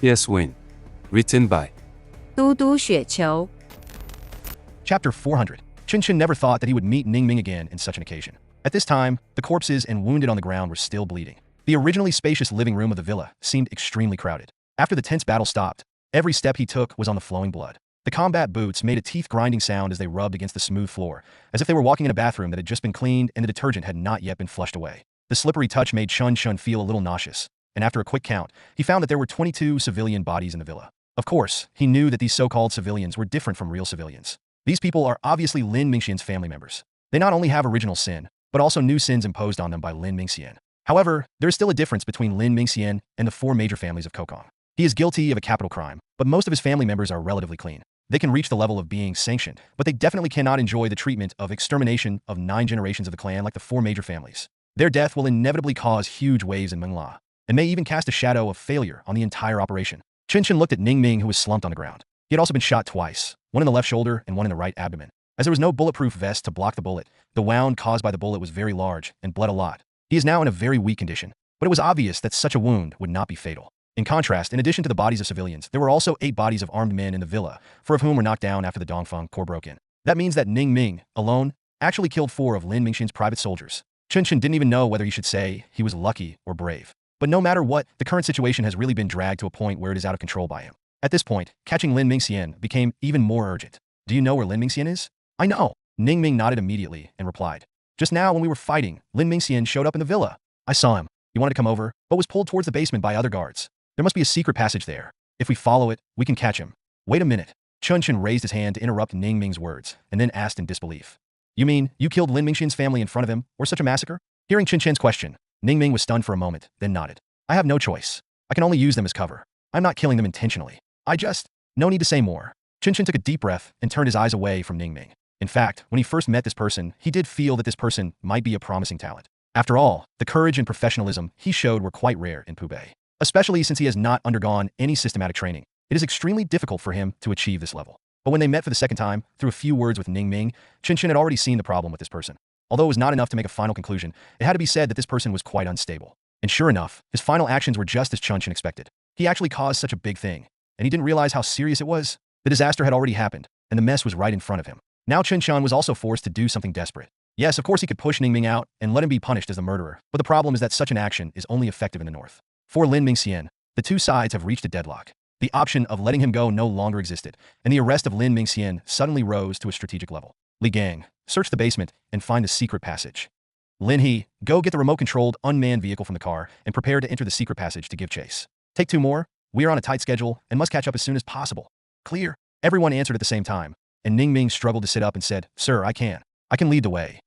FPS Win. Written by 嘟嘟雪球 Chapter 400. Chen Chen never thought that he would meet Ning Ming again in such an occasion. At this time, the corpses and wounded on the ground were still bleeding. The originally spacious living room of the villa seemed extremely crowded. After the tense battle stopped, every step he took was on the flowing blood. The combat boots made a teeth-grinding sound as they rubbed against the smooth floor, as if they were walking in a bathroom that had just been cleaned and the detergent had not yet been flushed away. The slippery touch made Chen Chen feel a little nauseous, and after a quick count, he found that there were 22 civilian bodies in the villa. Of course, he knew that these so-called civilians were different from real civilians. These people are obviously Lin Mingxian's family members. They not only have original sin, but also new sins imposed on them by Lin Mingxian. However, there is still a difference between Lin Mingxian and the four major families of Kokong. He is guilty of a capital crime, but most of his family members are relatively clean. They can reach the level of being sanctioned, but they definitely cannot enjoy the treatment of extermination of 9 generations of the clan like the four major families. Their death will inevitably cause huge waves in Myanmar, and may even cast a shadow of failure on the entire operation. Chen Chen looked at Ning Ming, who was slumped on the ground. He had also been shot twice, one in the left shoulder and one in the right abdomen. As there was no bulletproof vest to block the bullet, the wound caused by the bullet was very large and bled a lot. He is now in a very weak condition, but it was obvious that such a wound would not be fatal. In contrast, in addition to the bodies of civilians, there were also 8 bodies of armed men in the villa, 4 of whom were knocked down after the Dongfeng Corps broke in. That means that Ning Ming, alone, actually killed 4 of Lin Mingxian's private soldiers. Chen Chen didn't even know whether he should say he was lucky or brave. But no matter what, the current situation has really been dragged to a point where it is out of control by him. At this point, catching Lin Mingxian became even more urgent. Do you know where Lin Mingxian is? I know. Ning Ming nodded immediately and replied. Just now when we were fighting, Lin Mingxian showed up in the villa. I saw him. He wanted to come over, but was pulled towards the basement by other guards. There must be a secret passage there. If we follow it, we can catch him. Wait a minute. Chen Chen raised his hand to interrupt Ning Ming's words, and then asked in disbelief. You mean, you killed Lin Mingxian's family in front of him, or such a massacre? Hearing Chen Chen's question, Ning Ming was stunned for a moment, then nodded. I have no choice. I can only use them as cover. I'm not killing them intentionally. No need to say more. Chen Chen took a deep breath and turned his eyes away from Ning Ming. In fact, when he first met this person, he did feel that this person might be a promising talent. After all, the courage and professionalism he showed were quite rare in Pubei. Especially since he has not undergone any systematic training. It is extremely difficult for him to achieve this level. But when they met for the second time, through a few words with Ning Ming, Chen Chen had already seen the problem with this person. Although it was not enough to make a final conclusion, it had to be said that this person was quite unstable. And sure enough, his final actions were just as Chen Chen expected. He actually caused such a big thing, and he didn't realize how serious it was. The disaster had already happened, and the mess was right in front of him. Now Chen Chen was also forced to do something desperate. Yes, of course he could push Ning Ming out and let him be punished as the murderer, but the problem is that such an action is only effective in the north. For Lin Mingxian, the two sides have reached a deadlock. The option of letting him go no longer existed, and the arrest of Lin Mingxian suddenly rose to a strategic level. Li Gang, search the basement and find the secret passage. Lin He, go get the remote-controlled unmanned vehicle from the car and prepare to enter the secret passage to give chase. Take 2 more. We are on a tight schedule and must catch up as soon as possible. Clear. Everyone answered at the same time, and Ning Ming struggled to sit up and said, Sir, I can lead the way.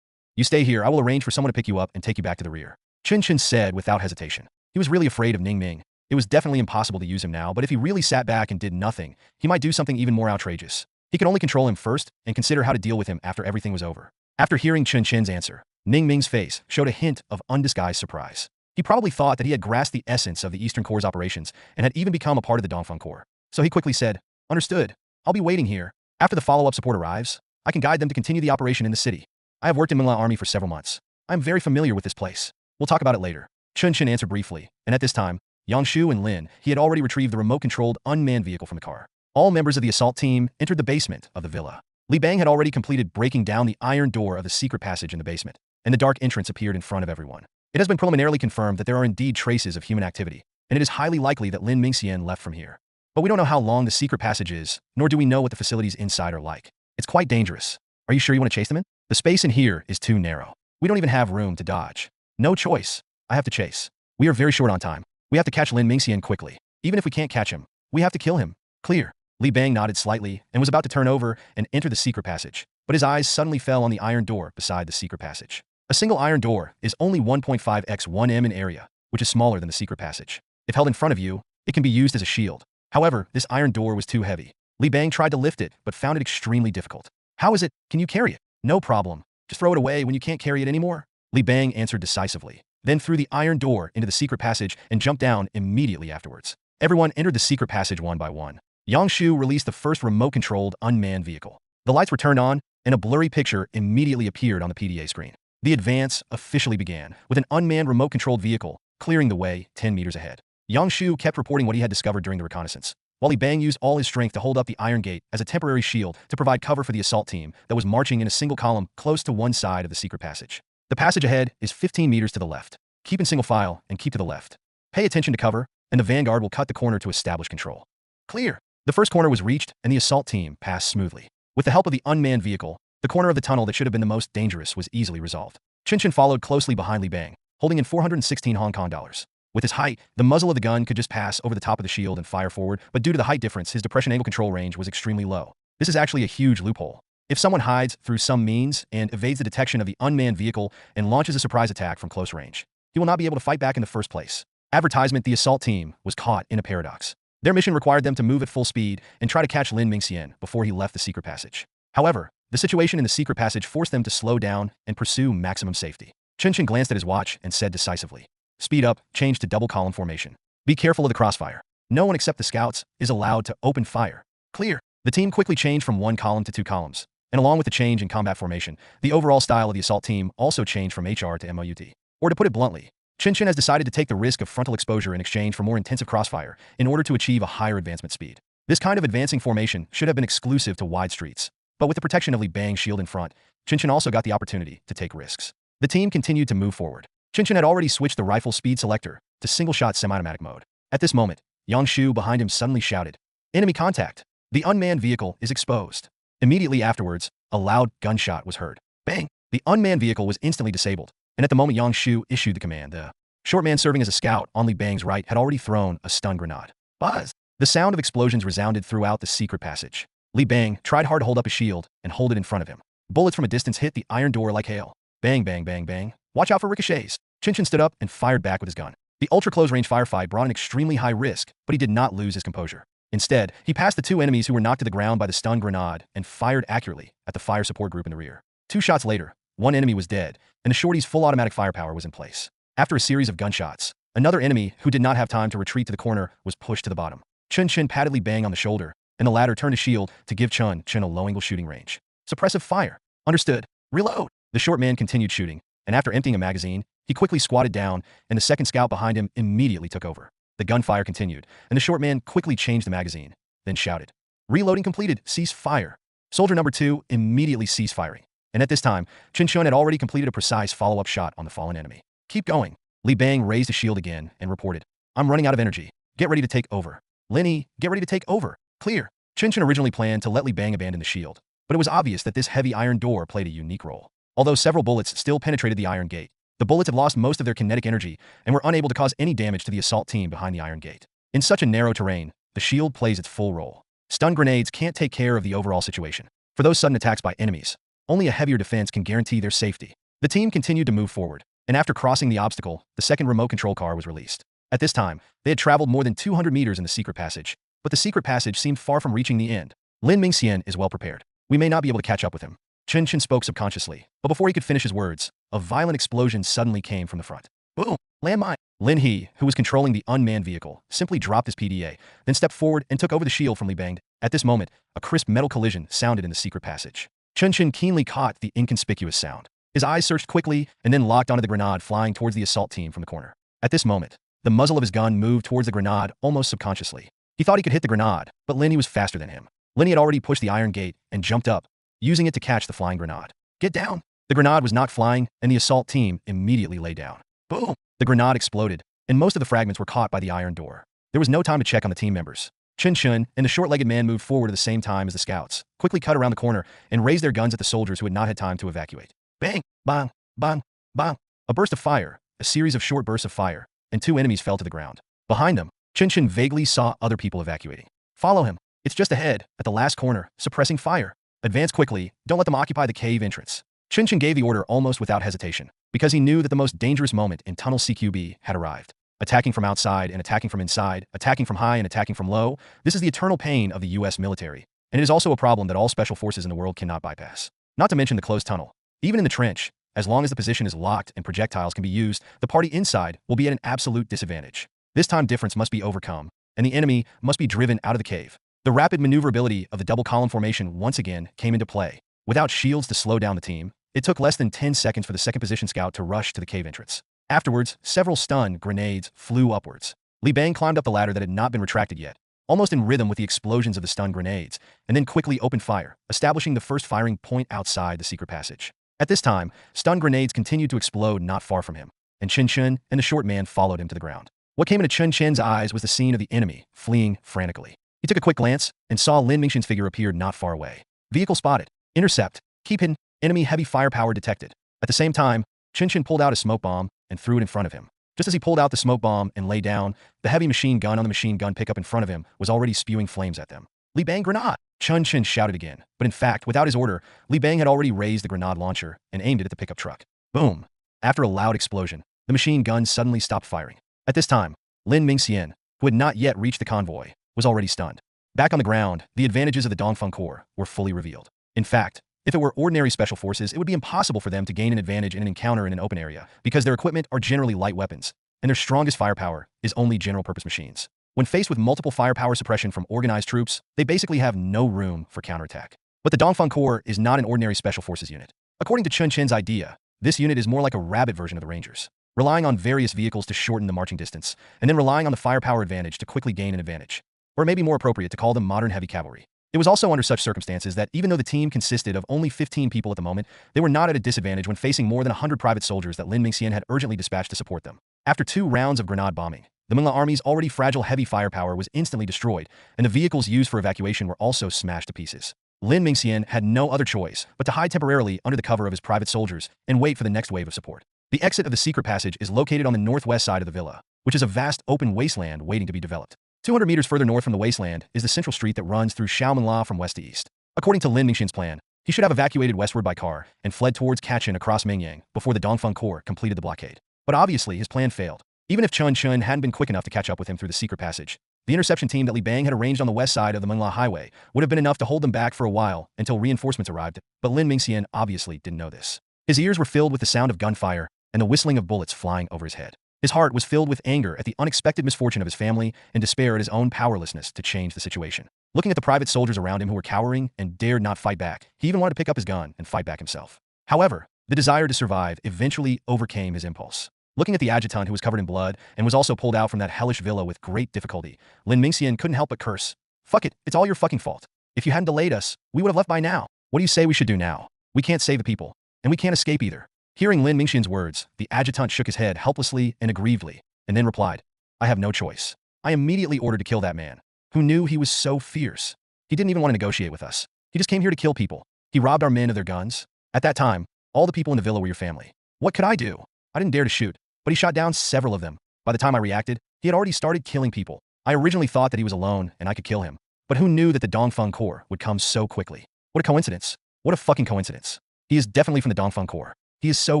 You stay here. I will arrange for someone to pick you up and take you back to the rear. Chen Chen said without hesitation. He was really afraid of Ning Ming. It was definitely impossible to use him now, but if he really sat back and did nothing, he might do something even more outrageous. He could only control him first and consider how to deal with him after everything was over. After hearing Chen Chen's answer, Ning Ming's face showed a hint of undisguised surprise. He probably thought that he had grasped the essence of the Eastern Corps' operations and had even become a part of the Dongfeng Corps. So he quickly said, Understood. I'll be waiting here. After the follow-up support arrives, I can guide them to continue the operation in the city. I have worked in Myanmar Army for several months. I am very familiar with this place. We'll talk about it later. Chen Chen answered briefly, and at this time, Yangshu and Lin, he had already retrieved the remote-controlled unmanned vehicle from the car. All members of the assault team entered the basement of the villa. Li Bang had already completed breaking down the iron door of the secret passage in the basement, and the dark entrance appeared in front of everyone. It has been preliminarily confirmed that there are indeed traces of human activity, and it is highly likely that Lin Mingxian left from here. But we don't know how long the secret passage is, nor do we know what the facilities inside are like. It's quite dangerous. Are you sure you want to chase them in? The space in here is too narrow. We don't even have room to dodge. No choice. I have to chase. We are very short on time. We have to catch Lin Mingxian quickly. Even if we can't catch him, we have to kill him. Clear. Li Bang nodded slightly and was about to turn over and enter the secret passage, but his eyes suddenly fell on the iron door beside the secret passage. A single iron door is only 1.5 x 1m in area, which is smaller than the secret passage. If held in front of you, it can be used as a shield. However, this iron door was too heavy. Li Bang tried to lift it, but found it extremely difficult. How is it? Can you carry it? No problem. Just throw it away when you can't carry it anymore. Li Bang answered decisively, then threw the iron door into the secret passage and jumped down immediately afterwards. Everyone entered the secret passage one by one. Yangshu released the first remote-controlled unmanned vehicle. The lights were turned on, and a blurry picture immediately appeared on the PDA screen. The advance officially began, with an unmanned remote-controlled vehicle clearing the way 10 meters ahead. Yang Shu kept reporting what he had discovered during the reconnaissance, while Li Bang used all his strength to hold up the iron gate as a temporary shield to provide cover for the assault team that was marching in a single column close to one side of the secret passage. The passage ahead is 15 meters to the left. Keep in single file and keep to the left. Pay attention to cover, and the vanguard will cut the corner to establish control. Clear. The first corner was reached, and the assault team passed smoothly. With the help of the unmanned vehicle, the corner of the tunnel that should have been the most dangerous was easily resolved. Chen Chen followed closely behind Li Bang, holding in 416 Hong Kong dollars. With his height, the muzzle of the gun could just pass over the top of the shield and fire forward, but due to the height difference, his depression angle control range was extremely low. This is actually a huge loophole. If someone hides through some means and evades the detection of the unmanned vehicle and launches a surprise attack from close range, he will not be able to fight back in the first place. Advertisement: the assault team was caught in a paradox. Their mission required them to move at full speed and try to catch Lin Mingxian before he left the secret passage. However, the situation in the secret passage forced them to slow down and pursue maximum safety. Chen Chen glanced at his watch and said decisively, "Speed up, change to double column formation. Be careful of the crossfire. No one except the scouts is allowed to open fire." Clear. The team quickly changed from one column to two columns, and along with the change in combat formation, the overall style of the assault team also changed from HR to MOUT. Or to put it bluntly, Chen Chen has decided to take the risk of frontal exposure in exchange for more intensive crossfire in order to achieve a higher advancement speed. This kind of advancing formation should have been exclusive to wide streets, but with the protection of Li Bang's shield in front, Chen Chen also got the opportunity to take risks. The team continued to move forward. Chen Chen had already switched the rifle speed selector to single-shot semi-automatic mode. At this moment, Yang Shu behind him suddenly shouted, "Enemy contact! The unmanned vehicle is exposed." Immediately afterwards, a loud gunshot was heard. Bang! The unmanned vehicle was instantly disabled, and at the moment Yang Shu issued the command, the short man serving as a scout on Li Bang's right had already thrown a stun grenade. Buzz! The sound of explosions resounded throughout the secret passage. Li Bang tried hard to hold up his shield and hold it in front of him. Bullets from a distance hit the iron door like hail. Bang, bang, bang, bang. Watch out for ricochets. Chen Chen stood up and fired back with his gun. The ultra-close-range firefight brought an extremely high risk, but he did not lose his composure. Instead, he passed the two enemies who were knocked to the ground by the stun grenade and fired accurately at the fire support group in the rear. 2 shots later, one enemy was dead, and the shorty's full automatic firepower was in place. After a series of gunshots, another enemy who did not have time to retreat to the corner was pushed to the bottom. Chen Chen patted Li Bang on the shoulder, and the latter turned his shield to give Chen Chen a low-angle shooting range. Suppressive fire. Understood. Reload. The short man continued shooting, and after emptying a magazine, he quickly squatted down, and the second scout behind him immediately took over. The gunfire continued, and the short man quickly changed the magazine, then shouted, "Reloading completed. Cease fire." Soldier number 2 immediately ceased firing, and at this time, Chen Chen had already completed a precise follow-up shot on the fallen enemy. "Keep going." Li Bang raised his shield again and reported, "I'm running out of energy. Get ready to take over." "Linny, get ready to take over." Clear. Chen Chen originally planned to let Li Bang abandon the shield, but it was obvious that this heavy iron door played a unique role. Although several bullets still penetrated the iron gate, the bullets had lost most of their kinetic energy and were unable to cause any damage to the assault team behind the iron gate. In such a narrow terrain, the shield plays its full role. Stun grenades can't take care of the overall situation. For those sudden attacks by enemies, only a heavier defense can guarantee their safety. The team continued to move forward, and after crossing the obstacle, the second remote control car was released. At this time, they had traveled more than 200 meters in the secret passage, but the secret passage seemed far from reaching the end. Lin Mingxian is well prepared. We may not be able to catch up with him. Chen Chen spoke subconsciously, but before he could finish his words, a violent explosion suddenly came from the front. Boom! Landmine! Lin He, who was controlling the unmanned vehicle, simply dropped his PDA, then stepped forward and took over the shield from Li Bang. At this moment, a crisp metal collision sounded in the secret passage. Chen Chen keenly caught the inconspicuous sound. His eyes searched quickly and then locked onto the grenade flying towards the assault team from the corner. At this moment, the muzzle of his gun moved towards the grenade almost subconsciously. He thought he could hit the grenade, but Linny was faster than him. Linny had already pushed the iron gate and jumped up, using it to catch the flying grenade. "Get down!" The grenade was knocked flying, and the assault team immediately lay down. Boom! The grenade exploded, and most of the fragments were caught by the iron door. There was no time to check on the team members. Chen Chen and the short-legged man moved forward at the same time as the scouts, quickly cut around the corner, and raised their guns at the soldiers who had not had time to evacuate. Bang! Bang! Bang! Bang! A burst of fire, a series of short bursts of fire, and 2 enemies fell to the ground. Behind them, Chen Chen vaguely saw other people evacuating. "Follow him. It's just ahead, at the last corner, suppressing fire. Advance quickly, don't let them occupy the cave entrance." Chen Chen gave the order almost without hesitation, because he knew that the most dangerous moment in Tunnel CQB had arrived. Attacking from outside and attacking from inside, attacking from high and attacking from low, this is the eternal pain of the US military, and it is also a problem that all special forces in the world cannot bypass. Not to mention the closed tunnel. Even in the trench, as long as the position is locked and projectiles can be used, the party inside will be at an absolute disadvantage. This time difference must be overcome, and the enemy must be driven out of the cave. The rapid maneuverability of the double column formation once again came into play. Without shields to slow down the team, it took less than 10 seconds for the second position scout to rush to the cave entrance. Afterwards, several stun grenades flew upwards. Li Bang climbed up the ladder that had not been retracted yet, almost in rhythm with the explosions of the stun grenades, and then quickly opened fire, establishing the first firing point outside the secret passage. At this time, stun grenades continued to explode not far from him, and Chen Chen and the short man followed him to the ground. What came into Chen Chen's eyes was the scene of the enemy, fleeing frantically. He took a quick glance and saw Lin Mingxian's figure appear not far away. Vehicle spotted. Intercept. Keep hidden. Enemy heavy firepower detected. At the same time, Chen Chen pulled out a smoke bomb and threw it in front of him. Just as he pulled out the smoke bomb and lay down, the heavy machine gun on the machine gun pickup in front of him was already spewing flames at them. Li Bang grenade! Chen Chen shouted again, but in fact, without his order, Li Bang had already raised the grenade launcher and aimed it at the pickup truck. Boom! After a loud explosion, the machine gun suddenly stopped firing. At this time, Lin Mingxian, who had not yet reached the convoy, was already stunned. Back on the ground, the advantages of the Dongfeng Corps were fully revealed. In fact, if it were ordinary special forces, it would be impossible for them to gain an advantage in an encounter in an open area, because their equipment are generally light weapons, and their strongest firepower is only general-purpose machines. When faced with multiple firepower suppression from organized troops, they basically have no room for counterattack. But the Dongfeng Corps is not an ordinary special forces unit. According to Chen Chen's idea, this unit is more like a rabbit version of the Rangers, relying on various vehicles to shorten the marching distance, and then relying on the firepower advantage to quickly gain an advantage. Or it may be more appropriate to call them modern heavy cavalry. It was also under such circumstances that even though the team consisted of only 15 people at the moment, they were not at a disadvantage when facing more than 100 private soldiers that Lin Mingxian had urgently dispatched to support them. After 2 rounds of grenade bombing, the Myanmar army's already fragile heavy firepower was instantly destroyed, and the vehicles used for evacuation were also smashed to pieces. Lin Mingxian had no other choice but to hide temporarily under the cover of his private soldiers and wait for the next wave of support. The exit of the secret passage is located on the northwest side of the villa, which is a vast open wasteland waiting to be developed. 200 meters further north from the wasteland is the central street that runs through Xiaomenla from west to east. According to Lin Mingxian's plan, he should have evacuated westward by car and fled towards Kachin across Mingyang before the Dongfeng Corps completed the blockade. But obviously, his plan failed. Even if Chen Chen hadn't been quick enough to catch up with him through the secret passage, the interception team that Li Bang had arranged on the west side of the Myanmar highway would have been enough to hold them back for a while until reinforcements arrived, but Lin Mingxian obviously didn't know this. His ears were filled with the sound of gunfire and the whistling of bullets flying over his head. His heart was filled with anger at the unexpected misfortune of his family and despair at his own powerlessness to change the situation. Looking at the private soldiers around him who were cowering and dared not fight back, he even wanted to pick up his gun and fight back himself. However, the desire to survive eventually overcame his impulse. Looking at the adjutant who was covered in blood and was also pulled out from that hellish villa with great difficulty, Lin Mingxian couldn't help but curse. Fuck it, it's all your fucking fault. If you hadn't delayed us, we would have left by now. What do you say we should do now? We can't save the people, and we can't escape either. Hearing Lin Mingxian's words, the adjutant shook his head helplessly and aggrievedly, and then replied, I have no choice. I immediately ordered to kill that man, who knew he was so fierce. He didn't even want to negotiate with us. He just came here to kill people. He robbed our men of their guns. At that time, all the people in the villa were your family. What could I do? I didn't dare to shoot, but he shot down several of them. By the time I reacted, he had already started killing people. I originally thought that he was alone and I could kill him, but who knew that the Dongfeng Corps would come so quickly? What a coincidence. What a fucking coincidence. He is definitely from the Dongfeng Corps. He is so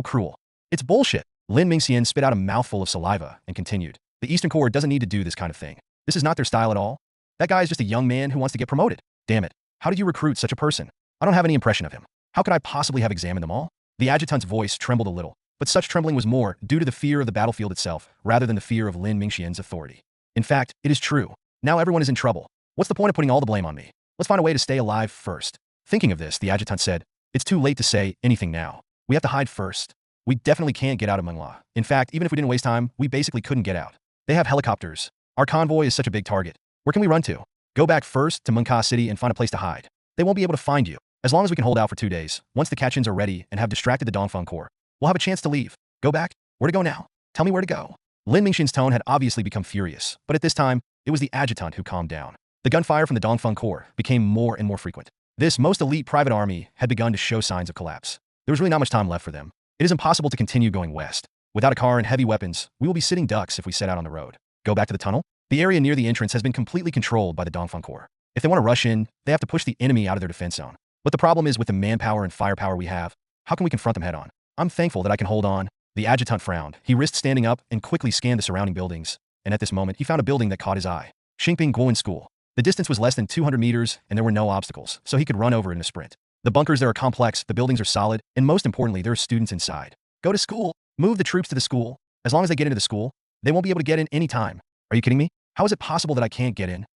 cruel. It's bullshit. Lin Mingxian spit out a mouthful of saliva and continued. The Eastern Corps doesn't need to do this kind of thing. This is not their style at all. That guy is just a young man who wants to get promoted. Damn it. How did you recruit such a person? I don't have any impression of him. How could I possibly have examined them all? The adjutant's voice trembled a little, but such trembling was more due to the fear of the battlefield itself rather than the fear of Lin Mingxian's authority. In fact, it is true. Now everyone is in trouble. What's the point of putting all the blame on me? Let's find a way to stay alive first. Thinking of this, the adjutant said, it's too late to say anything now. We have to hide first. We definitely can't get out of Myanmar. In fact, even if we didn't waste time, we basically couldn't get out. They have helicopters. Our convoy is such a big target. Where can we run to? Go back first to Mungka City and find a place to hide. They won't be able to find you. As long as we can hold out for 2 days, once the Kachins are ready and have distracted the Dongfeng Corps, we'll have a chance to leave. Go back? Where to go now? Tell me where to go. Lin Mingxian's tone had obviously become furious, but at this time, it was the adjutant who calmed down. The gunfire from the Dongfeng Corps became more and more frequent. This most elite private army had begun to show signs of collapse. There was really not much time left for them. It is impossible to continue going west. Without a car and heavy weapons, we will be sitting ducks if we set out on the road. Go back to the tunnel? The area near the entrance has been completely controlled by the Dongfeng Corps. If they want to rush in, they have to push the enemy out of their defense zone. But the problem is with the manpower and firepower we have, how can we confront them head on? I'm thankful that I can hold on. The adjutant frowned. He risked standing up and quickly scanned the surrounding buildings. And at this moment, he found a building that caught his eye. Xingping Guowen School. The distance was less than 200 meters and there were no obstacles, so he could run over it in a sprint. The bunkers there are complex, the buildings are solid, and most importantly, there are students inside. Go to school. Move the troops to the school. As long as they get into the school, they won't be able to get in any time. Are you kidding me? How is it possible that I can't get in?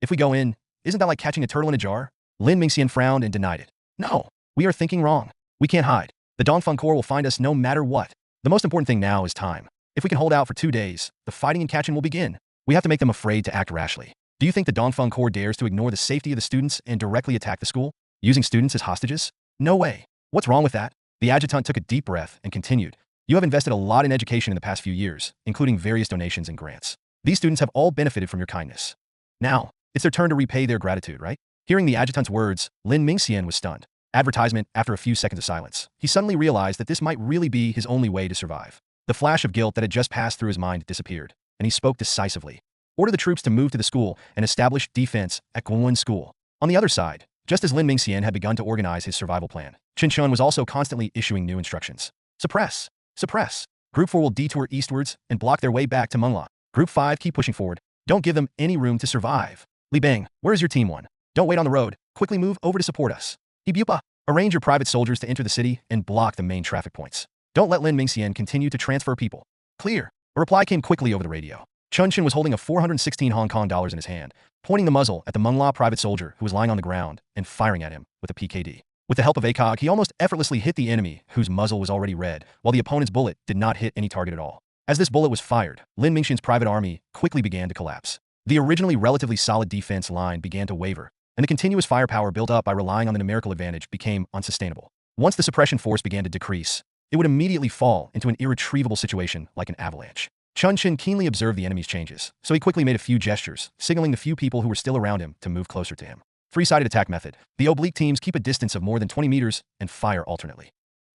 If we go in, isn't that like catching a turtle in a jar? Lin Mingxian frowned and denied it. No, we are thinking wrong. We can't hide. The Dongfeng Corps will find us no matter what. The most important thing now is time. If we can hold out for 2 days, the fighting in Kachin will begin. We have to make them afraid to act rashly. Do you think the Dongfeng Corps dares to ignore the safety of the students and directly attack the school, using students as hostages? No way. What's wrong with that? The adjutant took a deep breath and continued. You have invested a lot in education in the past few years, including various donations and grants. These students have all benefited from your kindness. Now, it's their turn to repay their gratitude, right? Hearing the adjutant's words, Lin Mingxian was stunned. Advertisement, after a few seconds of silence, he suddenly realized that this might really be his only way to survive. The flash of guilt that had just passed through his mind disappeared, and he spoke decisively. Order the troops to move to the school and establish defense at Gongwen School. On the other side, just as Lin Mingxian had begun to organize his survival plan, Chen Chen was also constantly issuing new instructions. Suppress. Suppress. Group 4 will detour eastwards and block their way back to Mengla. Group 5 keep pushing forward. Don't give them any room to survive. Li Bang, where is your team 1? Don't wait on the road. Quickly move over to support us. Ibupa, arrange your private soldiers to enter the city and block the main traffic points. Don't let Lin Mingxian continue to transfer people. Clear. A reply came quickly over the radio. Chen Chen was holding a 416 Hong Kong dollars in his hand, pointing the muzzle at the Mengla private soldier who was lying on the ground and firing at him with a PKD. With the help of ACOG, he almost effortlessly hit the enemy, whose muzzle was already red, while the opponent's bullet did not hit any target at all. As this bullet was fired, Lin Mingxian's private army quickly began to collapse. The originally relatively solid defense line began to waver, and the continuous firepower built up by relying on the numerical advantage became unsustainable. Once the suppression force began to decrease, it would immediately fall into an irretrievable situation like an avalanche. Chen Chen keenly observed the enemy's changes, so he quickly made a few gestures, signaling the few people who were still around him to move closer to him. Three-sided attack method. The oblique teams keep a distance of more than 20 meters and fire alternately.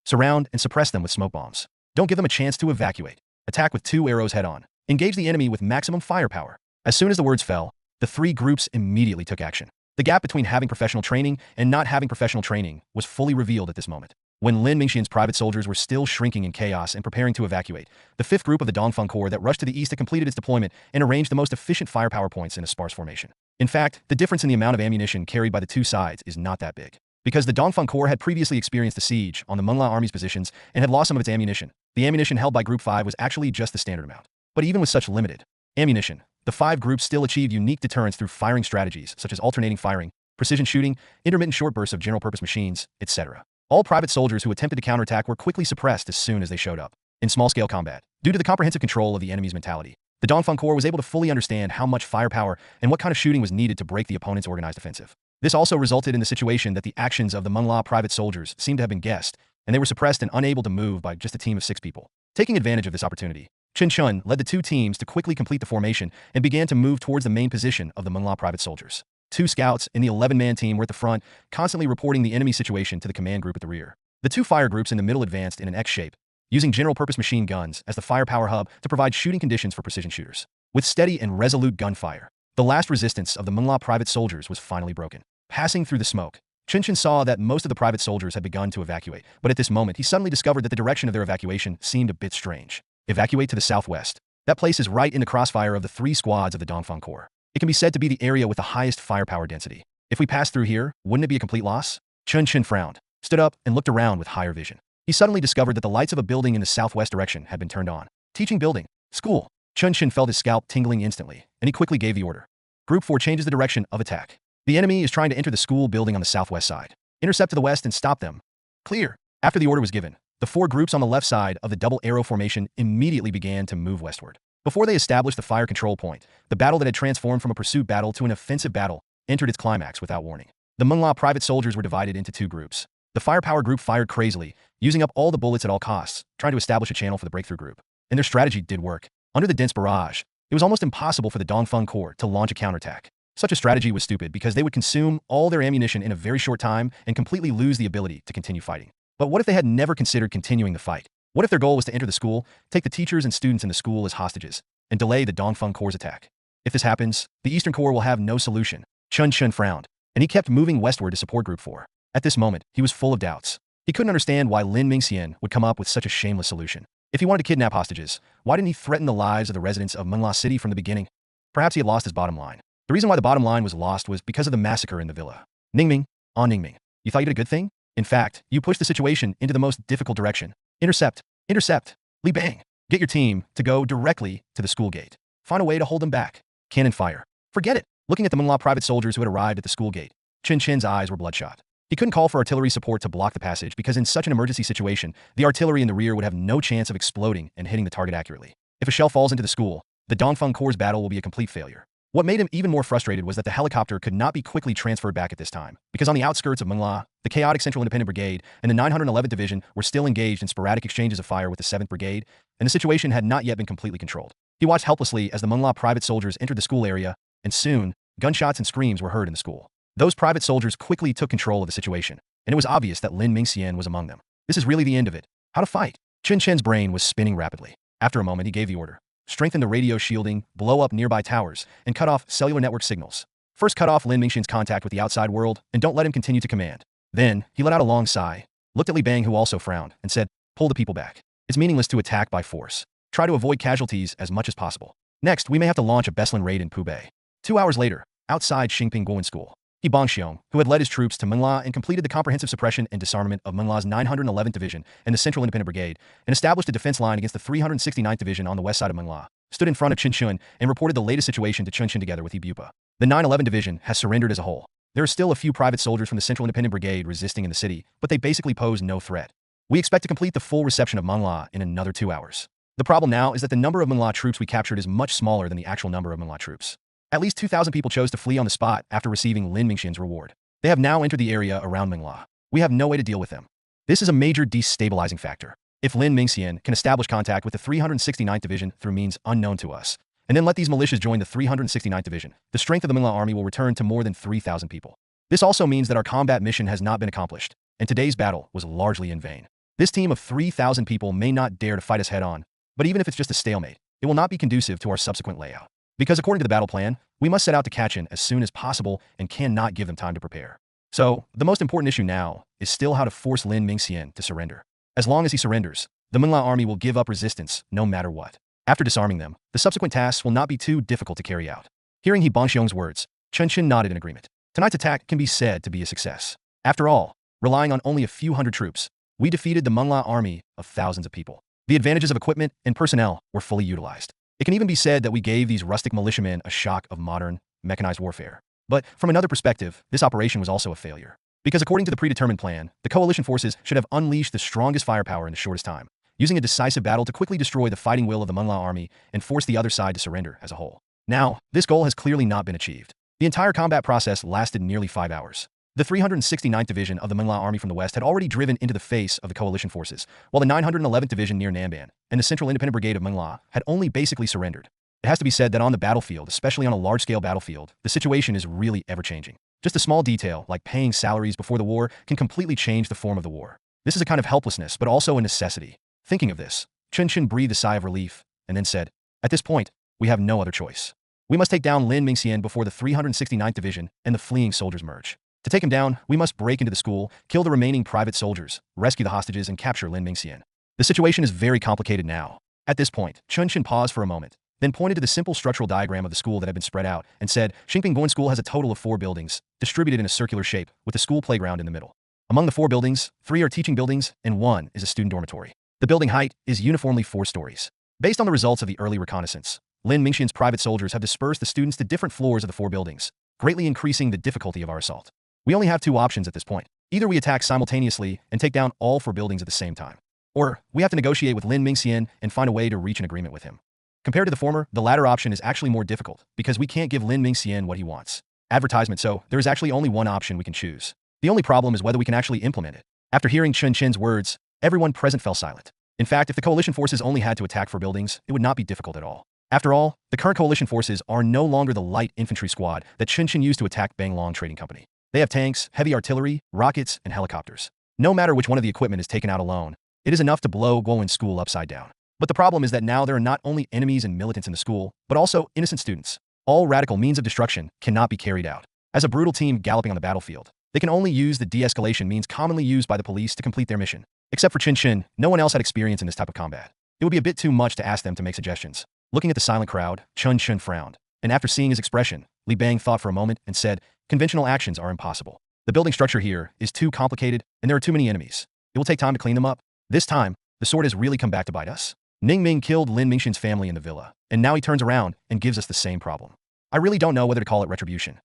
Surround and suppress them with smoke bombs. Don't give them a chance to evacuate. Attack with 2 arrows head-on. Engage the enemy with maximum firepower. As soon as the words fell, the 3 groups immediately took action. The gap between having professional training and not having professional training was fully revealed at this moment. When Lin Mingxian's private soldiers were still shrinking in chaos and preparing to evacuate, the 5th group of the Dongfeng Corps that rushed to the east had completed its deployment and arranged the most efficient firepower points in a sparse formation. In fact, the difference in the amount of ammunition carried by the 2 sides is not that big. Because the Dongfeng Corps had previously experienced a siege on the Mengla army's positions and had lost some of its ammunition, the ammunition held by Group 5 was actually just the standard amount. But even with such limited ammunition, the 5 groups still achieved unique deterrence through firing strategies such as alternating firing, precision shooting, intermittent short bursts of general-purpose machines, etc. All private soldiers who attempted to counterattack were quickly suppressed as soon as they showed up. In small-scale combat, due to the comprehensive control of the enemy's mentality, the Dongfeng Corps was able to fully understand how much firepower and what kind of shooting was needed to break the opponent's organized offensive. This also resulted in the situation that the actions of the Mengla private soldiers seemed to have been guessed, and they were suppressed and unable to move by just a team of 6 people. Taking advantage of this opportunity, Chen Chen led the 2 teams to quickly complete the formation and began to move towards the main position of the Mengla private soldiers. 2 scouts in the 11-man team were at the front, constantly reporting the enemy situation to the command group at the rear. The 2 fire groups in the middle advanced in an X shape, using general-purpose machine guns as the firepower hub to provide shooting conditions for precision shooters. With steady and resolute gunfire, the last resistance of the Mengla private soldiers was finally broken. Passing through the smoke, Chen Chen saw that most of the private soldiers had begun to evacuate, but at this moment he suddenly discovered that the direction of their evacuation seemed a bit strange. Evacuate to the southwest. That place is right in the crossfire of the 3 squads of the Dongfeng Corps. It can be said to be the area with the highest firepower density. If we pass through here, wouldn't it be a complete loss? Chen Chen frowned, stood up, and looked around with higher vision. He suddenly discovered that the lights of a building in the southwest direction had been turned on. Teaching building. School. Chen Chen felt his scalp tingling instantly, and he quickly gave the order. Group 4 changes the direction of attack. The enemy is trying to enter the school building on the southwest side. Intercept to the west and stop them. Clear. After the order was given, the 4 groups on the left side of the double arrow formation immediately began to move westward. Before they established the fire control point, the battle that had transformed from a pursuit battle to an offensive battle entered its climax without warning. The Mengla private soldiers were divided into 2 groups. The firepower group fired crazily, using up all the bullets at all costs, trying to establish a channel for the breakthrough group. And their strategy did work. Under the dense barrage, it was almost impossible for the Dongfeng Corps to launch a counterattack. Such a strategy was stupid because they would consume all their ammunition in a very short time and completely lose the ability to continue fighting. But what if they had never considered continuing the fight? What if their goal was to enter the school, take the teachers and students in the school as hostages, and delay the Dongfeng Corps' attack? If this happens, the Eastern Corps will have no solution. Chen Chen frowned, and he kept moving westward to support Group 4. At this moment, he was full of doubts. He couldn't understand why Lin Mingxian would come up with such a shameless solution. If he wanted to kidnap hostages, why didn't he threaten the lives of the residents of Mengla City from the beginning? Perhaps he had lost his bottom line. The reason why the bottom line was lost was because of the massacre in the villa. Ningming, on Ningming. You thought you did a good thing? In fact, you pushed the situation into the most difficult direction. Intercept. Intercept. Li Bang. Get your team to go directly to the school gate. Find a way to hold them back. Cannon fire. Forget it. Looking at the Mengla private soldiers who had arrived at the school gate, Chen Chen's eyes were bloodshot. He couldn't call for artillery support to block the passage because in such an emergency situation, the artillery in the rear would have no chance of exploding and hitting the target accurately. If a shell falls into the school, the Dongfeng Corps' battle will be a complete failure. What made him even more frustrated was that the helicopter could not be quickly transferred back at this time, because on the outskirts of Mengla, the chaotic Central Independent Brigade and the 911th Division were still engaged in sporadic exchanges of fire with the 7th Brigade, and the situation had not yet been completely controlled. He watched helplessly as the Mengla private soldiers entered the school area, and soon, gunshots and screams were heard in the school. Those private soldiers quickly took control of the situation, and it was obvious that Lin Mingxian was among them. This is really the end of it. How to fight? Chen Chen's brain was spinning rapidly. After a moment, he gave the order. Strengthen the radio shielding, blow up nearby towers, and cut off cellular network signals. First cut off Lin Mingxian's contact with the outside world, and don't let him continue to command. Then, he let out a long sigh, looked at Li Bang who also frowned, and said, pull the people back. It's meaningless to attack by force. Try to avoid casualties as much as possible. Next, we may have to launch a Beslan raid in Pubei. 2 hours later, outside Xingping Guowen School, He Bangxiong, who had led his troops to Mengla and completed the comprehensive suppression and disarmament of Mengla's 911th Division and the Central Independent Brigade, and established a defense line against the 369th Division on the west side of Mengla, stood in front of Chen Chen and reported the latest situation to Chen Chen together with Ibupa. The 911 Division has surrendered as a whole. There are still a few private soldiers from the Central Independent Brigade resisting in the city, but they basically pose no threat. We expect to complete the full reception of Mengla in another 2 hours. The problem now is that the number of Mengla troops we captured is much smaller than the actual number of Mengla troops. At least 2,000 people chose to flee on the spot after receiving Lin Mingxian's reward. They have now entered the area around Mengla. We have no way to deal with them. This is a major destabilizing factor. If Lin Mingxian can establish contact with the 369th Division through means unknown to us, and then let these militias join the 369th Division, the strength of the Mengla army will return to more than 3,000 people. This also means that our combat mission has not been accomplished, and today's battle was largely in vain. This team of 3,000 people may not dare to fight us head-on, but even if it's just a stalemate, it will not be conducive to our subsequent layout. Because according to the battle plan, we must set out to catch in as soon as possible and cannot give them time to prepare. So, the most important issue now is still how to force Lin Mingxian to surrender. As long as he surrenders, the Mengla army will give up resistance no matter what. After disarming them, the subsequent tasks will not be too difficult to carry out. Hearing He Bangxiong's words, Chen Chen nodded in agreement. Tonight's attack can be said to be a success. After all, relying on only a few hundred troops, we defeated the Mengla army of thousands of people. The advantages of equipment and personnel were fully utilized. It can even be said that we gave these rustic militiamen a shock of modern, mechanized warfare. But from another perspective, this operation was also a failure. Because according to the predetermined plan, the coalition forces should have unleashed the strongest firepower in the shortest time, using a decisive battle to quickly destroy the fighting will of the Mengla army and force the other side to surrender as a whole. Now, this goal has clearly not been achieved. The entire combat process lasted nearly 5 hours. The 369th Division of the Mengla army from the west had already driven into the face of the coalition forces, while the 911th Division near Namban and the Central Independent Brigade of Mengla had only basically surrendered. It has to be said that on the battlefield, especially on a large-scale battlefield, the situation is really ever-changing. Just a small detail, like paying salaries before the war, can completely change the form of the war. This is a kind of helplessness, but also a necessity. Thinking of this, Chen Chen breathed a sigh of relief, and then said, at this point, we have no other choice. We must take down Lin Mingxian before the 369th Division and the fleeing soldiers merge. To take him down, we must break into the school, kill the remaining private soldiers, rescue the hostages, and capture Lin Mingxian. The situation is very complicated now. At this point, Chen Chen paused for a moment, then pointed to the simple structural diagram of the school that had been spread out, and said, Xingping Guowen School has a total of 4 buildings, distributed in a circular shape, with the school playground in the middle. Among the 4 buildings, 3 are teaching buildings, and 1 is a student dormitory. The building height is uniformly 4 stories. Based on the results of the early reconnaissance, Lin Mingxian's private soldiers have dispersed the students to different floors of the 4 buildings, greatly increasing the difficulty of our assault. We only have 2 options at this point. Either we attack simultaneously and take down all 4 buildings at the same time, or we have to negotiate with Lin Mingxian and find a way to reach an agreement with him. Compared to the former, the latter option is actually more difficult, because we can't give Lin Mingxian what he wants. Advertisement, so there is actually only one option we can choose. The only problem is whether we can actually implement it. After hearing Chen Chen's words, everyone present fell silent. In fact, if the coalition forces only had to attack 4 buildings, it would not be difficult at all. After all, the current coalition forces are no longer the light infantry squad that Chen Chen used to attack Banglong Trading Company. They have tanks, heavy artillery, rockets, and helicopters. No matter which one of the equipment is taken out alone, it is enough to blow Guowen School upside down. But the problem is that now there are not only enemies and militants in the school, but also innocent students. All radical means of destruction cannot be carried out. As a brutal team galloping on the battlefield, they can only use the de-escalation means commonly used by the police to complete their mission. Except for Chen Chen, no one else had experience in this type of combat. It would be a bit too much to ask them to make suggestions. Looking at the silent crowd, Chen Chen frowned, and after seeing his expression, Li Bang thought for a moment and said, conventional actions are impossible. The building structure here is too complicated, and there are too many enemies. It will take time to clean them up. This time, the sword has really come back to bite us. Ning Ming killed Lin Mingxian's family in the villa, and now he turns around and gives us the same problem. I really don't know whether to call it retribution.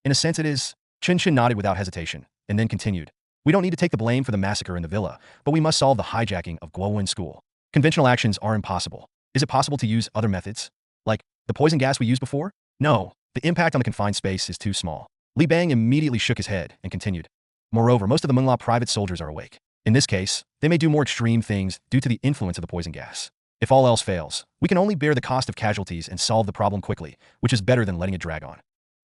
In a sense it is. Chen Chen nodded without hesitation, and then continued. We don't need to take the blame for the massacre in the villa, but we must solve the hijacking of Guowen School. Conventional actions are impossible. Is it possible to use other methods? Like, The poison gas we used before? No, the impact on the confined space is too small. Li Bang immediately shook his head and continued. Moreover, most of the Mengla private soldiers are awake. In this case, they may do more extreme things due to the influence of the poison gas. If all else fails, we can only bear the cost of casualties and solve the problem quickly, which is better than letting it drag on.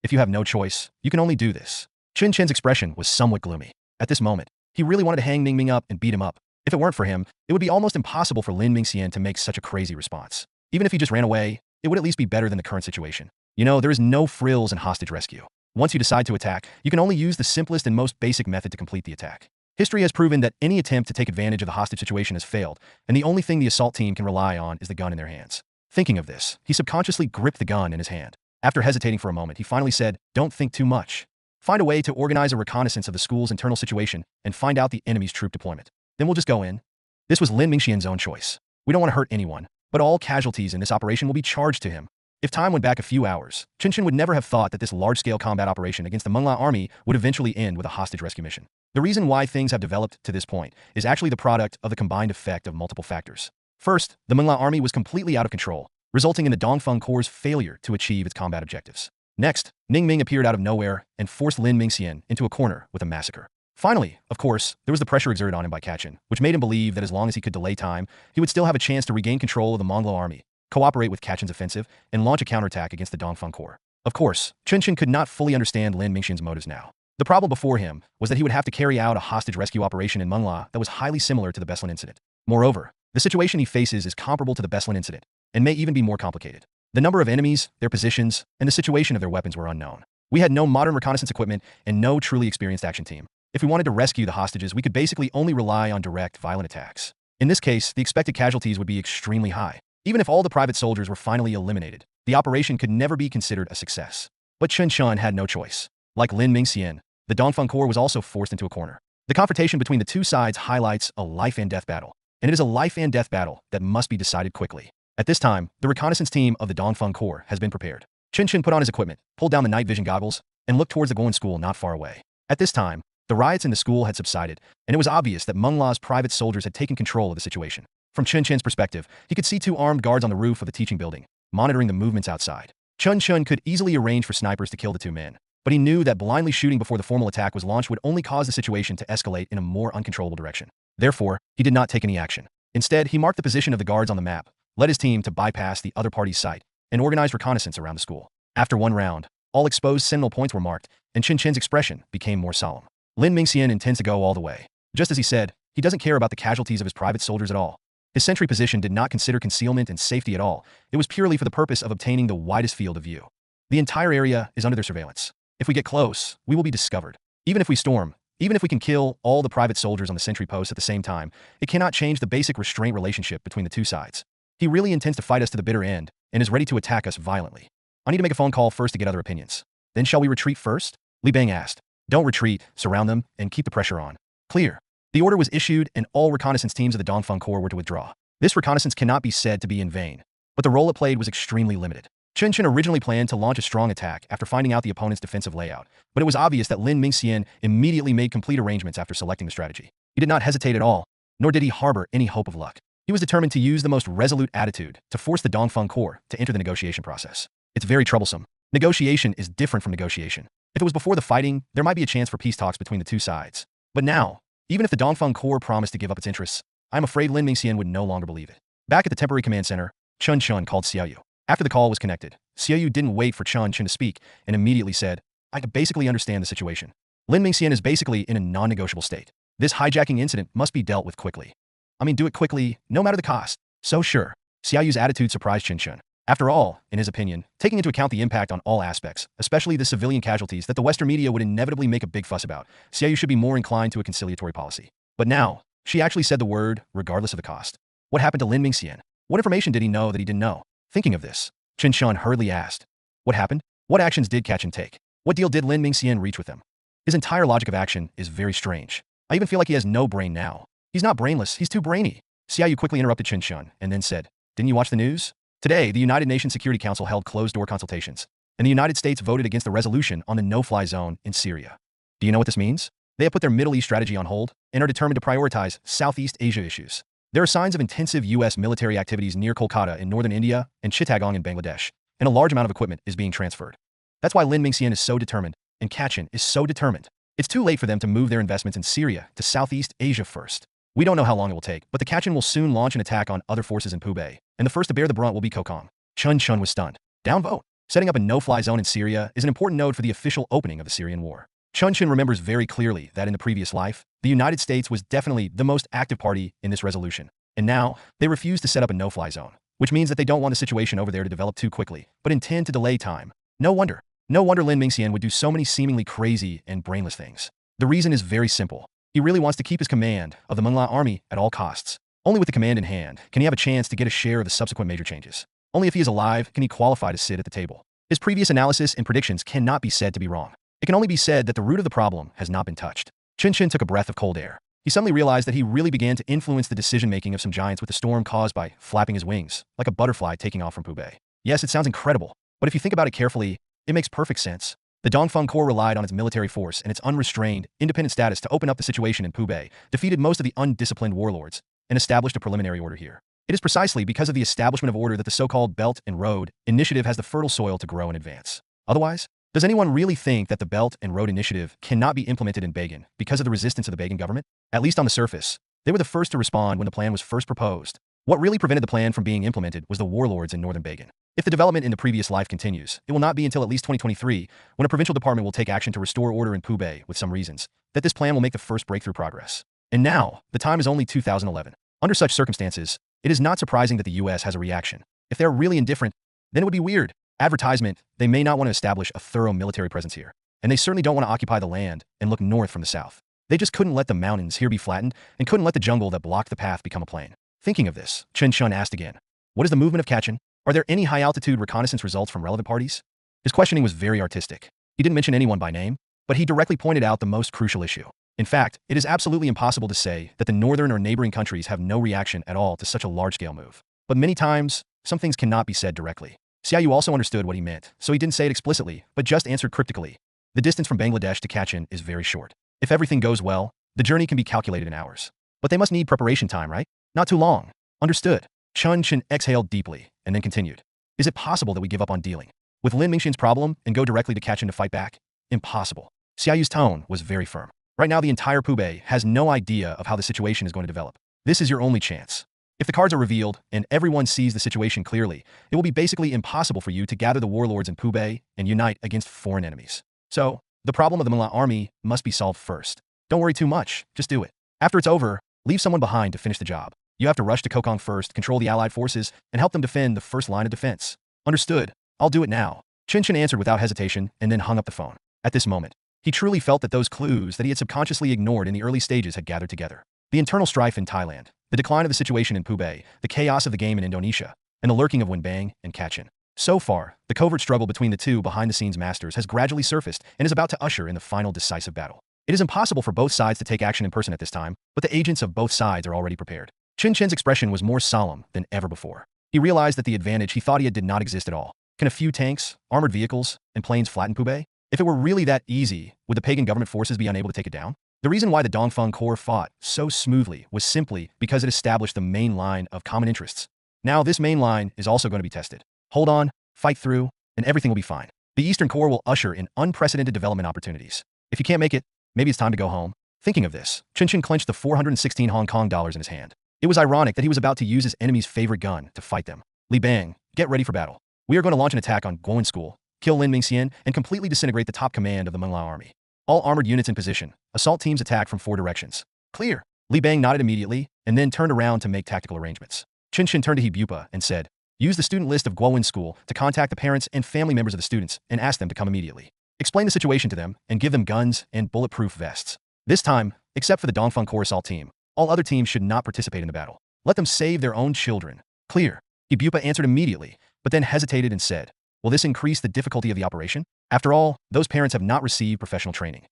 If you have no choice, you can only do this. Chen Chen's expression was somewhat gloomy. At this moment, he really wanted to hang Ning Ming up and beat him up. If it weren't for him, it would be almost impossible for Lin Mingxian to make such a crazy response. Even if he just ran away, it would at least be better than the current situation. You know, there is no frills in hostage rescue. Once you decide to attack, you can only use the simplest and most basic method to complete the attack. History has proven that any attempt to take advantage of the hostage situation has failed, and the only thing the assault team can rely on is the gun in their hands. Thinking of this, he subconsciously gripped the gun in his hand. After hesitating for a moment, he finally said, "Don't think too much. Find a way to organize a reconnaissance of the school's internal situation and find out the enemy's troop deployment. Then we'll just go in." This was Lin Mingxian's own choice. We don't want to hurt anyone, but all casualties in this operation will be charged to him. If time went back a few hours, Chen Chen would never have thought that this large-scale combat operation against the Mengla army would eventually end with a hostage rescue mission. The reason why things have developed to this point is actually the product of the combined effect of multiple factors. First, the Mengla army was completely out of control, resulting in the Dongfeng Corps' failure to achieve its combat objectives. Next, Ning Ming appeared out of nowhere and forced Lin Mingxian into a corner with a massacre. Finally, of course, there was the pressure exerted on him by Kachin, which made him believe that as long as he could delay time, he would still have a chance to regain control of the Mongol army, cooperate with Kachin's offensive, and launch a counterattack against the Dongfeng Corps. Of course, Chen Chen could not fully understand Lin Mingxian's motives now. The problem before him was that he would have to carry out a hostage rescue operation in Mengla that was highly similar to the Beslin incident. Moreover, the situation he faces is comparable to the Beslin incident, and may even be more complicated. The number of enemies, their positions, and the situation of their weapons were unknown. We had no modern reconnaissance equipment and no truly experienced action team. If we wanted to rescue the hostages, we could basically only rely on direct, violent attacks. In this case, the expected casualties would be extremely high. Even if all the private soldiers were finally eliminated, the operation could never be considered a success. But Chen Chen had no choice. Like Lin Mingxian, the Dongfeng Corps was also forced into a corner. The confrontation between the two sides highlights a life-and-death battle, and it is a life-and-death battle that must be decided quickly. At this time, the reconnaissance team of the Dongfeng Corps has been prepared. Chen Chen put on his equipment, pulled down the night vision goggles, and looked towards the Goan school not far away. At this time, the riots in the school had subsided, and it was obvious that Mengla's private soldiers had taken control of the situation. From Chen Chen's perspective, he could see two armed guards on the roof of the teaching building, monitoring the movements outside. Chen Chen could easily arrange for snipers to kill the two men, but he knew that blindly shooting before the formal attack was launched would only cause the situation to escalate in a more uncontrollable direction. Therefore, he did not take any action. Instead, he marked the position of the guards on the map, led his team to bypass the other party's site, and organized reconnaissance around the school. After one round, all exposed sentinel points were marked, and Chen Chen's expression became more solemn. Lin Mingxian intends to go all the way. Just as he said, he doesn't care about the casualties of his private soldiers at all. His sentry position did not consider concealment and safety at all. It was purely for the purpose of obtaining the widest field of view. The entire area is under their surveillance. If we get close, we will be discovered. Even if we storm, even if we can kill all the private soldiers on the sentry post at the same time, it cannot change the basic restraint relationship between the two sides. He really intends to fight us to the bitter end and is ready to attack us violently. I need to make a phone call first to get other opinions. Then shall we retreat first? Li Bang asked. Don't retreat, surround them, and keep the pressure on. Clear. The order was issued and all reconnaissance teams of the Dongfeng Corps were to withdraw. This reconnaissance cannot be said to be in vain, but the role it played was extremely limited. Chen Chen originally planned to launch a strong attack after finding out the opponent's defensive layout, but it was obvious that Lin Mingxian immediately made complete arrangements after selecting the strategy. He did not hesitate at all, nor did he harbor any hope of luck. He was determined to use the most resolute attitude to force the Dongfeng Corps to enter the negotiation process. It's very troublesome. Negotiation is different from negotiation. If it was before the fighting, there might be a chance for peace talks between the two sides. But now, even if the Dongfeng Corps promised to give up its interests, I'm afraid Lin Mingxian would no longer believe it. Back at the temporary command center, Chen Chen called Xiaoyu. After the call was connected, Xiaoyu didn't wait for Chen Chen to speak and immediately said, I can basically understand the situation. Lin Mingxian is basically in a non-negotiable state. This hijacking incident must be dealt with quickly. I mean, do it quickly, no matter the cost. So sure. Xiaoyu's attitude surprised Chen Chen. After all, in his opinion, taking into account the impact on all aspects, especially the civilian casualties that the Western media would inevitably make a big fuss about, Xiaoyu should be more inclined to a conciliatory policy. But now, she actually said the word, regardless of the cost. What happened to Lin Mingxian? What information did he know that he didn't know? Thinking of this, Chen Chen hurriedly asked. What happened? What actions did Kachin take? What deal did Lin Mingxian reach with him? His entire logic of action is very strange. I even feel like he has no brain now. He's not brainless, he's too brainy. Xiaoyu quickly interrupted Chen Chen and then said, Didn't you watch the news? Today, the United Nations Security Council held closed-door consultations, and the United States voted against the resolution on the no-fly zone in Syria. Do you know what this means? They have put their Middle East strategy on hold and are determined to prioritize Southeast Asia issues. There are signs of intensive U.S. military activities near Kolkata in northern India and Chittagong in Bangladesh, and a large amount of equipment is being transferred. That's why Lin Mingxian is so determined, and Ga Yaozi is so determined. It's too late for them to move their investments in Syria to Southeast Asia first. We don't know how long it will take, but the Ga Yaozi will soon launch an attack on other forces in Hubei, and the first to bear the brunt will be Kokong. Chen Chen was stunned. Downvote. Setting up a no-fly zone in Syria is an important node for the official opening of the Syrian war. Chen Chen remembers very clearly that in the previous life, the United States was definitely the most active party in this resolution. And now, they refuse to set up a no-fly zone, which means that they don't want the situation over there to develop too quickly, but intend to delay time. No wonder Lin Mingxian would do so many seemingly crazy and brainless things. The reason is very simple. He really wants to keep his command of the Myanmar army at all costs. Only with the command in hand can he have a chance to get a share of the subsequent major changes. Only if he is alive can he qualify to sit at the table. His previous analysis and predictions cannot be said to be wrong. It can only be said that the root of the problem has not been touched. Chen Chen took a breath of cold air. He suddenly realized that he really began to influence the decision-making of some giants with the storm caused by flapping his wings, like a butterfly taking off from Hubei. Yes, it sounds incredible, but if you think about it carefully, it makes perfect sense. The Dongfeng Corps relied on its military force and its unrestrained, independent status to open up the situation in Hubei, defeated most of the undisciplined warlords, and established a preliminary order here. It is precisely because of the establishment of order that the so-called Belt and Road Initiative has the fertile soil to grow and advance. Otherwise, does anyone really think that the Belt and Road Initiative cannot be implemented in Bagan because of the resistance of the Bagan government? At least on the surface, they were the first to respond when the plan was first proposed. What really prevented the plan from being implemented was the warlords in northern Bagan. If the development in the previous life continues, it will not be until at least 2023, when a provincial department will take action to restore order in Hubei with some reasons, that this plan will make the first breakthrough progress. And now, the time is only 2011. Under such circumstances, it is not surprising that the US has a reaction. If they're really indifferent, then it would be weird. Advertisement, they may not want to establish a thorough military presence here. And they certainly don't want to occupy the land and look north from the south. They just couldn't let the mountains here be flattened and couldn't let the jungle that blocked the path become a plain. Thinking of this, Chen Chen asked again, what is the movement of Ga Yaozi? Are there any high-altitude reconnaissance results from relevant parties? His questioning was very artistic. He didn't mention anyone by name, but he directly pointed out the most crucial issue. In fact, it is absolutely impossible to say that the northern or neighboring countries have no reaction at all to such a large-scale move. But many times, some things cannot be said directly. Xiaoyu also understood what he meant, so he didn't say it explicitly, but just answered cryptically. The distance from Bangladesh to Ga Yaozi is very short. If everything goes well, the journey can be calculated in hours. But they must need preparation time, right? Not too long. Understood. Chen Chen exhaled deeply, and then continued. Is it possible that we give up on dealing with Lin Mingxian's problem and go directly to Ga Yaozi to fight back? Impossible. Xiaoyu's tone was very firm. Right now the entire Hubei has no idea of how the situation is going to develop. This is your only chance. If the cards are revealed and everyone sees the situation clearly, it will be basically impossible for you to gather the warlords in Hubei and unite against foreign enemies. So, the problem of the Myanmar army must be solved first. Don't worry too much, just do it. After it's over, leave someone behind to finish the job. You have to rush to Kokong first, control the allied forces, and help them defend the first line of defense. Understood. I'll do it now. Chen Chen answered without hesitation and then hung up the phone. At this moment, he truly felt that those clues that he had subconsciously ignored in the early stages had gathered together. The internal strife in Thailand, the decline of the situation in Hubei, the chaos of the game in Indonesia, and the lurking of Wenbang and Ga Yaozi. So far, the covert struggle between the two behind-the-scenes masters has gradually surfaced and is about to usher in the final decisive battle. It is impossible for both sides to take action in person at this time, but the agents of both sides are already prepared. Chen Chen's expression was more solemn than ever before. He realized that the advantage he thought he had did not exist at all. Can a few tanks, armored vehicles, and planes flatten Hubei? If it were really that easy, would the pagan government forces be unable to take it down? The reason why the Dongfeng Corps fought so smoothly was simply because it established the main line of common interests. Now this main line is also going to be tested. Hold on, fight through, and everything will be fine. The Eastern Corps will usher in unprecedented development opportunities. If you can't make it, maybe it's time to go home. Thinking of this, Chen Chen clenched the 416 Hong Kong dollars in his hand. It was ironic that he was about to use his enemy's favorite gun to fight them. Li Bang, get ready for battle. We are going to launch an attack on Guowen School, kill Lin Mingxian, and completely disintegrate the top command of the Myanmar army. All armored units in position. Assault teams attack from 4 directions. Clear. Li Bang nodded immediately, and then turned around to make tactical arrangements. Chen Chen turned to He Bupa and said, use the student list of Guowen School to contact the parents and family members of the students and ask them to come immediately. Explain the situation to them and give them guns and bulletproof vests. This time, except for the Dongfeng Corps assault team, all other teams should not participate in the battle. Let them save their own children. Clear. He Bupa answered immediately, but then hesitated and said, will this increase the difficulty of the operation? After all, those parents have not received professional training.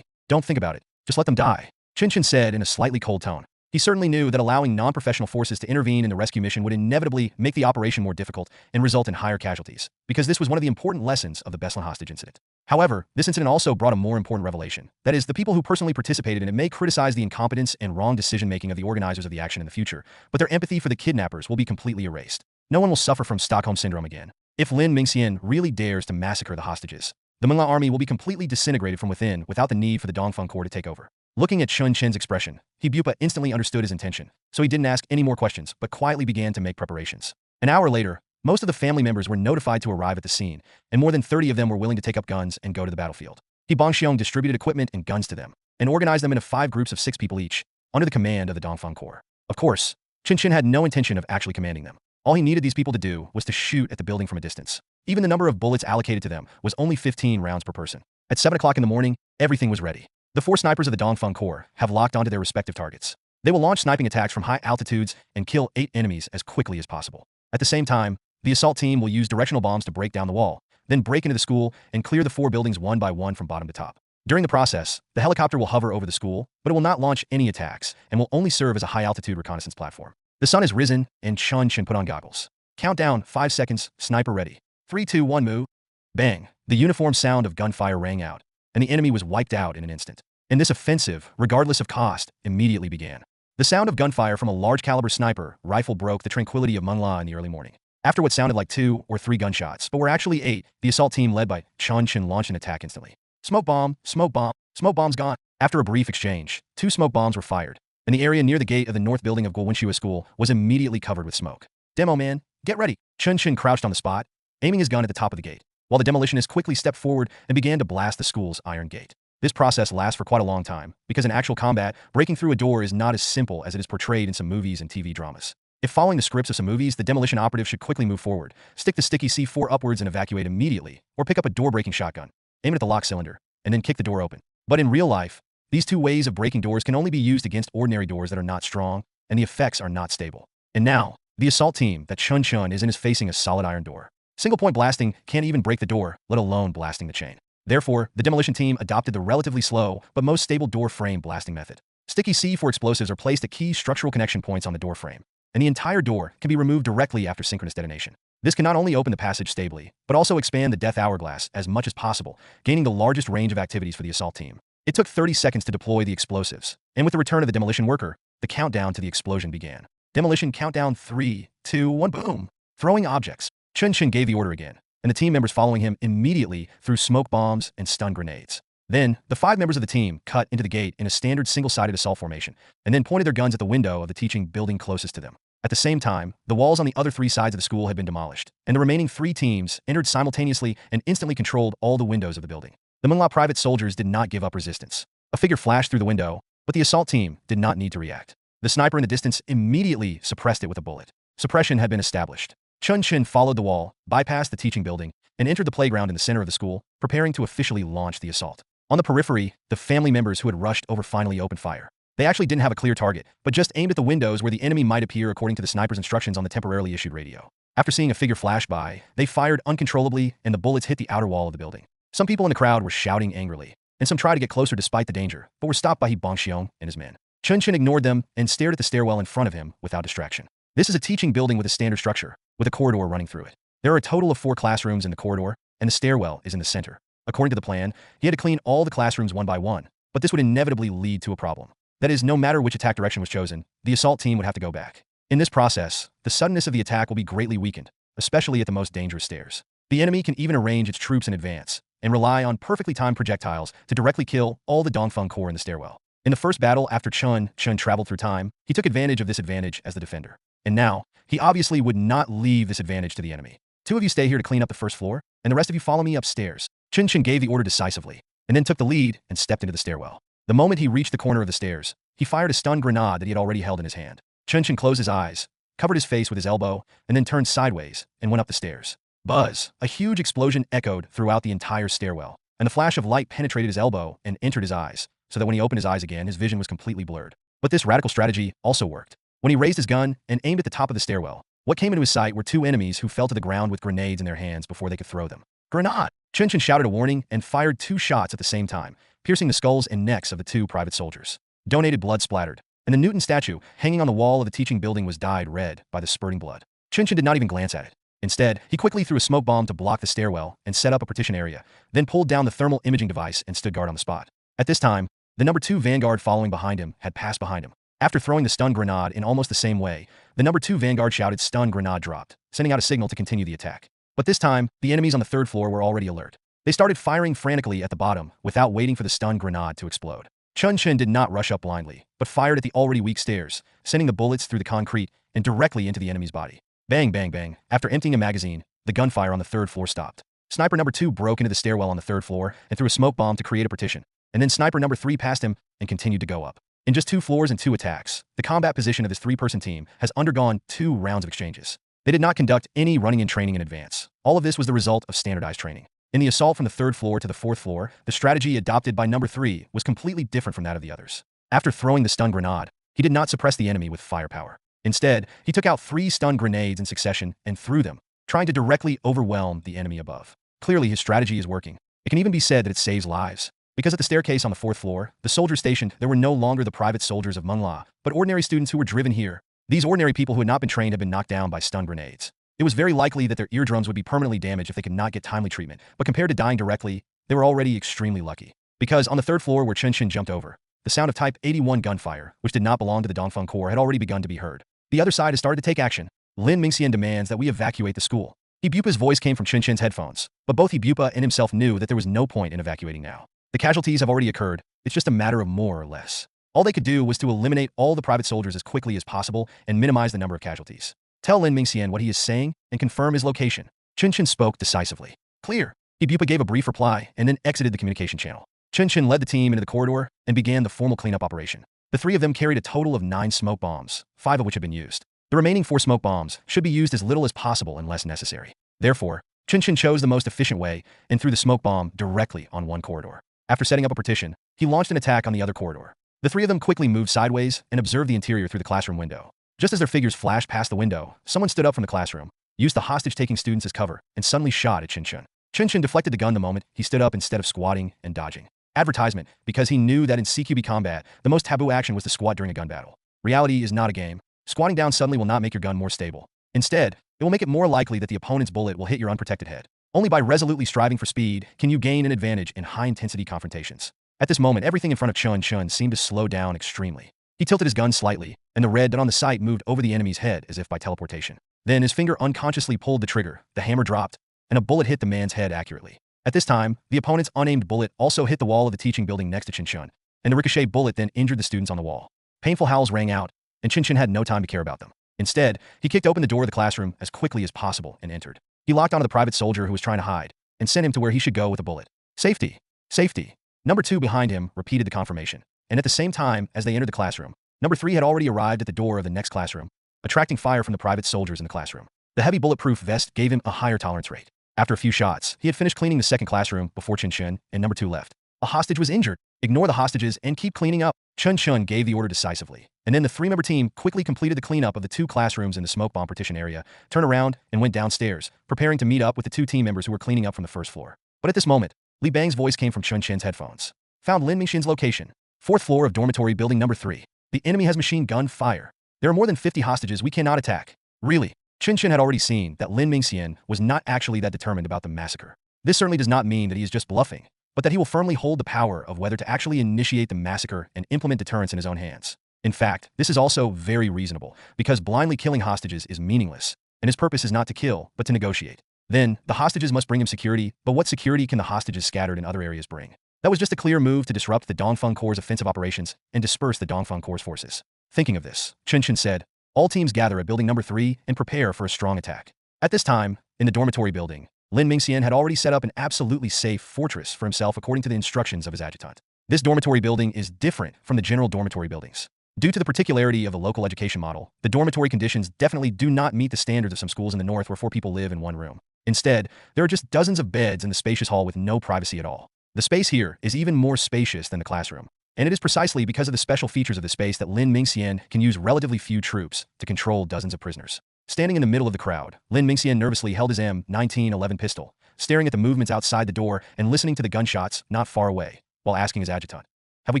Don't think about it. Just let them die. Chen Chen said in a slightly cold tone. He certainly knew that allowing non-professional forces to intervene in the rescue mission would inevitably make the operation more difficult and result in higher casualties, because this was one of the important lessons of the Beslan hostage incident. However, this incident also brought a more important revelation. That is, the people who personally participated in it may criticize the incompetence and wrong decision-making of the organizers of the action in the future, but their empathy for the kidnappers will be completely erased. No one will suffer from Stockholm Syndrome again. If Lin Mingxian really dares to massacre the hostages, the Mengla army will be completely disintegrated from within without the need for the Dongfeng Corps to take over. Looking at Chen Chen's expression, He Bupa instantly understood his intention, so he didn't ask any more questions but quietly began to make preparations. An hour later, most of the family members were notified to arrive at the scene, and more than 30 of them were willing to take up guns and go to the battlefield. He Bongxiong distributed equipment and guns to them, and organized them into 5 groups of 6 people each, under the command of the Dongfeng Corps. Of course, Chen Chen had no intention of actually commanding them. All he needed these people to do was to shoot at the building from a distance. Even the number of bullets allocated to them was only 15 rounds per person. At 7 o'clock in the morning, everything was ready. The 4 snipers of the Dongfeng Corps have locked onto their respective targets. They will launch sniping attacks from high altitudes and kill 8 enemies as quickly as possible. At the same time, the assault team will use directional bombs to break down the wall, then break into the school and clear the 4 buildings one by one from bottom to top. During the process, the helicopter will hover over the school, but it will not launch any attacks and will only serve as a high-altitude reconnaissance platform. The sun has risen, and Chen Chen put on goggles. Countdown, 5 seconds, sniper ready. 3, 2, 1, move. Bang! The uniform sound of gunfire rang out, and the enemy was wiped out in an instant. And this offensive, regardless of cost, immediately began. The sound of gunfire from a large-caliber sniper rifle broke the tranquility of Mengla in the early morning. After what sounded like 2 or 3 gunshots, but were actually 8, the assault team led by Chen Chen launched an attack instantly. Smoke bomb, smoke bomb's gone. After a brief exchange, 2 smoke bombs were fired, and the area near the gate of the north building of Guowenshua School was immediately covered with smoke. Demo man, get ready. Chen Chen crouched on the spot, aiming his gun at the top of the gate, while the demolitionist quickly stepped forward and began to blast the school's iron gate. This process lasts for quite a long time, because in actual combat, breaking through a door is not as simple as it is portrayed in some movies and TV dramas. If following the scripts of some movies, the demolition operative should quickly move forward, stick the sticky C4 upwards and evacuate immediately, or pick up a door-breaking shotgun, aim it at the lock cylinder, and then kick the door open. But in real life, these 2 ways of breaking doors can only be used against ordinary doors that are not strong, and the effects are not stable. And now, the assault team that Chen Chen is in is facing a solid iron door. Single-point blasting can't even break the door, let alone blasting the chain. Therefore, the demolition team adopted the relatively slow but most stable door frame blasting method. Sticky C4 explosives are placed at key structural connection points on the door frame, and the entire door can be removed directly after synchronous detonation. This can not only open the passage stably, but also expand the death hourglass as much as possible, gaining the largest range of activities for the assault team. It took 30 seconds to deploy the explosives, and with the return of the demolition worker, the countdown to the explosion began. Demolition countdown 3, 2, 1, boom! Throwing objects. Chen Chen gave the order again, and the team members following him immediately threw smoke bombs and stun grenades. Then, the 5 members of the team cut into the gate in a standard single-sided assault formation, and then pointed their guns at the window of the teaching building closest to them. At the same time, the walls on the other 3 sides of the school had been demolished, and the remaining 3 teams entered simultaneously and instantly controlled all the windows of the building. The Mengla private soldiers did not give up resistance. A figure flashed through the window, but the assault team did not need to react. The sniper in the distance immediately suppressed it with a bullet. Suppression had been established. Chen Chen followed the wall, bypassed the teaching building, and entered the playground in the center of the school, preparing to officially launch the assault. On the periphery, the family members who had rushed over finally opened fire. They actually didn't have a clear target, but just aimed at the windows where the enemy might appear according to the sniper's instructions on the temporarily issued radio. After seeing a figure flash by, they fired uncontrollably, and the bullets hit the outer wall of the building. Some people in the crowd were shouting angrily, and some tried to get closer despite the danger, but were stopped by He Bongxiong and his men. Chen Chen ignored them and stared at the stairwell in front of him without distraction. This is a teaching building with a standard structure, with a corridor running through it. There are a total of 4 classrooms in the corridor, and the stairwell is in the center. According to the plan, he had to clean all the classrooms one by one, but this would inevitably lead to a problem. That is, no matter which attack direction was chosen, the assault team would have to go back. In this process, the suddenness of the attack will be greatly weakened, especially at the most dangerous stairs. The enemy can even arrange its troops in advance, and rely on perfectly timed projectiles to directly kill all the Dongfeng Corps in the stairwell. In the first battle after Chen traveled through time, he took advantage of this advantage as the defender. And now, he obviously would not leave this advantage to the enemy. 2 of you stay here to clean up the first floor, and the rest of you follow me upstairs. Chen Chen gave the order decisively, and then took the lead and stepped into the stairwell. The moment he reached the corner of the stairs, he fired a stun grenade that he had already held in his hand. Chen Chen closed his eyes, covered his face with his elbow, and then turned sideways and went up the stairs. Buzz! A huge explosion echoed throughout the entire stairwell, and the flash of light penetrated his elbow and entered his eyes, so that when he opened his eyes again, his vision was completely blurred. But this radical strategy also worked. When he raised his gun and aimed at the top of the stairwell, what came into his sight were 2 enemies who fell to the ground with grenades in their hands before they could throw them. Grenade! Chen Chen shouted a warning and fired 2 shots at the same time, piercing the skulls and necks of the 2 private soldiers. Donated blood splattered, and the Newton statue hanging on the wall of the teaching building was dyed red by the spurting blood. Chen Chen did not even glance at it. Instead, he quickly threw a smoke bomb to block the stairwell and set up a partition area, then pulled down the thermal imaging device and stood guard on the spot. At this time, the number 2 vanguard following behind him had passed behind him. After throwing the stun grenade in almost the same way, the number 2 vanguard shouted "Stun grenade dropped," sending out a signal to continue the attack. But this time, the enemies on the third floor were already alert. They started firing frantically at the bottom without waiting for the stun grenade to explode. Chen Chen did not rush up blindly, but fired at the already weak stairs, sending the bullets through the concrete and directly into the enemy's body. Bang, bang, bang. After emptying a magazine, the gunfire on the third floor stopped. Sniper number 2 broke into the stairwell on the third floor and threw a smoke bomb to create a partition. And then sniper number 3 passed him and continued to go up. In just 2 floors and 2 attacks, the combat position of this 3-person team has undergone 2 rounds of exchanges. They did not conduct any running and training in advance. All of this was the result of standardized training. In the assault from the 3rd floor to the 4th floor, the strategy adopted by number 3 was completely different from that of the others. After throwing the stun grenade, he did not suppress the enemy with firepower. Instead, he took out 3 stun grenades in succession and threw them, trying to directly overwhelm the enemy above. Clearly, his strategy is working. It can even be said that it saves lives. Because at the staircase on the 4th floor, the soldiers stationed there were no longer the private soldiers of Myanmar, but ordinary students who were driven here. These ordinary people who had not been trained had been knocked down by stun grenades. It was very likely that their eardrums would be permanently damaged if they could not get timely treatment, but compared to dying directly, they were already extremely lucky. Because on the 3rd floor where Chen Chen jumped over, the sound of Type 81 gunfire, which did not belong to the Dongfeng Corps, had already begun to be heard. The other side has started to take action. Lin Mingxian demands that we evacuate the school. Hebupa's voice came from Chen Chen's headphones, but both Hebupa and himself knew that there was no point in evacuating now. The casualties have already occurred, it's just a matter of more or less. All they could do was to eliminate all the private soldiers as quickly as possible and minimize the number of casualties. Tell Lin Mingxian what he is saying and confirm his location. Chen Chen spoke decisively. Clear. Hebupa gave a brief reply and then exited the communication channel. Chen Chen led the team into the corridor and began the formal cleanup operation. The 3 of them carried a total of 9 smoke bombs, 5 of which had been used. The remaining 4 smoke bombs should be used as little as possible unless necessary. Therefore, Chen Chen chose the most efficient way and threw the smoke bomb directly on one corridor. After setting up a partition, he launched an attack on the other corridor. The 3 of them quickly moved sideways and observed the interior through the classroom window. Just as their figures flashed past the window, someone stood up from the classroom, used the hostage-taking students as cover, and suddenly shot at Chen Chen. Chen Chen deflected the gun the moment he stood up instead of squatting and dodging. Advertisement, because he knew that in CQB combat, the most taboo action was to squat during a gun battle. Reality is not a game. Squatting down suddenly will not make your gun more stable. Instead, it will make it more likely that the opponent's bullet will hit your unprotected head. Only by resolutely striving for speed can you gain an advantage in high-intensity confrontations. At this moment, everything in front of Chen Chen seemed to slow down extremely. He tilted his gun slightly, and the red dot on the sight moved over the enemy's head as if by teleportation. Then his finger unconsciously pulled the trigger, the hammer dropped, and a bullet hit the man's head accurately. At this time, the opponent's unaimed bullet also hit the wall of the teaching building next to Chen Chen, and the ricochet bullet then injured the students on the wall. Painful howls rang out, and Chen Chen had no time to care about them. Instead, he kicked open the door of the classroom as quickly as possible and entered. He locked onto the private soldier who was trying to hide, and sent him to where he should go with a bullet. Safety! Safety! Number 2 behind him repeated the confirmation, and at the same time as they entered the classroom, number 3 had already arrived at the door of the next classroom, attracting fire from the private soldiers in the classroom. The heavy bulletproof vest gave him a higher tolerance rate. After a few shots, he had finished cleaning the second classroom before Chen Chen and number 2 left. A hostage was injured. Ignore the hostages and keep cleaning up. Chen Chen gave the order decisively, and then the 3-member team quickly completed the cleanup of the 2 classrooms in the smoke bomb partition area, turned around, and went downstairs, preparing to meet up with the 2 team members who were cleaning up from the 1st floor. But at this moment, Li Bang's voice came from Chen Chen's headphones. Found Lin Mingxian's location. 4th floor of dormitory building number 3. The enemy has machine gun fire. There are more than 50 hostages we cannot attack. Really? Chen Chen had already seen that Lin Mingxian was not actually that determined about the massacre. This certainly does not mean that he is just bluffing, but that he will firmly hold the power of whether to actually initiate the massacre and implement deterrence in his own hands. In fact, this is also very reasonable, because blindly killing hostages is meaningless, and his purpose is not to kill, but to negotiate. Then, the hostages must bring him security, but what security can the hostages scattered in other areas bring? That was just a clear move to disrupt the Dongfeng Corps' offensive operations and disperse the Dongfeng Corps' forces. Thinking of this, Chen Chen said, all teams gather at building number 3 and prepare for a strong attack. At this time, in the dormitory building, Lin Mingxian had already set up an absolutely safe fortress for himself according to the instructions of his adjutant. This dormitory building is different from the general dormitory buildings. Due to the particularity of the local education model, the dormitory conditions definitely do not meet the standards of some schools in the north where 4 people live in one room. Instead, there are just dozens of beds in the spacious hall with no privacy at all. The space here is even more spacious than the classroom, and it is precisely because of the special features of the space that Lin Mingxian can use relatively few troops to control dozens of prisoners. Standing in the middle of the crowd, Lin Mingxian nervously held his M1911 pistol, staring at the movements outside the door and listening to the gunshots not far away, while asking his adjutant, have we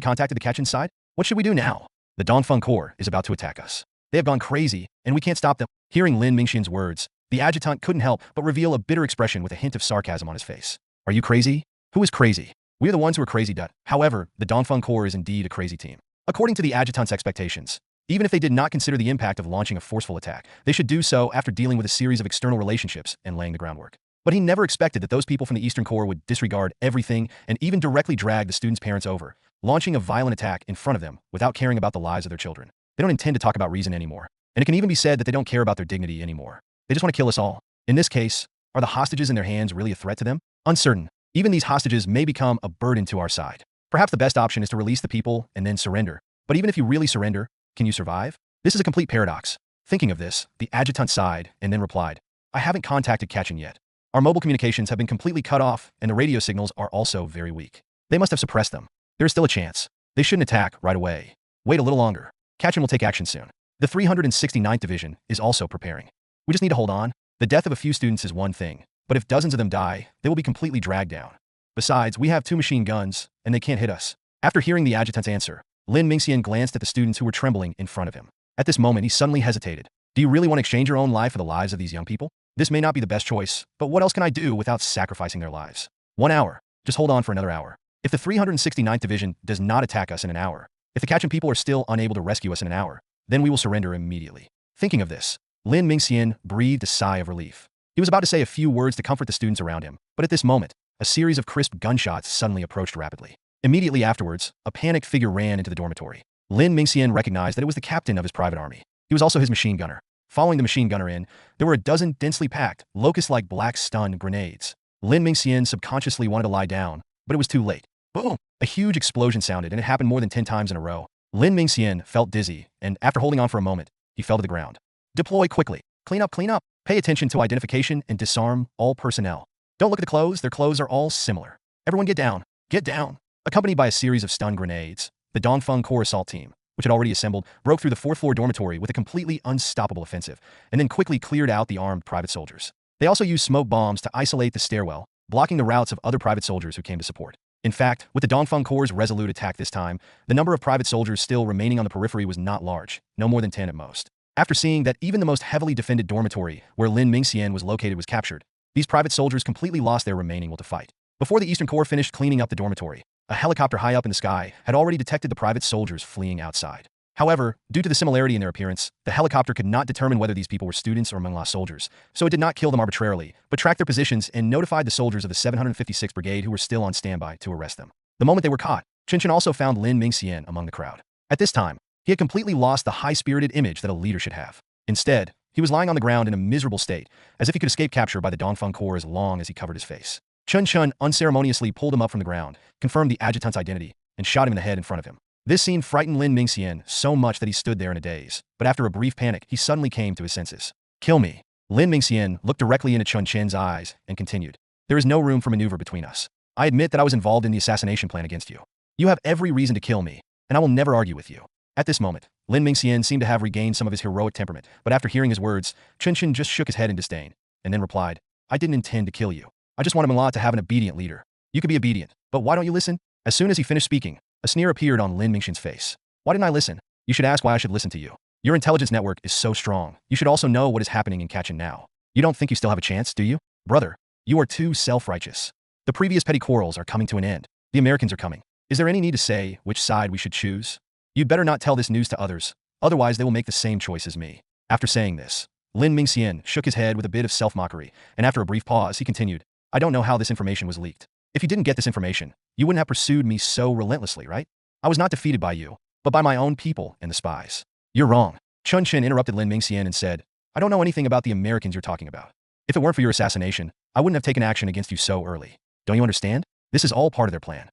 contacted the catch inside? What should we do now? The Dongfeng Corps is about to attack us. They have gone crazy, and we can't stop them. Hearing Lin Mingxian's words, the adjutant couldn't help but reveal a bitter expression with a hint of sarcasm on his face. Are you crazy? Who is crazy? We are the ones who are crazy. However, the Dongfeng Corps is indeed a crazy team. According to the adjutant's expectations, even if they did not consider the impact of launching a forceful attack, they should do so after dealing with a series of external relationships and laying the groundwork. But he never expected that those people from the Eastern Corps would disregard everything and even directly drag the students' parents over, launching a violent attack in front of them without caring about the lives of their children. They don't intend to talk about reason anymore. And it can even be said that they don't care about their dignity anymore. They just want to kill us all. In this case, are the hostages in their hands really a threat to them? Uncertain. Even these hostages may become a burden to our side. Perhaps the best option is to release the people and then surrender. But even if you really surrender, can you survive? This is a complete paradox. Thinking of this, the adjutant sighed and then replied, I haven't contacted Ga Yaozi yet. Our mobile communications have been completely cut off, and the radio signals are also very weak. They must have suppressed them. There is still a chance. They shouldn't attack right away. Wait a little longer. Ga Yaozi will take action soon. The 369th Division is also preparing. We just need to hold on. The death of a few students is one thing, but if dozens of them die, they will be completely dragged down. Besides, we have 2 machine guns, and they can't hit us. After hearing the adjutant's answer, Lin Mingxian glanced at the students who were trembling in front of him. At this moment, he suddenly hesitated. Do you really want to exchange your own life for the lives of these young people? This may not be the best choice, but what else can I do without sacrificing their lives? 1 hour. Just hold on for another hour. If the 369th Division does not attack us in an hour, if the Ga Yaozi people are still unable to rescue us in an hour, then we will surrender immediately. Thinking of this, Lin Mingxian breathed a sigh of relief. He was about to say a few words to comfort the students around him, but at this moment, a series of crisp gunshots suddenly approached rapidly. Immediately afterwards, a panicked figure ran into the dormitory. Lin Mingxian recognized that it was the captain of his private army. He was also his machine gunner. Following the machine gunner in, there were a dozen densely packed, locust-like black stun grenades. Lin Mingxian subconsciously wanted to lie down, but it was too late. Boom! A huge explosion sounded, and it happened more than 10 times in a row. Lin Mingxian felt dizzy, and after holding on for a moment, he fell to the ground. Deploy quickly. Clean up, clean up. Pay attention to identification and disarm all personnel. Don't look at the clothes, their clothes are all similar. Everyone get down. Get down. Accompanied by a series of stun grenades, the Dongfeng Corps assault team, which had already assembled, broke through the 4th floor dormitory with a completely unstoppable offensive, and then quickly cleared out the armed private soldiers. They also used smoke bombs to isolate the stairwell, blocking the routes of other private soldiers who came to support. In fact, with the Dongfeng Corps' resolute attack this time, the number of private soldiers still remaining on the periphery was not large, no more than 10 at most. After seeing that even the most heavily defended dormitory where Lin Mingxian was located was captured, these private soldiers completely lost their remaining will to fight. Before the Eastern Corps finished cleaning up the dormitory, a helicopter high up in the sky had already detected the private soldiers fleeing outside. However, due to the similarity in their appearance, the helicopter could not determine whether these people were students or Myanmar soldiers, so it did not kill them arbitrarily, but tracked their positions and notified the soldiers of the 756th Brigade who were still on standby to arrest them. The moment they were caught, Chen Chen also found Lin Mingxian among the crowd. At this time, he had completely lost the high-spirited image that a leader should have. Instead, he was lying on the ground in a miserable state, as if he could escape capture by the Dongfeng Corps as long as he covered his face. Chen Chen unceremoniously pulled him up from the ground, confirmed the adjutant's identity, and shot him in the head in front of him. This scene frightened Lin Mingxian so much that he stood there in a daze, but after a brief panic, he suddenly came to his senses. Kill me. Lin Mingxian looked directly into Chen Chen's eyes and continued. There is no room for maneuver between us. I admit that I was involved in the assassination plan against you. You have every reason to kill me, and I will never argue with you. At this moment, Lin Mingxian seemed to have regained some of his heroic temperament, but after hearing his words, Chen Chen just shook his head in disdain, and then replied, I didn't intend to kill you. I just wanted Mala to have an obedient leader. You could be obedient, but why don't you listen? As soon as he finished speaking, a sneer appeared on Lin Mingxian's face. Why didn't I listen? You should ask why I should listen to you. Your intelligence network is so strong. You should also know what is happening in Ga Yaozi now. You don't think you still have a chance, do you? Brother, you are too self-righteous. The previous petty quarrels are coming to an end. The Americans are coming. Is there any need to say which side we should choose? You'd better not tell this news to others, otherwise they will make the same choice as me. After saying this, Lin Mingxian shook his head with a bit of self-mockery, and after a brief pause, he continued, I don't know how this information was leaked. If you didn't get this information, you wouldn't have pursued me so relentlessly, right? I was not defeated by you, but by my own people and the spies. You're wrong. Chen Chen interrupted Lin Mingxian and said, I don't know anything about the Americans you're talking about. If it weren't for your assassination, I wouldn't have taken action against you so early. Don't you understand? This is all part of their plan.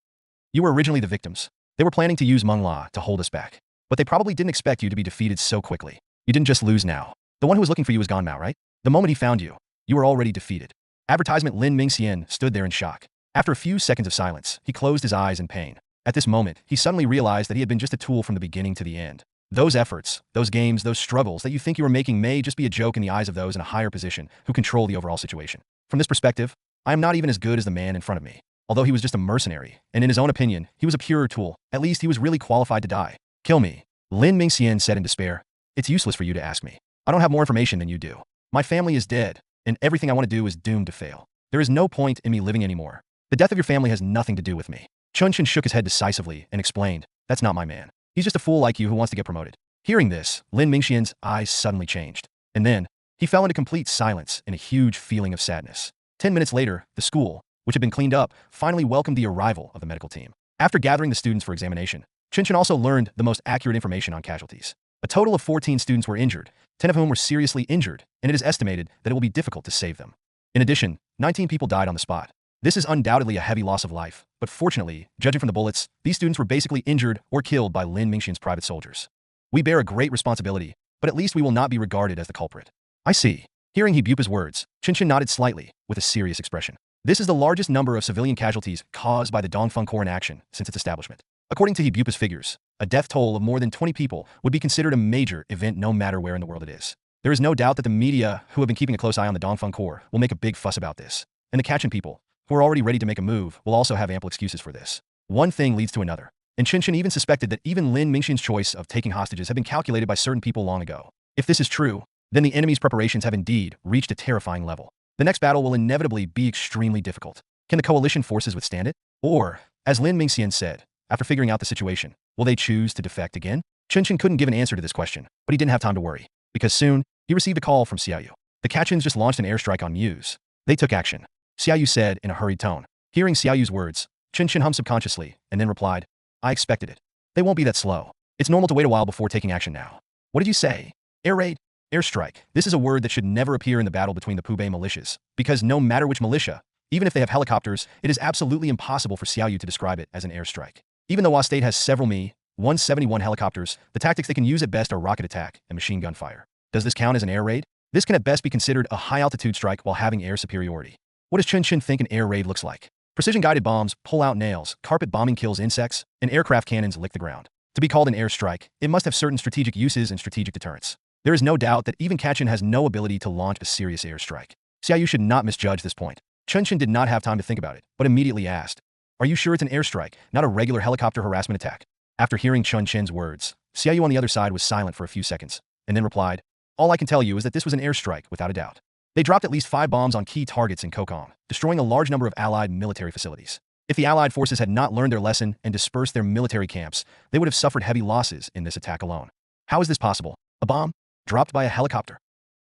You were originally the victims. They were planning to use Meng La to hold us back. But they probably didn't expect you to be defeated so quickly. You didn't just lose now. The one who was looking for you is gone now, right? The moment he found you, you were already defeated. Advertisement Lin Mingxian stood there in shock. After a few seconds of silence, he closed his eyes in pain. At this moment, he suddenly realized that he had been just a tool from the beginning to the end. Those efforts, those games, those struggles that you think you are making may just be a joke in the eyes of those in a higher position who control the overall situation. From this perspective, I am not even as good as the man in front of me. Although he was just a mercenary, and in his own opinion, he was a purer tool, at least he was really qualified to die. Kill me. Lin Mingxian said in despair. It's useless for you to ask me. I don't have more information than you do. My family is dead, and everything I want to do is doomed to fail. There is no point in me living anymore. The death of your family has nothing to do with me. Chen Chen shook his head decisively and explained, that's not my man. He's just a fool like you who wants to get promoted. Hearing this, Lin Mingxian's eyes suddenly changed. And then, he fell into complete silence and a huge feeling of sadness. 10 minutes later, the school, which had been cleaned up, finally welcomed the arrival of the medical team. After gathering the students for examination, Chen Chen also learned the most accurate information on casualties. A total of 14 students were injured, 10 of whom were seriously injured, and it is estimated that it will be difficult to save them. In addition, 19 people died on the spot. This is undoubtedly a heavy loss of life, but fortunately, judging from the bullets, these students were basically injured or killed by Lin Mingxian's private soldiers. We bear a great responsibility, but at least we will not be regarded as the culprit. I see. Hearing He Bupa's words, Chen Chen nodded slightly, with a serious expression. This is the largest number of civilian casualties caused by the Dongfeng Corps in action since its establishment. According to He Bupa's figures, a death toll of more than 20 people would be considered a major event no matter where in the world it is. There is no doubt that the media, who have been keeping a close eye on the Dongfeng Corps, will make a big fuss about this. And the Kachin people, who are already ready to make a move, will also have ample excuses for this. One thing leads to another, and Chen Chen even suspected that even Lin Mingxian's choice of taking hostages had been calculated by certain people long ago. If this is true, then the enemy's preparations have indeed reached a terrifying level. The next battle will inevitably be extremely difficult. Can the coalition forces withstand it? Or, as Lin Mingxian said, after figuring out the situation, will they choose to defect again? Chen Chen couldn't give an answer to this question, but he didn't have time to worry, because soon, he received a call from Xiaoyu. The Kachins just launched an airstrike on Muse. They took action. Xiaoyu said in a hurried tone. Hearing Xiaoyu's words, Chen Chen hummed subconsciously, and then replied, I expected it. They won't be that slow. It's normal to wait a while before taking action now. What did you say? Air raid? Airstrike. This is a word that should never appear in the battle between the Pubei militias, because no matter which militia, even if they have helicopters, it is absolutely impossible for Xiaoyu to describe it as an airstrike. Even though State has several Mi-171 helicopters, the tactics they can use at best are rocket attack and machine gun fire. Does this count as an air raid? This can at best be considered a high-altitude strike while having air superiority. What does Chen Chen think an air raid looks like? Precision-guided bombs pull out nails, carpet bombing kills insects, and aircraft cannons lick the ground. To be called an airstrike, it must have certain strategic uses and strategic deterrence. There is no doubt that even Kachin has no ability to launch a serious airstrike. Xiaoyu should not misjudge this point. Chen Chen did not have time to think about it, but immediately asked, Are you sure it's an airstrike, not a regular helicopter harassment attack? After hearing Chen Chen's words, Xiaoyu on the other side was silent for a few seconds, and then replied, All I can tell you is that this was an airstrike, without a doubt. They dropped at least 5 bombs on key targets in Kokong, destroying a large number of Allied military facilities. If the Allied forces had not learned their lesson and dispersed their military camps, they would have suffered heavy losses in this attack alone. How is this possible? A bomb? Dropped by a helicopter?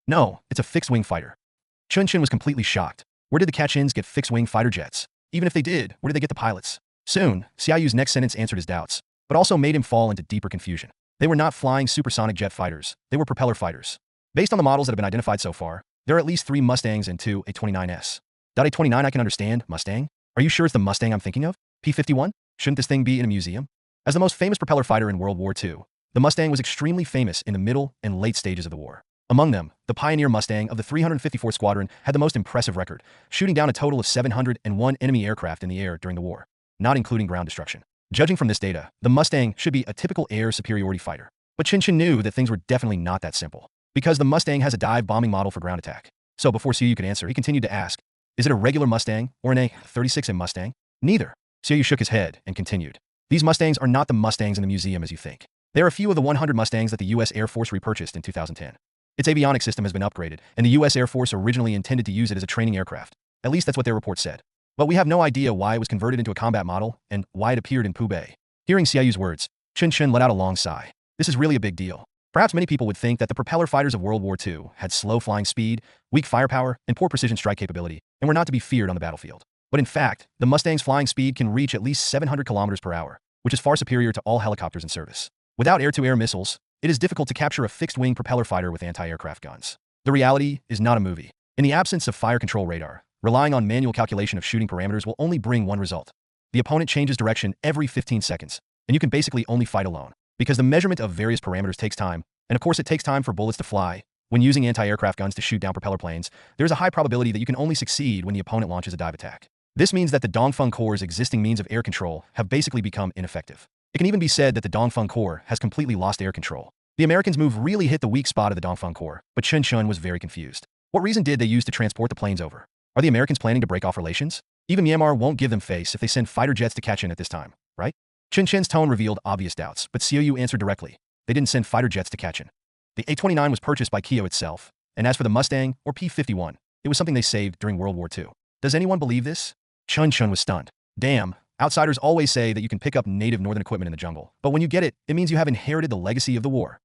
No, it's a fixed-wing fighter. Chen Chen was completely shocked. Where did the Kachins get fixed-wing fighter jets? Even if they did, where did they get the pilots? Soon, Xiaoyu's next sentence answered his doubts, but also made him fall into deeper confusion. They were not flying supersonic jet fighters, they were propeller fighters. Based on the models that have been identified so far, there are at least 3 Mustangs and 2 A-29s. A-29 I can understand, Mustang? Are you sure it's the Mustang I'm thinking of? P-51? Shouldn't this thing be in a museum? As the most famous propeller fighter in World War II, the Mustang was extremely famous in the middle and late stages of the war. Among them, the Pioneer Mustang of the 354th Squadron had the most impressive record, shooting down a total of 701 enemy aircraft in the air during the war, not including ground destruction. Judging from this data, the Mustang should be a typical air superiority fighter. But Chen Chen knew that things were definitely not that simple, because the Mustang has a dive bombing model for ground attack. So before Xiaoyu could answer, he continued to ask, Is it a regular Mustang or an A-36M Mustang? Neither. Xiaoyu shook his head and continued. These Mustangs are not the Mustangs in the museum as you think. They are a few of the 100 Mustangs that the U.S. Air Force repurchased in 2010. Its avionics system has been upgraded, and the U.S. Air Force originally intended to use it as a training aircraft. At least that's what their report said. But we have no idea why it was converted into a combat model and why it appeared in Pubei. Hearing Xiaoyu's words, Chen Chen let out a long sigh. This is really a big deal. Perhaps many people would think that the propeller fighters of World War II had slow flying speed, weak firepower, and poor precision strike capability, and were not to be feared on the battlefield. But in fact, the Mustang's flying speed can reach at least 700 kilometers per hour, which is far superior to all helicopters in service. Without air-to-air missiles, it is difficult to capture a fixed-wing propeller fighter with anti-aircraft guns. The reality is not a movie. In the absence of fire control radar, relying on manual calculation of shooting parameters will only bring one result. The opponent changes direction every 15 seconds, and you can basically only fight alone. Because the measurement of various parameters takes time, and of course it takes time for bullets to fly. When using anti-aircraft guns to shoot down propeller planes, there is a high probability that you can only succeed when the opponent launches a dive attack. This means that the Dongfeng Corps' existing means of air control have basically become ineffective. It can even be said that the Dongfeng Corps has completely lost air control. The Americans' move really hit the weak spot of the Dongfeng Corps, but Chen Chen was very confused. What reason did they use to transport the planes over? Are the Americans planning to break off relations? Even Myanmar won't give them face if they send fighter jets to Kachin at this time, right? Chen Chen's tone revealed obvious doubts, but Xiaoyu answered directly. They didn't send fighter jets to Kachin. The A-29 was purchased by Kyo itself, and as for the Mustang, or P-51, it was something they saved during World War II. Does anyone believe this? Chen Chen was stunned. Damn, outsiders always say that you can pick up native northern equipment in the jungle, but when you get it, it means you have inherited the legacy of the war.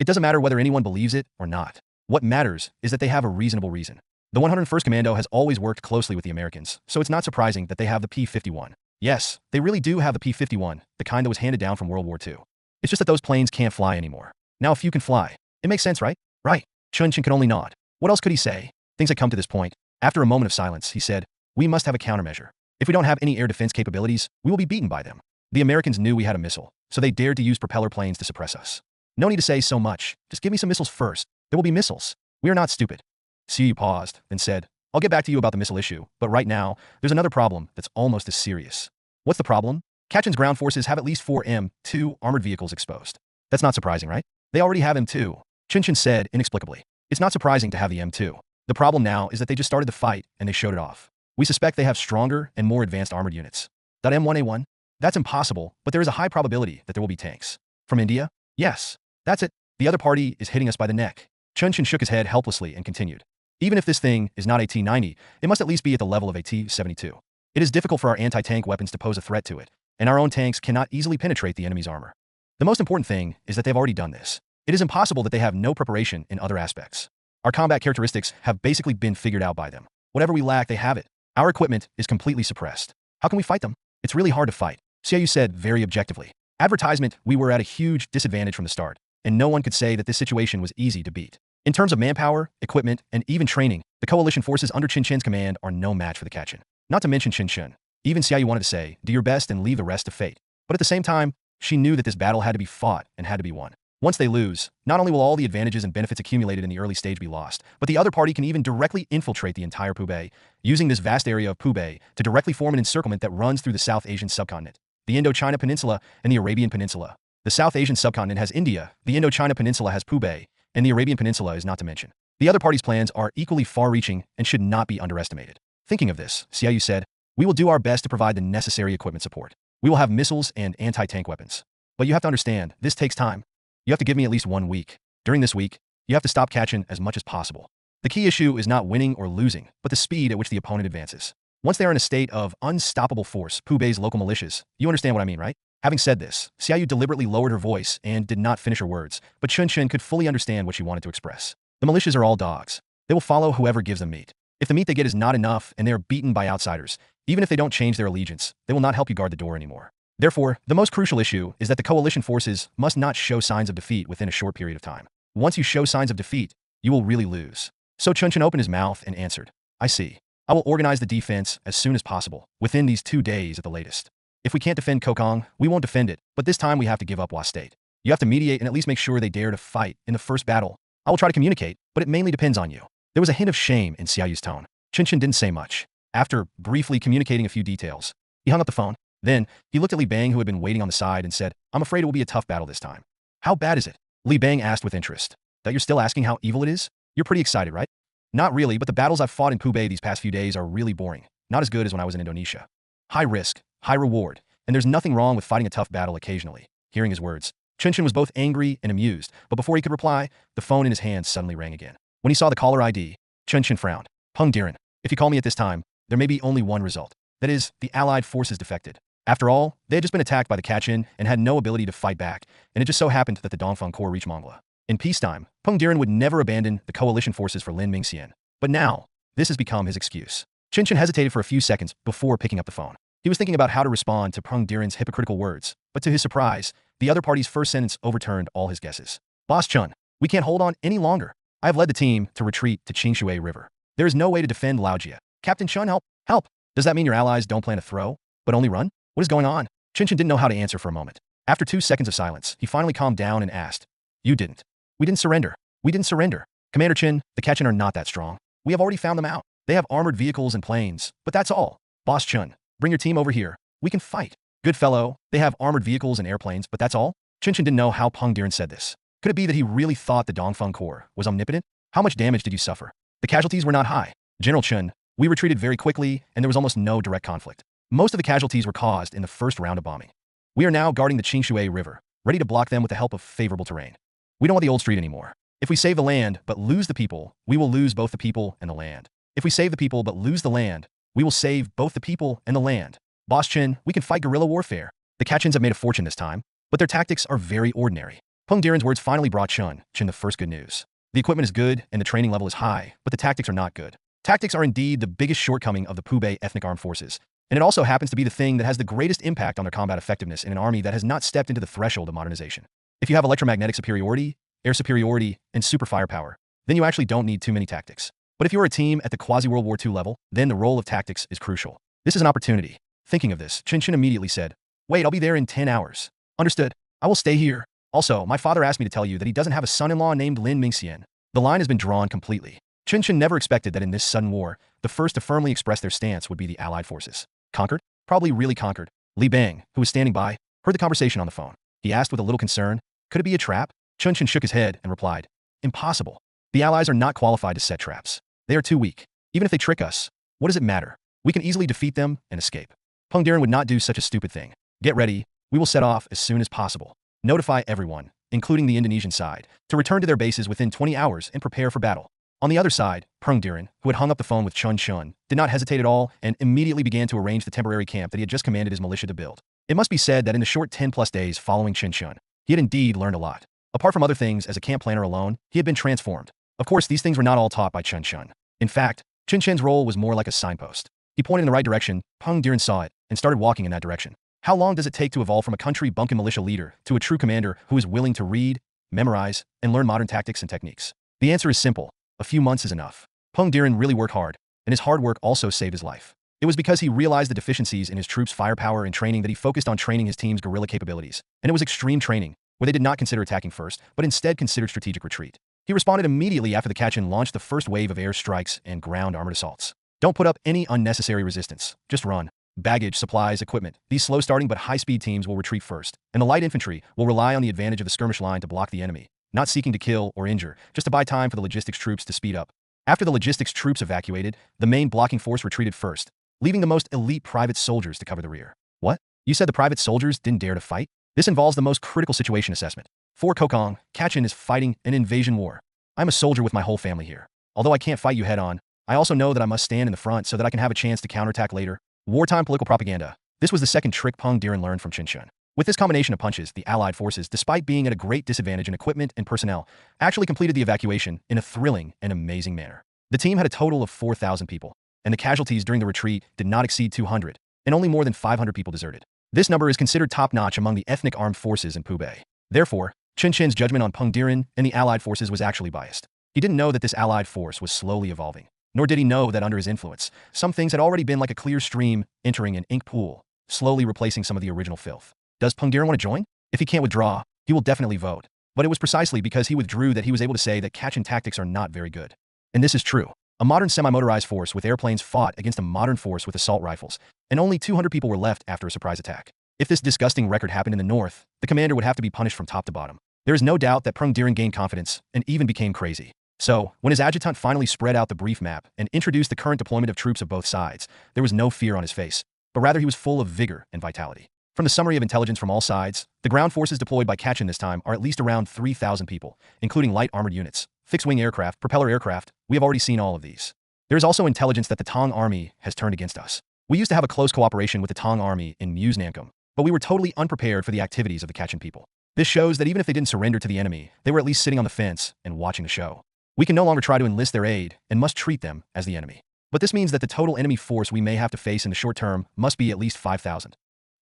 It doesn't matter whether anyone believes it or not. What matters is that they have a reasonable reason. The 101st Commando has always worked closely with the Americans, so it's not surprising that they have the P-51. Yes, they really do have the P-51, the kind that was handed down from World War II. It's just that those planes can't fly anymore. Now a few can fly. It makes sense, right? Right. Chen Chen could only nod. What else could he say? Things had come to this point. After a moment of silence, he said, "We must have a countermeasure. If we don't have any air defense capabilities, we will be beaten by them." The Americans knew we had a missile, so they dared to use propeller planes to suppress us. No need to say so much. Just give me some missiles first. There will be missiles. We are not stupid. Siyu paused, then said, "I'll get back to you about the missile issue, but right now, there's another problem that's almost as serious." What's the problem? Kachin's ground forces have at least 4 M2 armored vehicles exposed. That's not surprising, right? They already have M2. Chen Chen said inexplicably. It's not surprising to have the M2. The problem now is that they just started the fight and they showed it off. We suspect they have stronger and more advanced armored units. M1A1? That's impossible, but there is a high probability that there will be tanks. From India? Yes. That's it. The other party is hitting us by the neck. Chen Chen shook his head helplessly and continued. Even if this thing is not a T-90, it must at least be at the level of a T-72. It is difficult for our anti-tank weapons to pose a threat to it, and our own tanks cannot easily penetrate the enemy's armor. The most important thing is that they've already done this. It is impossible that they have no preparation in other aspects. Our combat characteristics have basically been figured out by them. Whatever we lack, they have it. Our equipment is completely suppressed. How can we fight them? It's really hard to fight. Xiaoyu said very objectively. Advertisement, we were at a huge disadvantage from the start, and no one could say that this situation was easy to beat. In terms of manpower, equipment, and even training, the coalition forces under Chen Chen's command are no match for the Kachin. Not to mention Chen Chen. Even Xiaoyu wanted to say, do your best and leave the rest to fate. But at the same time, she knew that this battle had to be fought and had to be won. Once they lose, not only will all the advantages and benefits accumulated in the early stage be lost, but the other party can even directly infiltrate the entire Pubay, using this vast area of Pubay to directly form an encirclement that runs through the South Asian subcontinent, the Indochina Peninsula, and the Arabian Peninsula. The South Asian subcontinent has India, the Indochina Peninsula has Pubay, and the Arabian Peninsula is not to mention. The other party's plans are equally far-reaching and should not be underestimated. Thinking of this, Xiaoyu said, "We will do our best to provide the necessary equipment support. We will have missiles and anti-tank weapons. But you have to understand, this takes time. You have to give me at least 1 week. During this week, you have to stop Kachin as much as possible. The key issue is not winning or losing, but the speed at which the opponent advances. Once they are in a state of unstoppable force, Pubay's local militias, you understand what I mean, right?" Having said this, Xiaoyu deliberately lowered her voice and did not finish her words, but Chen Chen could fully understand what she wanted to express. The militias are all dogs. They will follow whoever gives them meat. If the meat they get is not enough and they are beaten by outsiders, even if they don't change their allegiance, they will not help you guard the door anymore. Therefore, the most crucial issue is that the coalition forces must not show signs of defeat within a short period of time. Once you show signs of defeat, you will really lose. So Chen Chen opened his mouth and answered, "I see. I will organize the defense as soon as possible, within these 2 days at the latest. If we can't defend Kokong, we won't defend it, but this time we have to give up Wa State. You have to mediate and at least make sure they dare to fight in the first battle. I will try to communicate, but it mainly depends on you." There was a hint of shame in Xiaoyu's tone. Chen Chen didn't say much. After briefly communicating a few details, he hung up the phone. Then, he looked at Li Bang, who had been waiting on the side, and said, "I'm afraid it will be a tough battle this time." "How bad is it?" Li Bang asked with interest. "That you're still asking how evil it is? You're pretty excited, right?" "Not really, but the battles I've fought in Pubay these past few days are really boring. Not as good as when I was in Indonesia. High risk, high reward, and there's nothing wrong with fighting a tough battle occasionally." Hearing his words, Chen Chen was both angry and amused, but before he could reply, the phone in his hand suddenly rang again. When he saw the caller ID, Chen Chen frowned. "Peng Diren, if you call me at this time, there may be only one result. That is, the Allied forces defected. After all, they had just been attacked by the Kachin and had no ability to fight back, and it just so happened that the Dongfeng Corps reached Mongolia. In peacetime, Peng Diren would never abandon the coalition forces for Lin Mingxian. But now, this has become his excuse." Chen Chen hesitated for a few seconds before picking up the phone. He was thinking about how to respond to Peng Diren's hypocritical words, but to his surprise, the other party's first sentence overturned all his guesses. "Boss Chen, we can't hold on any longer. I have led the team to retreat to Qingshui River. There is no way to defend Laojia. Captain Chen, help, help. Does that mean your allies don't plan to throw, but only run? What is going on?" Chen Chen didn't know how to answer for a moment. After 2 seconds of silence, he finally calmed down and asked, "You didn't. We didn't surrender. We didn't surrender. Commander Chen, the Kachin are not that strong. We have already found them out. They have armored vehicles and planes, but that's all. Boss Chen, bring your team over here. We can fight." "Good fellow, they have armored vehicles and airplanes, but that's all?" Chen Chen didn't know how Peng Diren said this. Could it be that he really thought the Dongfeng Corps was omnipotent? "How much damage did you suffer?" "The casualties were not high. General Chen, we retreated very quickly and there was almost no direct conflict. Most of the casualties were caused in the first round of bombing. We are now guarding the Qingshui River, ready to block them with the help of favorable terrain. We don't want the old street anymore. If we save the land but lose the people, we will lose both the people and the land. If we save the people but lose the land, we will save both the people and the land. Boss Chen, we can fight guerrilla warfare. The Kachins have made a fortune this time, but their tactics are very ordinary." Peng Diren's words finally brought Chen Chen the first good news. "The equipment is good and the training level is high, but the tactics are not good. Tactics are indeed the biggest shortcoming of the Pubei ethnic armed forces, and it also happens to be the thing that has the greatest impact on their combat effectiveness in an army that has not stepped into the threshold of modernization. If you have electromagnetic superiority, air superiority, and super firepower, then you actually don't need too many tactics. But if you're a team at the quasi-World War II level, then the role of tactics is crucial. This is an opportunity. Thinking of this, Chen Chen immediately said, "Wait, I'll be there in 10 hours. Understood. I will stay here. Also, my father asked me to tell you that he doesn't have a son-in-law named Lin Mingxian." The line has been drawn completely. Chen Chen never expected that in this sudden war, the first to firmly express their stance would be the Allied forces. Conquered? Probably really conquered. Li Bang, who was standing by, heard the conversation on the phone. He asked with a little concern, "Could it be a trap?" Chen Chen shook his head and replied, "Impossible. The Allies are not qualified to set traps. They are too weak. Even if they trick us, what does it matter? We can easily defeat them and escape. Peng Diren would not do such a stupid thing. Get ready. We will set off as soon as possible. Notify everyone, including the Indonesian side, to return to their bases within 20 hours and prepare for battle." On the other side, Peng Diren, who had hung up the phone with Chen Chen, did not hesitate at all and immediately began to arrange the temporary camp that he had just commanded his militia to build. It must be said that in the short 10+ days following Chen Chen, he had indeed learned a lot. Apart from other things as a camp planner alone, he had been transformed. Of course, these things were not all taught by Chen Chen. In fact, Chen Chen's role was more like a signpost. He pointed in the right direction, Peng Diren saw it, and started walking in that direction. How long does it take to evolve from a country bumpkin militia leader to a true commander who is willing to read, memorize, and learn modern tactics and techniques? The answer is simple. A few months is enough. Peng Diren really worked hard, and his hard work also saved his life. It was because he realized the deficiencies in his troops' firepower and training that he focused on training his team's guerrilla capabilities. And it was extreme training, where they did not consider attacking first, but instead considered strategic retreat. He responded immediately after the Kachin launched the first wave of air strikes and ground armored assaults. Don't put up any unnecessary resistance. Just run. Baggage, supplies, equipment. These slow-starting but high-speed teams will retreat first, and the light infantry will rely on the advantage of the skirmish line to block the enemy, not seeking to kill or injure, just to buy time for the logistics troops to speed up. After the logistics troops evacuated, the main blocking force retreated first, leaving the most elite private soldiers to cover the rear. What? You said the private soldiers didn't dare to fight? This involves the most critical situation assessment. For Kokong, Kachin is fighting an invasion war. I'm a soldier with my whole family here. Although I can't fight you head-on, I also know that I must stand in the front so that I can have a chance to counterattack later. Wartime political propaganda. This was the second trick Peng Diren learned from Chen Chen. With this combination of punches, the Allied forces, despite being at a great disadvantage in equipment and personnel, actually completed the evacuation in a thrilling and amazing manner. The team had a total of 4,000 people, and the casualties during the retreat did not exceed 200, and only more than 500 people deserted. This number is considered top-notch among the ethnic armed forces in Pubei. Therefore, Chen Chen's judgment on Peng Diren and the Allied forces was actually biased. He didn't know that this Allied force was slowly evolving, nor did he know that under his influence, some things had already been like a clear stream entering an ink pool, slowly replacing some of the original filth. Does Peng Diren want to join? If he can't withdraw, he will definitely vote. But it was precisely because he withdrew that he was able to say that Kachin tactics are not very good. And this is true. A modern semi-motorized force with airplanes fought against a modern force with assault rifles, and only 200 people were left after a surprise attack. If this disgusting record happened in the north, the commander would have to be punished from top to bottom. There is no doubt that Peng Diren gained confidence and even became crazy. So, when his adjutant finally spread out the brief map and introduced the current deployment of troops of both sides, there was no fear on his face, but rather he was full of vigor and vitality. From the summary of intelligence from all sides, the ground forces deployed by Kachin this time are at least around 3,000 people, including light armored units, fixed-wing aircraft, propeller aircraft. We have already seen all of these. There is also intelligence that the Tang army has turned against us. We used to have a close cooperation with the Tang army in Myanmar, but we were totally unprepared for the activities of the Kachin people. This shows that even if they didn't surrender to the enemy, they were at least sitting on the fence and watching the show. We can no longer try to enlist their aid and must treat them as the enemy. But this means that the total enemy force we may have to face in the short term must be at least 5,000.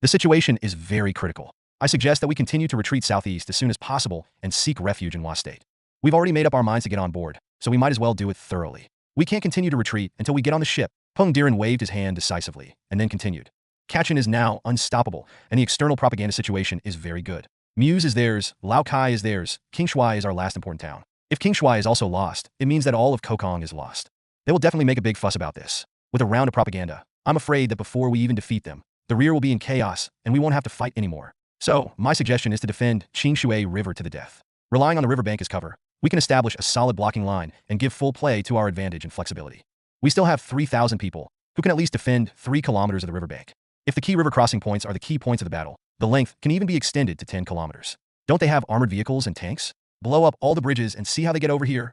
The situation is very critical. I suggest that we continue to retreat southeast as soon as possible and seek refuge in Hua State. We've already made up our minds to get on board, so we might as well do it thoroughly. We can't continue to retreat until we get on the ship. Peng Diren waved his hand decisively, and then continued. Kachin is now unstoppable, and the external propaganda situation is very good. Muse is theirs, Lao Kai is theirs, King Shuai is our last important town. If King Shuai is also lost, it means that all of Kokong is lost. They will definitely make a big fuss about this. With a round of propaganda, I'm afraid that before we even defeat them, the rear will be in chaos, and we won't have to fight anymore. So, my suggestion is to defend Qingshui River to the death. Relying on the riverbank as cover, we can establish a solid blocking line and give full play to our advantage and flexibility. We still have 3,000 people, who can at least defend 3 kilometers of the riverbank. If the key river crossing points are the key points of the battle, the length can even be extended to 10 kilometers. Don't they have armored vehicles and tanks? Blow up all the bridges and see how they get over here.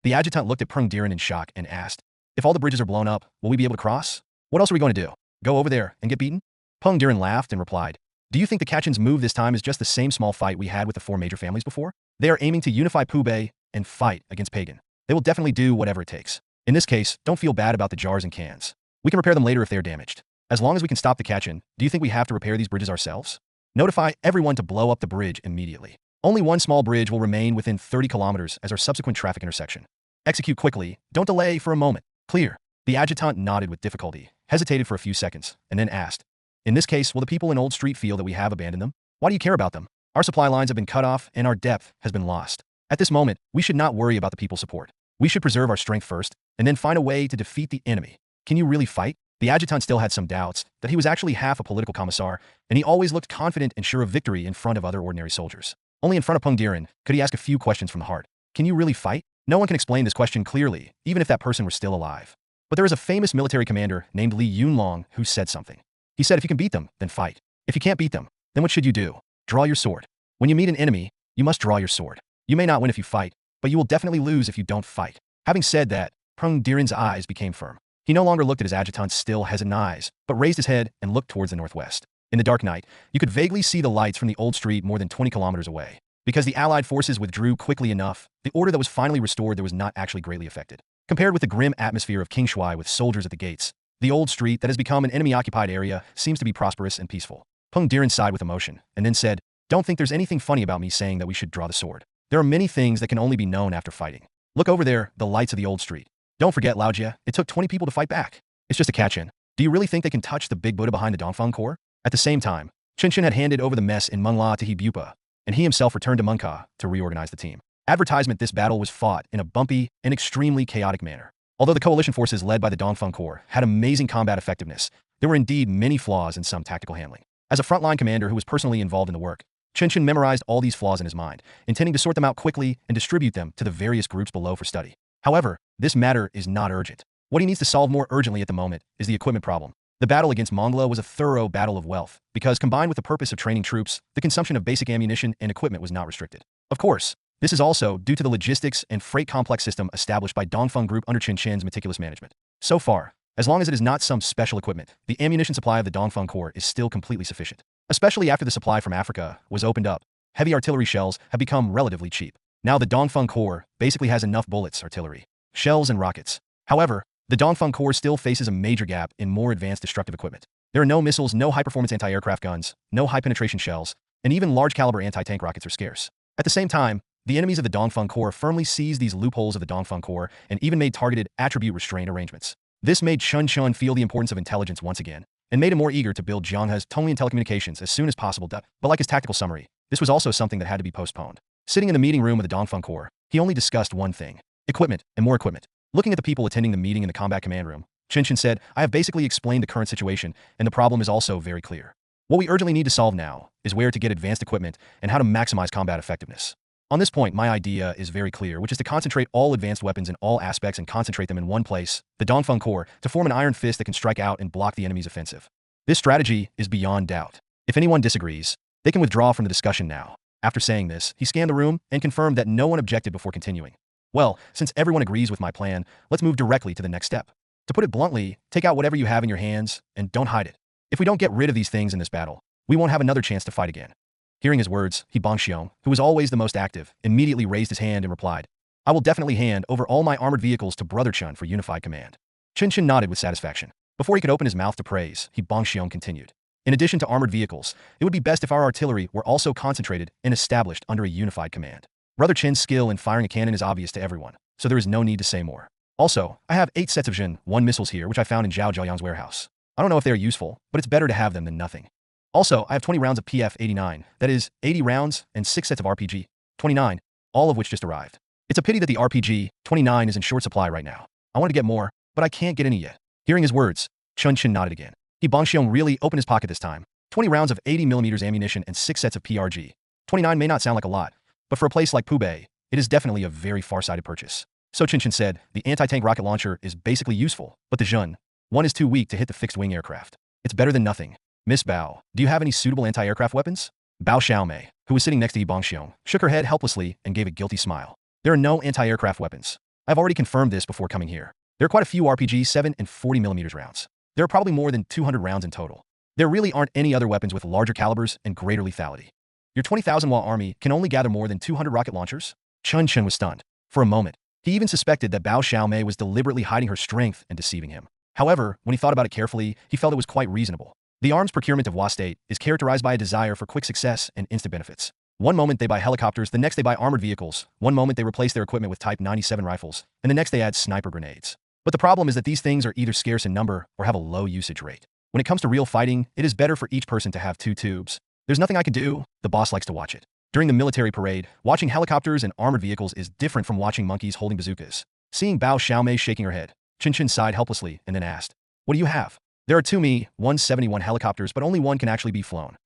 The adjutant looked at Peng Diren in shock and asked, if all the bridges are blown up, will we be able to cross? What else are we going to do? Go over there and get beaten? Peng Diren laughed and replied, do you think the Kachin's move this time is just the same small fight we had with the 4 major families before? They are aiming to unify Pubei and fight against Pagan. They will definitely do whatever it takes. In this case, don't feel bad about the jars and cans. We can repair them later if they are damaged. As long as we can stop the Kachin, do you think we have to repair these bridges ourselves? Notify everyone to blow up the bridge immediately. Only one small bridge will remain within 30 kilometers as our subsequent traffic intersection. Execute quickly, don't delay for a moment. Clear. The adjutant nodded with difficulty, hesitated for a few seconds, and then asked, in this case, will the people in Old Street feel that we have abandoned them? Why do you care about them? Our supply lines have been cut off and our depth has been lost. At this moment, we should not worry about the people's support. We should preserve our strength first, and then find a way to defeat the enemy. Can you really fight? The adjutant still had some doubts that he was actually half a political commissar, and he always looked confident and sure of victory in front of other ordinary soldiers. Only in front of Peng Diren could he ask a few questions from the heart. Can you really fight? No one can explain this question clearly, even if that person were still alive. But there is a famous military commander named Li Yunlong who said something. He said if you can beat them, then fight. If you can't beat them, then what should you do? Draw your sword. When you meet an enemy, you must draw your sword. You may not win if you fight, but you will definitely lose if you don't fight. Having said that, Peng Diren's eyes became firm. He no longer looked at his adjutant's still hesitant eyes, but raised his head and looked towards the northwest. In the dark night, you could vaguely see the lights from the old street more than 20 kilometers away. Because the Allied forces withdrew quickly enough, the order that was finally restored there was not actually greatly affected. Compared with the grim atmosphere of King Shui with soldiers at the gates, the old street that has become an enemy-occupied area seems to be prosperous and peaceful. Peng Diren sighed with emotion, and then said, don't think there's anything funny about me saying that we should draw the sword. There are many things that can only be known after fighting. Look over there, the lights of the old street. Don't forget, Laojia, it took 20 people to fight back. It's just a Kachin. Do you really think they can touch the big Buddha behind the Dongfeng Corps? At the same time, Chen Chen had handed over the mess in Mengla to He Bupa, and he himself returned to Mengka to reorganize the team. Advertisement: this battle was fought in a bumpy and extremely chaotic manner. Although the coalition forces led by the Dongfeng Corps had amazing combat effectiveness, there were indeed many flaws in some tactical handling. As a frontline commander who was personally involved in the work, Chen Chen memorized all these flaws in his mind, intending to sort them out quickly and distribute them to the various groups below for study. However, this matter is not urgent. What he needs to solve more urgently at the moment is the equipment problem. The battle against Mongla was a thorough battle of wealth, because combined with the purpose of training troops, the consumption of basic ammunition and equipment was not restricted. Of course, this is also due to the logistics and freight complex system established by Dongfeng Group under Chen Chen's meticulous management. So far, as long as it is not some special equipment, the ammunition supply of the Dongfeng Corps is still completely sufficient. Especially after the supply from Africa was opened up, heavy artillery shells have become relatively cheap. Now the Dongfeng Corps basically has enough bullets, artillery, shells, and rockets. However, the Dongfeng Corps still faces a major gap in more advanced destructive equipment. There are no missiles, no high-performance anti-aircraft guns, no high-penetration shells, and even large-caliber anti-tank rockets are scarce. At the same time, the enemies of the Dongfeng Corps firmly seized these loopholes of the Dongfeng Corps and even made targeted attribute restraint arrangements. This made Chen Chen feel the importance of intelligence once again, and made him more eager to build Jianghe's Tonglian telecommunications as soon as possible. But like his tactical summary, this was also something that had to be postponed. Sitting in the meeting room of the Dongfeng Corps, he only discussed one thing: equipment and more equipment. Looking at the people attending the meeting in the combat command room, Chen Chen said, I have basically explained the current situation, and the problem is also very clear. What we urgently need to solve now is where to get advanced equipment and how to maximize combat effectiveness. On this point, my idea is very clear, which is to concentrate all advanced weapons in all aspects and concentrate them in one place, the Dongfeng Corps, to form an iron fist that can strike out and block the enemy's offensive. This strategy is beyond doubt. If anyone disagrees, they can withdraw from the discussion now. After saying this, he scanned the room and confirmed that no one objected before continuing. Well, since everyone agrees with my plan, let's move directly to the next step. To put it bluntly, take out whatever you have in your hands and don't hide it. If we don't get rid of these things in this battle, we won't have another chance to fight again. Hearing his words, He Bangxiong, who was always the most active, immediately raised his hand and replied, I will definitely hand over all my armored vehicles to Brother Chen for unified command. Chen Chen nodded with satisfaction. Before he could open his mouth to praise, He Bangxiong continued. In addition to armored vehicles, it would be best if our artillery were also concentrated and established under a unified command. Brother Chen's skill in firing a cannon is obvious to everyone, so there is no need to say more. Also, I have 8 sets of Jin 1 missiles here which I found in Zhao Zhaoyang's warehouse. I don't know if they are useful, but it's better to have them than nothing. Also, I have 20 rounds of PF-89, that is, 80 rounds, and 6 sets of RPG-29, all of which just arrived. It's a pity that the RPG-29 is in short supply right now. I want to get more, but I can't get any yet. Hearing his words, Chen Chen nodded again. He Bangxiong really opened his pocket this time. 20 rounds of 80mm ammunition and 6 sets of PRG-29 may not sound like a lot, but for a place like Pubei, it is definitely a very far-sighted purchase. So Chen Chen said, the anti-tank rocket launcher is basically useful, but the Zhun 1 is too weak to hit the fixed-wing aircraft. It's better than nothing. Miss Bao, do you have any suitable anti-aircraft weapons? Bao Xiaomei, who was sitting next to He Bangxiong, shook her head helplessly and gave a guilty smile. There are no anti-aircraft weapons. I've already confirmed this before coming here. There are quite a few RPG-7 and 40mm rounds. There are probably more than 200 rounds in total. There really aren't any other weapons with larger calibers and greater lethality. Your 20,000 Wa army can only gather more than 200 rocket launchers? Chen Chen was stunned. For a moment, He even suspected that Bao Xiaomei was deliberately hiding her strength and deceiving him. However, when he thought about it carefully, he felt it was quite reasonable. The arms procurement of Hua State is characterized by a desire for quick success and instant benefits. One moment they buy helicopters, the next they buy armored vehicles, one moment they replace their equipment with Type 97 rifles, and the next they add sniper grenades. But the problem is that these things are either scarce in number or have a low usage rate. When it comes to real fighting, it is better for each person to have 2 tubes. There's nothing I can do, the boss likes to watch it. During the military parade, watching helicopters and armored vehicles is different from watching monkeys holding bazookas. Seeing Bao Xiaomei shaking her head, Chen Chen sighed helplessly and then asked, "What do you have?" "There are 2 Mi-171 helicopters, but only one can actually be flown.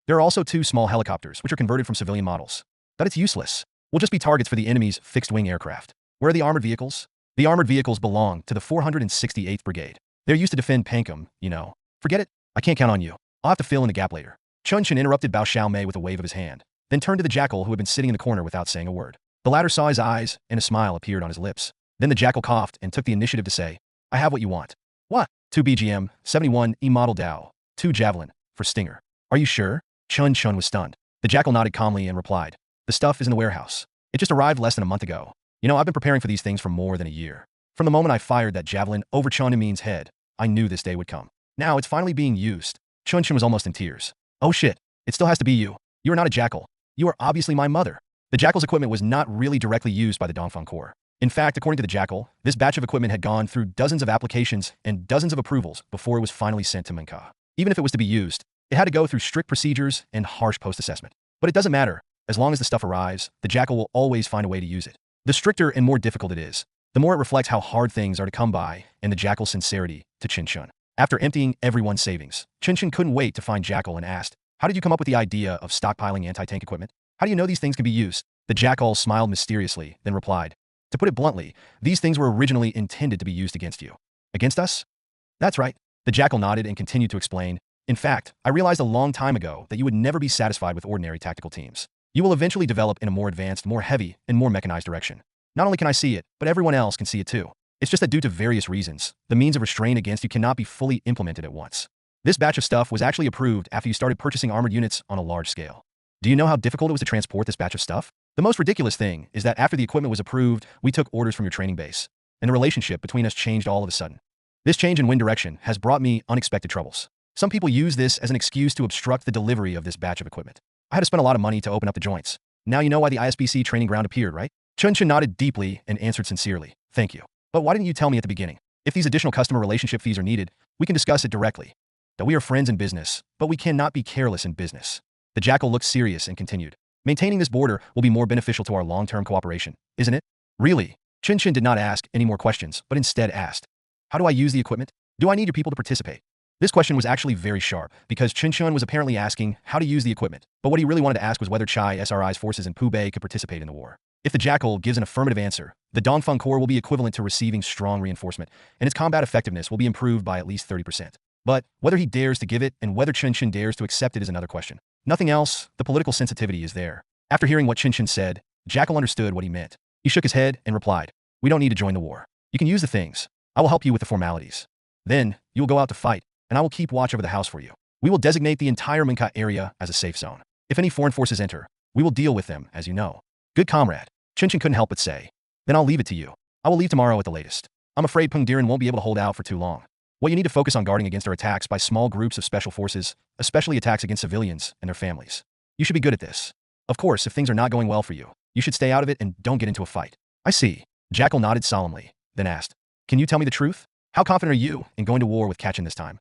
There are also 2 small helicopters, which are converted from civilian models. But it's useless. We'll just be targets for the enemy's fixed-wing aircraft." "Where are the armored vehicles?" "The armored vehicles belong to the 468th Brigade. They're used to defend Pankum, you know." "Forget it. I can't count on you. I'll have to fill in the gap later." Chen Chen interrupted Bao Xiaomei with a wave of his hand, then turned to the jackal who had been sitting in the corner without saying a word. The latter saw his eyes, and a smile appeared on his lips. Then the jackal coughed and took the initiative to say, "I have what you want." "What?" "2 BGM, 71 E model Dao, 2 Javelin, for Stinger." "Are you sure?" Chen Chen was stunned. The jackal nodded calmly and replied, "The stuff is in the warehouse. It just arrived less than a month ago. You know, I've been preparing for these things for more than a year. From the moment I fired that javelin over Chen Min's head, I knew this day would come. Now it's finally being used." Chen Chen was almost in tears. "Oh shit, it still has to be you. You are not a jackal. You are obviously my mother." The jackal's equipment was not really directly used by the Dongfeng Corps. In fact, according to the jackal, this batch of equipment had gone through dozens of applications and dozens of approvals before it was finally sent to Myanmar. Even if it was to be used, it had to go through strict procedures and harsh post-assessment. But it doesn't matter. As long as the stuff arrives, the jackal will always find a way to use it. The stricter and more difficult it is, the more it reflects how hard things are to come by and the jackal's sincerity to Chen Chen. After emptying everyone's savings, Chen Chen couldn't wait to find Jackal and asked, "How did you come up with the idea of stockpiling anti-tank equipment? How do you know these things can be used?" The Jackal smiled mysteriously, then replied, "To put it bluntly, these things were originally intended to be used against you." "Against us?" "That's right." The Jackal nodded and continued to explain, "In fact, I realized a long time ago that you would never be satisfied with ordinary tactical teams. You will eventually develop in a more advanced, more heavy, and more mechanized direction. Not only can I see it, but everyone else can see it too. It's just that due to various reasons, the means of restraint against you cannot be fully implemented at once. This batch of stuff was actually approved after you started purchasing armored units on a large scale. Do you know how difficult it was to transport this batch of stuff? The most ridiculous thing is that after the equipment was approved, we took orders from your training base, and the relationship between us changed all of a sudden. This change in wind direction has brought me unexpected troubles. Some people use this as an excuse to obstruct the delivery of this batch of equipment. I had to spend a lot of money to open up the joints. Now you know why the ISBC training ground appeared, right?" Chen Chen nodded deeply and answered sincerely, "Thank you. But why didn't you tell me at the beginning? If these additional customer relationship fees are needed, we can discuss it directly. That we are friends in business, but we cannot be careless in business." The Jackal looked serious and continued, "Maintaining this border will be more beneficial to our long-term cooperation, isn't it?" "Really?" Chen Chen did not ask any more questions, but instead asked, "How do I use the equipment? Do I need your people to participate?" This question was actually very sharp, because Chen Chen was apparently asking how to use the equipment, but what he really wanted to ask was whether Chai SRI's forces in Pubei could participate in the war. If the Jackal gives an affirmative answer, the Dongfeng Corps will be equivalent to receiving strong reinforcement, and its combat effectiveness will be improved by at least 30%. But whether he dares to give it and whether Chen Chen dares to accept it is another question. Nothing else, the political sensitivity is there. After hearing what Chen Chen said, Jackal understood what he meant. He shook his head and replied, "We don't need to join the war. You can use the things. I will help you with the formalities. Then, you will go out to fight, and I will keep watch over the house for you. We will designate the entire Minka area as a safe zone. If any foreign forces enter, we will deal with them, as you know." "Good comrade." Chen Chen couldn't help but say. "Then I'll leave it to you. I will leave tomorrow at the latest. I'm afraid Peng Diren won't be able to hold out for too long. What you need to focus on guarding against are attacks by small groups of special forces, especially attacks against civilians and their families. You should be good at this. Of course, if things are not going well for you, you should stay out of it and don't get into a fight." "I see." Jackal nodded solemnly, then asked, "Can you tell me the truth? How confident are you in going to war with Kachin this time?"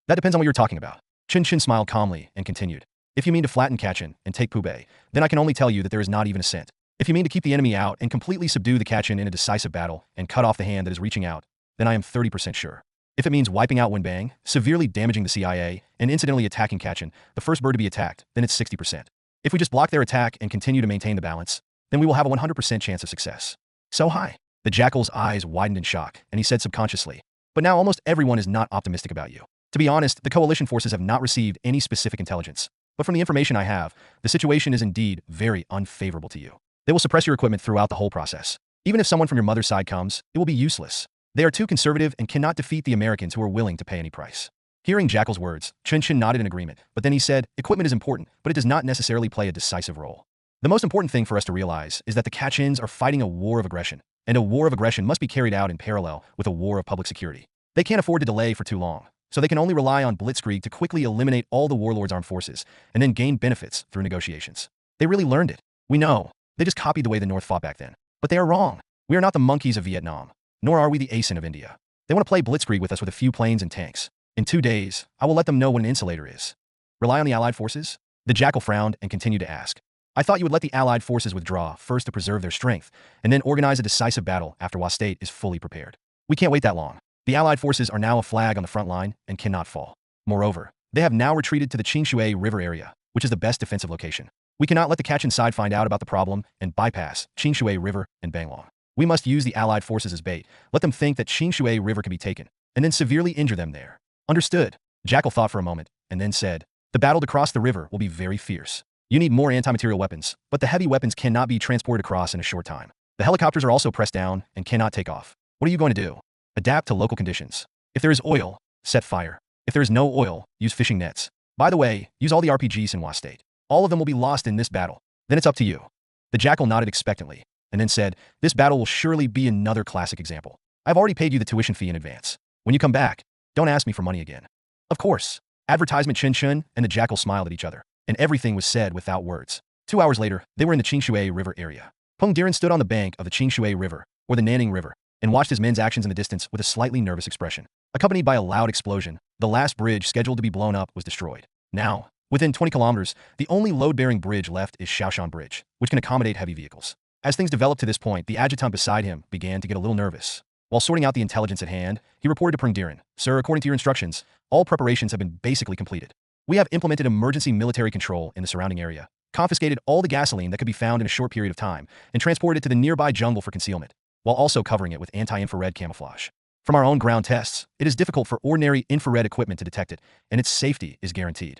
"That depends on what you're talking about." Chen Chen smiled calmly and continued, "If you mean to flatten Kachin and take Pubei, then I can only tell you that there is not even a cent. If you mean to keep the enemy out and completely subdue the Kachin in a decisive battle and cut off the hand that is reaching out, then I am 30% sure. If it means wiping out Wenbang, severely damaging the CIA, and incidentally attacking Kachin, the first bird to be attacked, then it's 60%. If we just block their attack and continue to maintain the balance, then we will have a 100% chance of success." "So high?" The Jackal's eyes widened in shock, and he said subconsciously, "But now almost everyone is not optimistic about you. To be honest, the coalition forces have not received any specific intelligence, but from the information I have, the situation is indeed very unfavorable to you. They will suppress your equipment throughout the whole process. Even if someone from your mother's side comes, it will be useless. They are too conservative and cannot defeat the Americans who are willing to pay any price." Hearing Jackal's words, Chen Chen nodded in agreement, but then he said, "Equipment is important, but it does not necessarily play a decisive role. The most important thing for us to realize is that the Kachins are fighting a war of aggression. and a war of aggression must be carried out in parallel with a war of public security. They can't afford to delay for too long, so they can only rely on blitzkrieg to quickly eliminate all the warlords' armed forces and then gain benefits through negotiations. They really learned it. We know. They just copied the way the North fought back then. But they are wrong. We are not the monkeys of Vietnam, nor are we the ASIN of India. They want to play blitzkrieg with us with a few planes and tanks. In 2 days, I will let them know what an insulator is. Rely on the Allied forces? The Jackal frowned and continued to ask. I thought you would let the Allied forces withdraw first to preserve their strength, and then organize a decisive battle after Wa State is fully prepared. We can't wait that long. The Allied forces are now a flag on the front line and cannot fall. Moreover, they have now retreated to the Qingshui River area, which is the best defensive location. We cannot let the Kachin side find out about the problem and bypass Qingshui River and Banglong. We must use the Allied forces as bait, let them think that Qingshui River can be taken, and then severely injure them there. Understood. Jackal thought for a moment, and then said, the battle to cross the river will be very fierce. You need more anti-material weapons, but the heavy weapons cannot be transported across in a short time. The helicopters are also pressed down and cannot take off. What are you going to do? Adapt to local conditions. If there is oil, set fire. If there is no oil, use fishing nets. By the way, use all the RPGs in Wa State. All of them will be lost in this battle. Then it's up to you. The Jackal nodded expectantly, and then said, this battle will surely be another classic example. I've already paid you the tuition fee in advance. When you come back, don't ask me for money again. Of course. Advertisement. Chen Chen and the Jackal smiled at each other, and everything was said without words. 2 hours later, they were in the Qingshui River area. Peng Diren stood on the bank of the Qingshui River, or the Nanning River, and watched his men's actions in the distance with a slightly nervous expression. Accompanied by a loud explosion, the last bridge scheduled to be blown up was destroyed. Now, within 20 kilometers, the only load-bearing bridge left is Shaoshan Bridge, which can accommodate heavy vehicles. As things developed to this point, the adjutant beside him began to get a little nervous. While sorting out the intelligence at hand, he reported to Peng Diren, Sir, according to your instructions, all preparations have been basically completed. We have implemented emergency military control in the surrounding area, confiscated all the gasoline that could be found in a short period of time, and transported it to the nearby jungle for concealment, while also covering it with anti-infrared camouflage. From our own ground tests, it is difficult for ordinary infrared equipment to detect it, and its safety is guaranteed.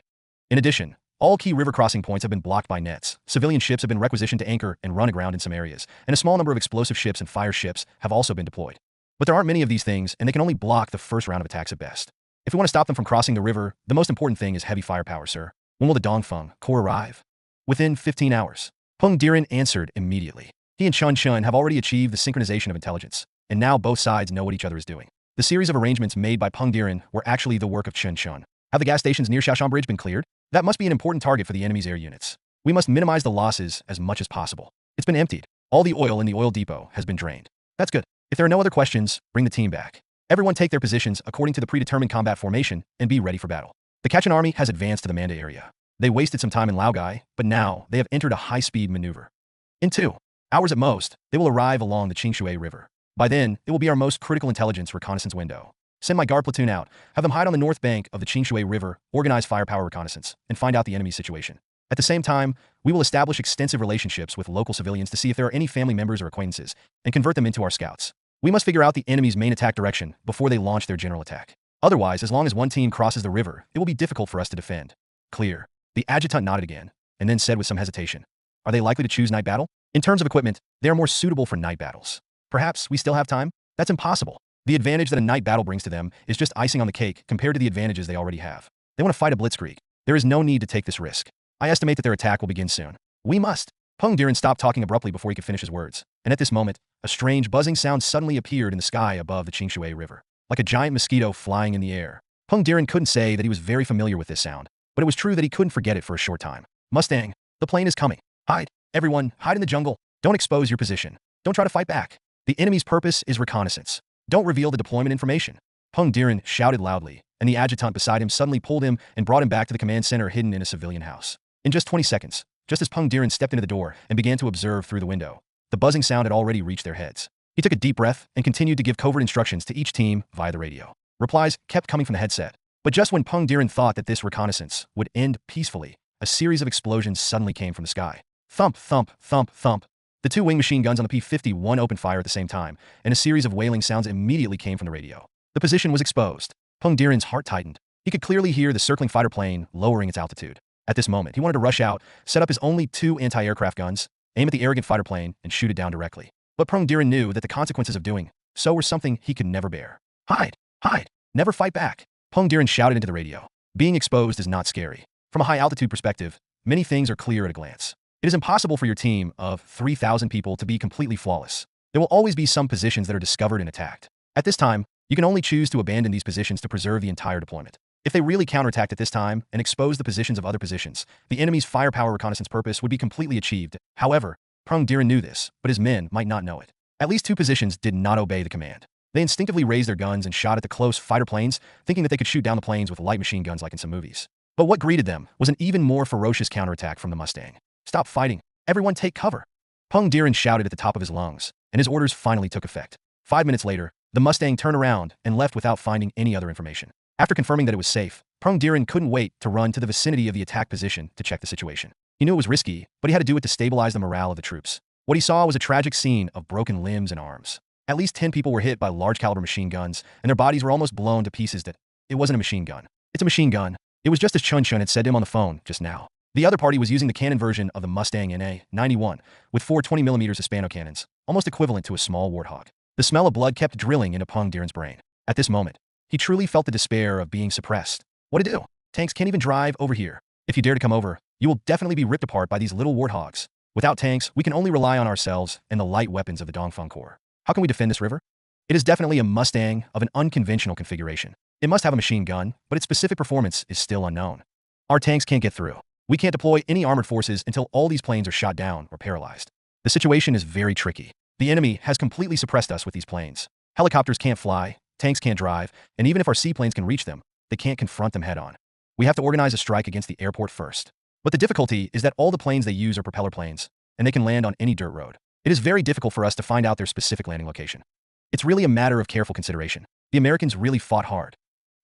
In addition, all key river crossing points have been blocked by nets, civilian ships have been requisitioned to anchor and run aground in some areas, and a small number of explosive ships and fire ships have also been deployed. But there aren't many of these things, and they can only block the first round of attacks at best. If we want to stop them from crossing the river, the most important thing is heavy firepower, sir. When will the Dongfeng Corps arrive? Within 15 hours. Peng Diren answered immediately. He and Chen Chen have already achieved the synchronization of intelligence, and now both sides know what each other is doing. The series of arrangements made by Peng Diren were actually the work of Chen Chen. Have the gas stations near Shaoshan Bridge been cleared? That must be an important target for the enemy's air units. We must minimize the losses as much as possible. It's been emptied. All the oil in the oil depot has been drained. That's good. If there are no other questions, bring the team back. Everyone take their positions according to the predetermined combat formation and be ready for battle. The Kachin army has advanced to the Manda area. They wasted some time in Laogai, but now they have entered a high-speed maneuver. In 2 hours at most, they will arrive along the Qingshui River. By then, it will be our most critical intelligence reconnaissance window. Send my guard platoon out, have them hide on the north bank of the Qingshui River, organize firepower reconnaissance, and find out the enemy's situation. At the same time, we will establish extensive relationships with local civilians to see if there are any family members or acquaintances, and convert them into our scouts. We must figure out the enemy's main attack direction before they launch their general attack. Otherwise, as long as one team crosses the river, it will be difficult for us to defend. Clear. The adjutant nodded again, and then said with some hesitation, are they likely to choose night battle? In terms of equipment, they are more suitable for night battles. Perhaps we still have time? That's impossible. The advantage that a night battle brings to them is just icing on the cake compared to the advantages they already have. They want to fight a blitzkrieg. There is no need to take this risk. I estimate that their attack will begin soon. We must. Peng Diren stopped talking abruptly before he could finish his words, and at this moment, a strange buzzing sound suddenly appeared in the sky above the Qingshui River, like a giant mosquito flying in the air. Peng Diren couldn't say that he was very familiar with this sound, but it was true that he couldn't forget it for a short time. Mustang, the plane is coming. Hide. Everyone, hide in the jungle. Don't expose your position. Don't try to fight back. The enemy's purpose is reconnaissance. Don't reveal the deployment information. Peng Diren shouted loudly, and the adjutant beside him suddenly pulled him and brought him back to the command center hidden in a civilian house. In just 20 seconds, just as Peng Diren stepped into the door and began to observe through the window, the buzzing sound had already reached their heads. He took a deep breath and continued to give covert instructions to each team via the radio. Replies kept coming from the headset. But just when Peng Diren thought that this reconnaissance would end peacefully, a series of explosions suddenly came from the sky. Thump, thump, thump, thump. The 2 wing machine guns on the P-51 opened fire at the same time, and a series of wailing sounds immediately came from the radio. The position was exposed. Peng Diren's heart tightened. He could clearly hear the circling fighter plane lowering its altitude. At this moment, he wanted to rush out, set up his only 2 anti-aircraft guns, aim at the arrogant fighter plane, and shoot it down directly. But Peng Diren knew that the consequences of doing so were something he could never bear. Hide! Hide! Never fight back! Peng Diren shouted into the radio. Being exposed is not scary. From a high-altitude perspective, many things are clear at a glance. It is impossible for your team of 3,000 people to be completely flawless. There will always be some positions that are discovered and attacked. At this time, you can only choose to abandon these positions to preserve the entire deployment. If they really counterattacked at this time and exposed the positions of other positions, the enemy's firepower reconnaissance purpose would be completely achieved. However, Prung Diren knew this, but his men might not know it. At least 2 positions did not obey the command. They instinctively raised their guns and shot at the close fighter planes, thinking that they could shoot down the planes with light machine guns like in some movies. But what greeted them was an even more ferocious counterattack from the Mustang. "Stop fighting! Everyone take cover!" Prung Diren shouted at the top of his lungs, and his orders finally took effect. 5 minutes later, the Mustang turned around and left without finding any other information. After confirming that it was safe, Prung Diren couldn't wait to run to the vicinity of the attack position to check the situation. He knew it was risky, but he had to do it to stabilize the morale of the troops. What he saw was a tragic scene of broken limbs and arms. At least 10 people were hit by large-caliber machine guns, and their bodies were almost blown to pieces. That it wasn't a machine gun. It's a machine gun. It was just as Chen Chen had said to him on the phone just now. The other party was using the cannon version of the Mustang NA-91, with 4 20mm Hispano cannons, almost equivalent to a small warthog. The smell of blood kept drilling into Prung Diren's brain. At this moment, he truly felt the despair of being suppressed. What to do? Tanks can't even drive over here. If you dare to come over, you will definitely be ripped apart by these little warthogs. Without tanks, we can only rely on ourselves and the light weapons of the Dongfeng Corps. How can we defend this river? It is definitely a Mustang of an unconventional configuration. It must have a machine gun, but its specific performance is still unknown. Our tanks can't get through. We can't deploy any armored forces until all these planes are shot down or paralyzed. The situation is very tricky. The enemy has completely suppressed us with these planes. Helicopters can't fly, tanks can't drive, and even if our seaplanes can reach them, they can't confront them head-on. We have to organize a strike against the airport first. But the difficulty is that all the planes they use are propeller planes, and they can land on any dirt road. It is very difficult for us to find out their specific landing location. It's really a matter of careful consideration. The Americans really fought hard.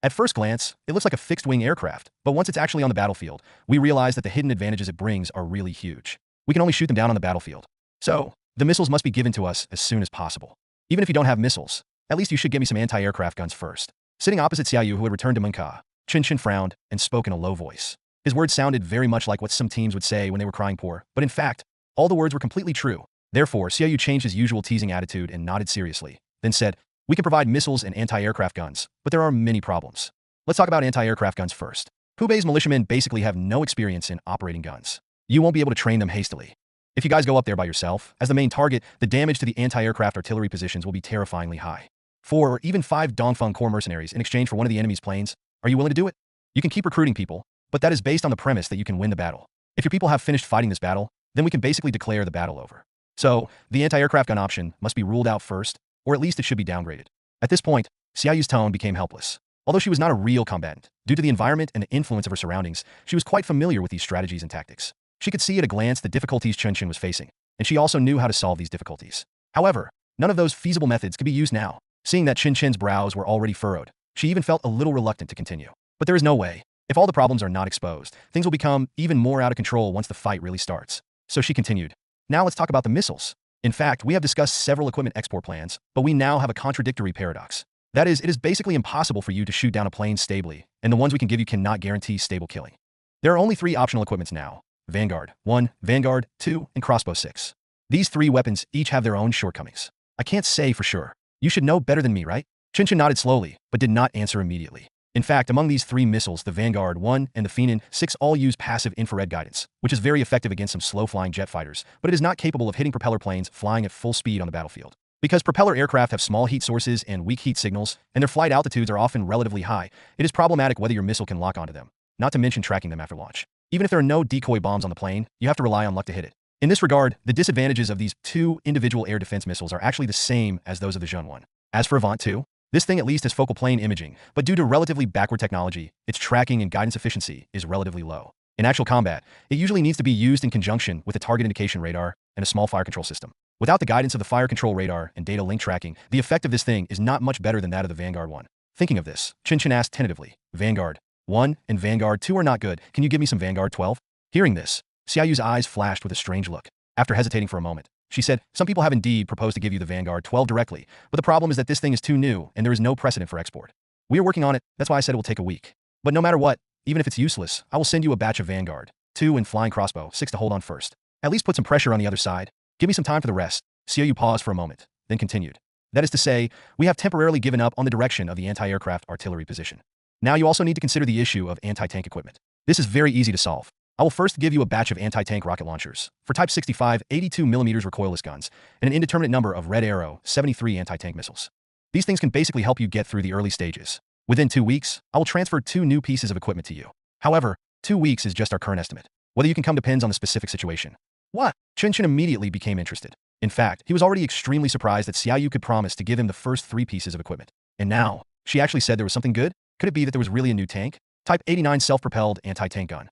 At first glance, it looks like a fixed-wing aircraft, but once it's actually on the battlefield, we realize that the hidden advantages it brings are really huge. We can only shoot them down on the battlefield. So, the missiles must be given to us as soon as possible. Even if you don't have missiles, at least you should get me some anti-aircraft guns first. Sitting opposite Xiaoyu, who had returned to Myanmar, Chen Chen frowned and spoke in a low voice. His words sounded very much like what some teams would say when they were crying poor, but in fact, all the words were completely true. Therefore, Xiaoyu changed his usual teasing attitude and nodded seriously, then said, "We can provide missiles and anti-aircraft guns, but there are many problems. Let's talk about anti-aircraft guns first. Hubei's militiamen basically have no experience in operating guns. You won't be able to train them hastily. If you guys go up there by yourself, as the main target, the damage to the anti-aircraft artillery positions will be terrifyingly high. 4 or even 5 Dongfeng Corps mercenaries in exchange for one of the enemy's planes. Are you willing to do it? You can keep recruiting people, but that is based on the premise that you can win the battle. If your people have finished fighting this battle, then we can basically declare the battle over. So, the anti-aircraft gun option must be ruled out first, or at least it should be downgraded." At this point, Xiaoyu's tone became helpless. Although she was not a real combatant, due to the environment and the influence of her surroundings, she was quite familiar with these strategies and tactics. She could see at a glance the difficulties Chen Chen was facing, and she also knew how to solve these difficulties. However, none of those feasible methods could be used now. Seeing that Chen Chen's brows were already furrowed, she even felt a little reluctant to continue. But there is no way. If all the problems are not exposed, things will become even more out of control once the fight really starts. So she continued. "Now let's talk about the missiles. In fact, we have discussed several equipment export plans, but we now have a contradictory paradox. That is, it is basically impossible for you to shoot down a plane stably, and the ones we can give you cannot guarantee stable killing. There are only 3 optional equipments now: Vanguard 1, Vanguard 2, and Crossbow 6. These 3 weapons each have their own shortcomings. I can't say for sure. You should know better than me, right?" Chen Chen nodded slowly, but did not answer immediately. In fact, among these 3 missiles, the Vanguard 1 and the Phenon 6 all use passive infrared guidance, which is very effective against some slow-flying jet fighters, but it is not capable of hitting propeller planes flying at full speed on the battlefield. Because propeller aircraft have small heat sources and weak heat signals, and their flight altitudes are often relatively high, it is problematic whether your missile can lock onto them, not to mention tracking them after launch. Even if there are no decoy bombs on the plane, you have to rely on luck to hit it. In this regard, the disadvantages of these 2 individual air defense missiles are actually the same as those of the Zheng 1. As for Avant 2, this thing at least has focal plane imaging, but due to relatively backward technology, its tracking and guidance efficiency is relatively low. In actual combat, it usually needs to be used in conjunction with a target indication radar and a small fire control system. Without the guidance of the fire control radar and data link tracking, the effect of this thing is not much better than that of the Vanguard 1. Thinking of this, Chen Chen asked tentatively, "Vanguard 1 and Vanguard 2 are not good. Can you give me some Vanguard 12? Hearing this, Xiaoyu's eyes flashed with a strange look. After hesitating for a moment, she said, "Some people have indeed proposed to give you the Vanguard 12 directly, but the problem is that this thing is too new and there is no precedent for export. We are working on it, that's why I said it will take a week. But no matter what, even if it's useless, I will send you a batch of Vanguard 2 and Flying Crossbow 6 to hold on first. At least put some pressure on the other side. Give me some time for the rest." Xiaoyu paused for a moment, then continued. "That is to say, we have temporarily given up on the direction of the anti-aircraft artillery position. Now you also need to consider the issue of anti-tank equipment. This is very easy to solve. I will first give you a batch of anti-tank rocket launchers for Type 65 82mm recoilless guns and an indeterminate number of Red Arrow 73 anti-tank missiles. These things can basically help you get through the early stages. Within 2 weeks, I will transfer 2 new pieces of equipment to you. However, 2 weeks is just our current estimate. Whether you can come depends on the specific situation. What? Chen Chen immediately became interested. In fact, he was already extremely surprised that Xiaoyu could promise to give him the first 3 pieces of equipment. And now, she actually said there was something good? Could it be that there was really a new tank? Type 89 self-propelled anti-tank gun.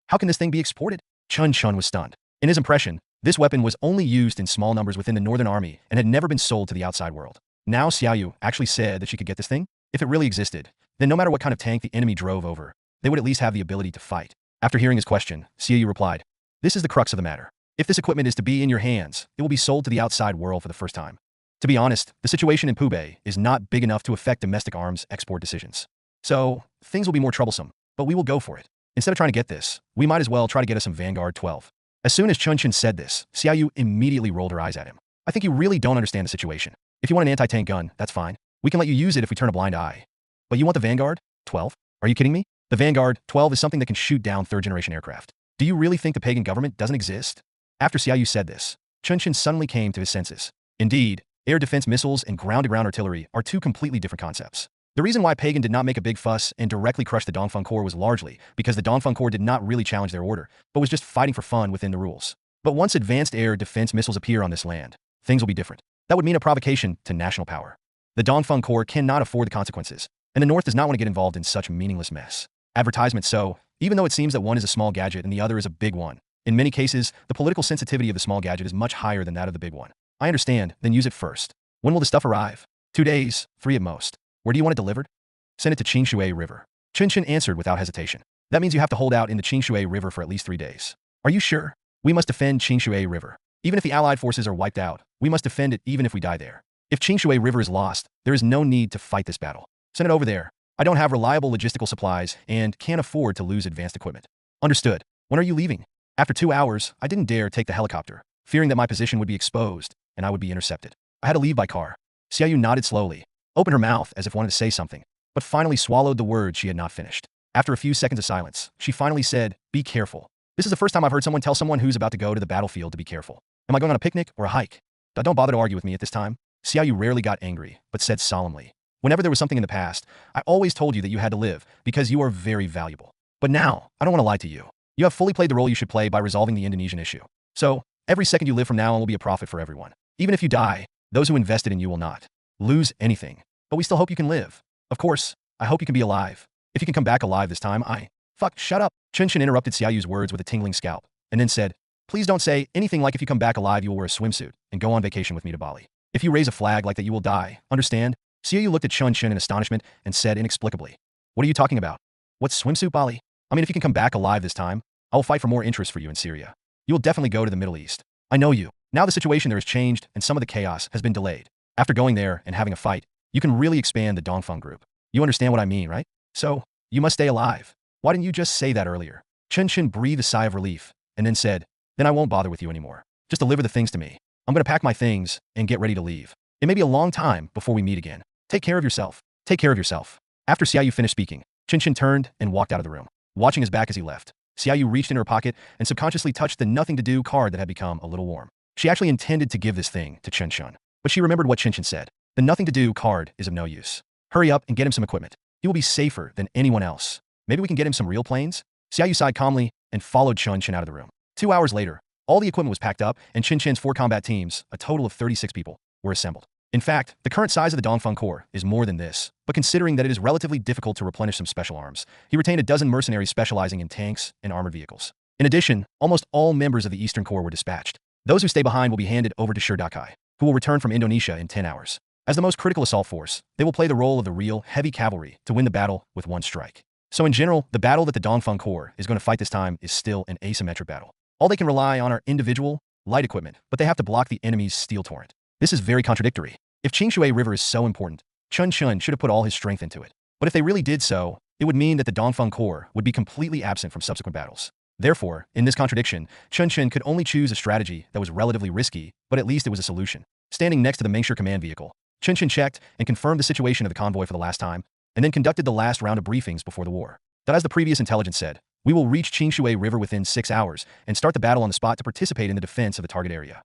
How can this thing be exported? Chen Chen was stunned. In his impression, this weapon was only used in small numbers within the Northern Army and had never been sold to the outside world. Now Xiaoyu actually said that she could get this thing? If it really existed, then no matter what kind of tank the enemy drove over, they would at least have the ability to fight. After hearing his question, Xiaoyu replied, "This is the crux of the matter. If this equipment is to be in your hands, it will be sold to the outside world for the first time. To be honest, the situation in Pubei is not big enough to affect domestic arms export decisions. So, things will be more troublesome, but we will go for it. Instead of trying to get this, we might as well try to get us some Vanguard 12. As soon as Chen Chen said this, Xiaoyu immediately rolled her eyes at him. "I think you really don't understand the situation. If you want an anti-tank gun, that's fine. We can let you use it if we turn a blind eye. But you want the Vanguard 12? Are you kidding me? The Vanguard 12 is something that can shoot down third-generation aircraft. Do you really think the pagan government doesn't exist?" After Xiaoyu said this, Chen Chen suddenly came to his senses. Indeed, air defense missiles and ground-to-ground artillery are 2 completely different concepts. The reason why Pagan did not make a big fuss and directly crush the Dongfeng Corps was largely because the Dongfeng Corps did not really challenge their order, but was just fighting for fun within the rules. But once advanced air defense missiles appear on this land, things will be different. That would mean a provocation to national power. The Dongfeng Corps cannot afford the consequences, and the North does not want to get involved in such meaningless mess. Advertisement. So, even though it seems that one is a small gadget and the other is a big one, in many cases, the political sensitivity of the small gadget is much higher than that of the big one. I understand, then use it first. When will the stuff arrive? 2 days, 3 at most. Where do you want it delivered? Send it to Qingshui River. Chen Chen answered without hesitation. That means you have to hold out in the Qingshui River for at least 3 days. Are you sure? We must defend Qingshui River. Even if the Allied forces are wiped out, we must defend it even if we die there. If Qingshui River is lost, there is no need to fight this battle. Send it over there. I don't have reliable logistical supplies and can't afford to lose advanced equipment. Understood. When are you leaving? After 2 hours, I didn't dare take the helicopter, fearing that my position would be exposed and I would be intercepted. I had to leave by car. Xiaoyu nodded slowly, opened her mouth as if wanted to say something, but finally swallowed the words she had not finished. After a few seconds of silence, she finally said, "Be careful." This is the first time I've heard someone tell someone who's about to go to the battlefield to be careful. Am I going on a picnic or a hike? Don't bother to argue with me at this time. Xiaoyu rarely got angry, but said solemnly, "Whenever there was something in the past, I always told you that you had to live because you are very valuable. But now, I don't want to lie to you. You have fully played the role you should play by resolving the Indonesian issue. So, every second you live from now on will be a profit for everyone. Even if you die, those who invested in you will not lose anything. But we still hope you can live. Of course, I hope you can be alive. If you can come back alive this time, Fuck, shut up." Chen Chen interrupted Xiaoyu's words with a tingling scalp, and then said, "Please don't say anything like if you come back alive you will wear a swimsuit and go on vacation with me to Bali. If you raise a flag like that you will die, understand?" Xiaoyu looked at Chen Chen in astonishment and said inexplicably, "What are you talking about? What swimsuit, Bali? I mean, if you can come back alive this time, I will fight for more interest for you in Syria. You will definitely go to the Middle East. I know you. Now the situation there has changed and some of the chaos has been delayed. After going there and having a fight, you can really expand the Dongfeng group. You understand what I mean, right? So, you must stay alive. Why didn't you just say that earlier?" Chen Chen breathed a sigh of relief and then said, "Then I won't bother with you anymore. Just deliver the things to me. I'm going to pack my things and get ready to leave. It may be a long time before we meet again. Take care of yourself. Take care of yourself." After Xiaoyu finished speaking, Chen Chen turned and walked out of the room, watching his back as he left. Xiaoyu reached in her pocket and subconsciously touched the nothing-to-do card that had become a little warm. She actually intended to give this thing to Chen Chen, but she remembered what Chen Chen said. The nothing-to-do card is of no use. Hurry up and get him some equipment. He will be safer than anyone else. Maybe we can get him some real planes? Xiaoyu sighed calmly and followed Chen Chen out of the room. 2 hours later, all the equipment was packed up and Chen Chen's 4 combat teams, a total of 36 people, were assembled. In fact, the current size of the Dongfeng Corps is more than this, but considering that it is relatively difficult to replenish some special arms, he retained a dozen mercenaries specializing in tanks and armored vehicles. In addition, almost all members of the Eastern Corps were dispatched. Those who stay behind will be handed over to Shirdakai, who will return from Indonesia in 10 hours. As the most critical assault force, they will play the role of the real, heavy cavalry to win the battle with one strike. So in general, the battle that the Dongfeng Corps is going to fight this time is still an asymmetric battle. All they can rely on are individual, light equipment, but they have to block the enemy's steel torrent. This is very contradictory. If Qingshui River is so important, Chen Chen should have put all his strength into it. But if they really did so, it would mean that the Dongfeng Corps would be completely absent from subsequent battles. Therefore, in this contradiction, Chen Chen could only choose a strategy that was relatively risky, but at least it was a solution. Standing next to the Mengsher command vehicle, Chen Chen checked and confirmed the situation of the convoy for the last time, and then conducted the last round of briefings before the war. That as the previous intelligence said, We will reach Qingshui River within 6 hours and start the battle on the spot to participate in the defense of the target area.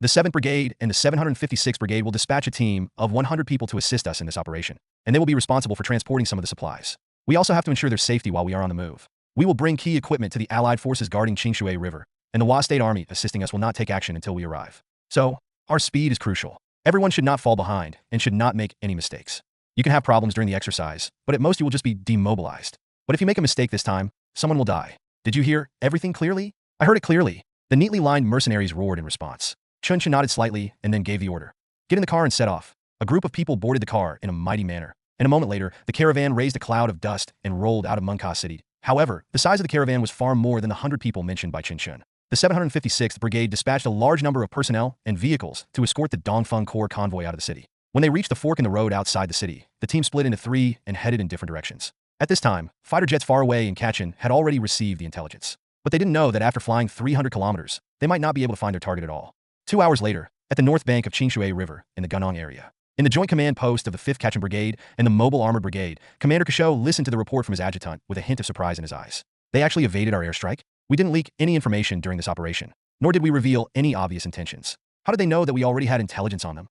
The 7th Brigade and the 756th Brigade will dispatch a team of 100 people to assist us in this operation, and they will be responsible for transporting some of the supplies. We also have to ensure their safety while we are on the move. We will bring key equipment to the Allied forces guarding Qingshui River, and the Wa State Army assisting us will not take action until we arrive. So, our speed is crucial. Everyone should not fall behind and should not make any mistakes. You can have problems during the exercise, but at most you will just be demobilized. But if you make a mistake this time, someone will die. Did you hear everything clearly? I heard it clearly. The neatly lined mercenaries roared in response. Chen Chen nodded slightly and then gave the order. Get in the car and set off. A group of people boarded the car in a mighty manner, and a moment later, the caravan raised a cloud of dust and rolled out of Mungka City. However, the size of the caravan was far more than the 100 people mentioned by Chen Chen. The 756th Brigade dispatched a large number of personnel and vehicles to escort the Dongfeng Corps convoy out of the city. When they reached the fork in the road outside the city, the team split into 3 and headed in different directions. At this time, fighter jets far away in Kachin had already received the intelligence. But they didn't know that after flying 300 kilometers, they might not be able to find their target at all. 2 hours later, at the north bank of Qingshui River in the Gunong area, in the joint command post of the 5th Kachin Brigade and the Mobile Armored Brigade, Commander Kishou listened to the report from his adjutant with a hint of surprise in his eyes. They actually evaded our airstrike? We didn't leak any information during this operation, nor did we reveal any obvious intentions. How did they know that we already had intelligence on them?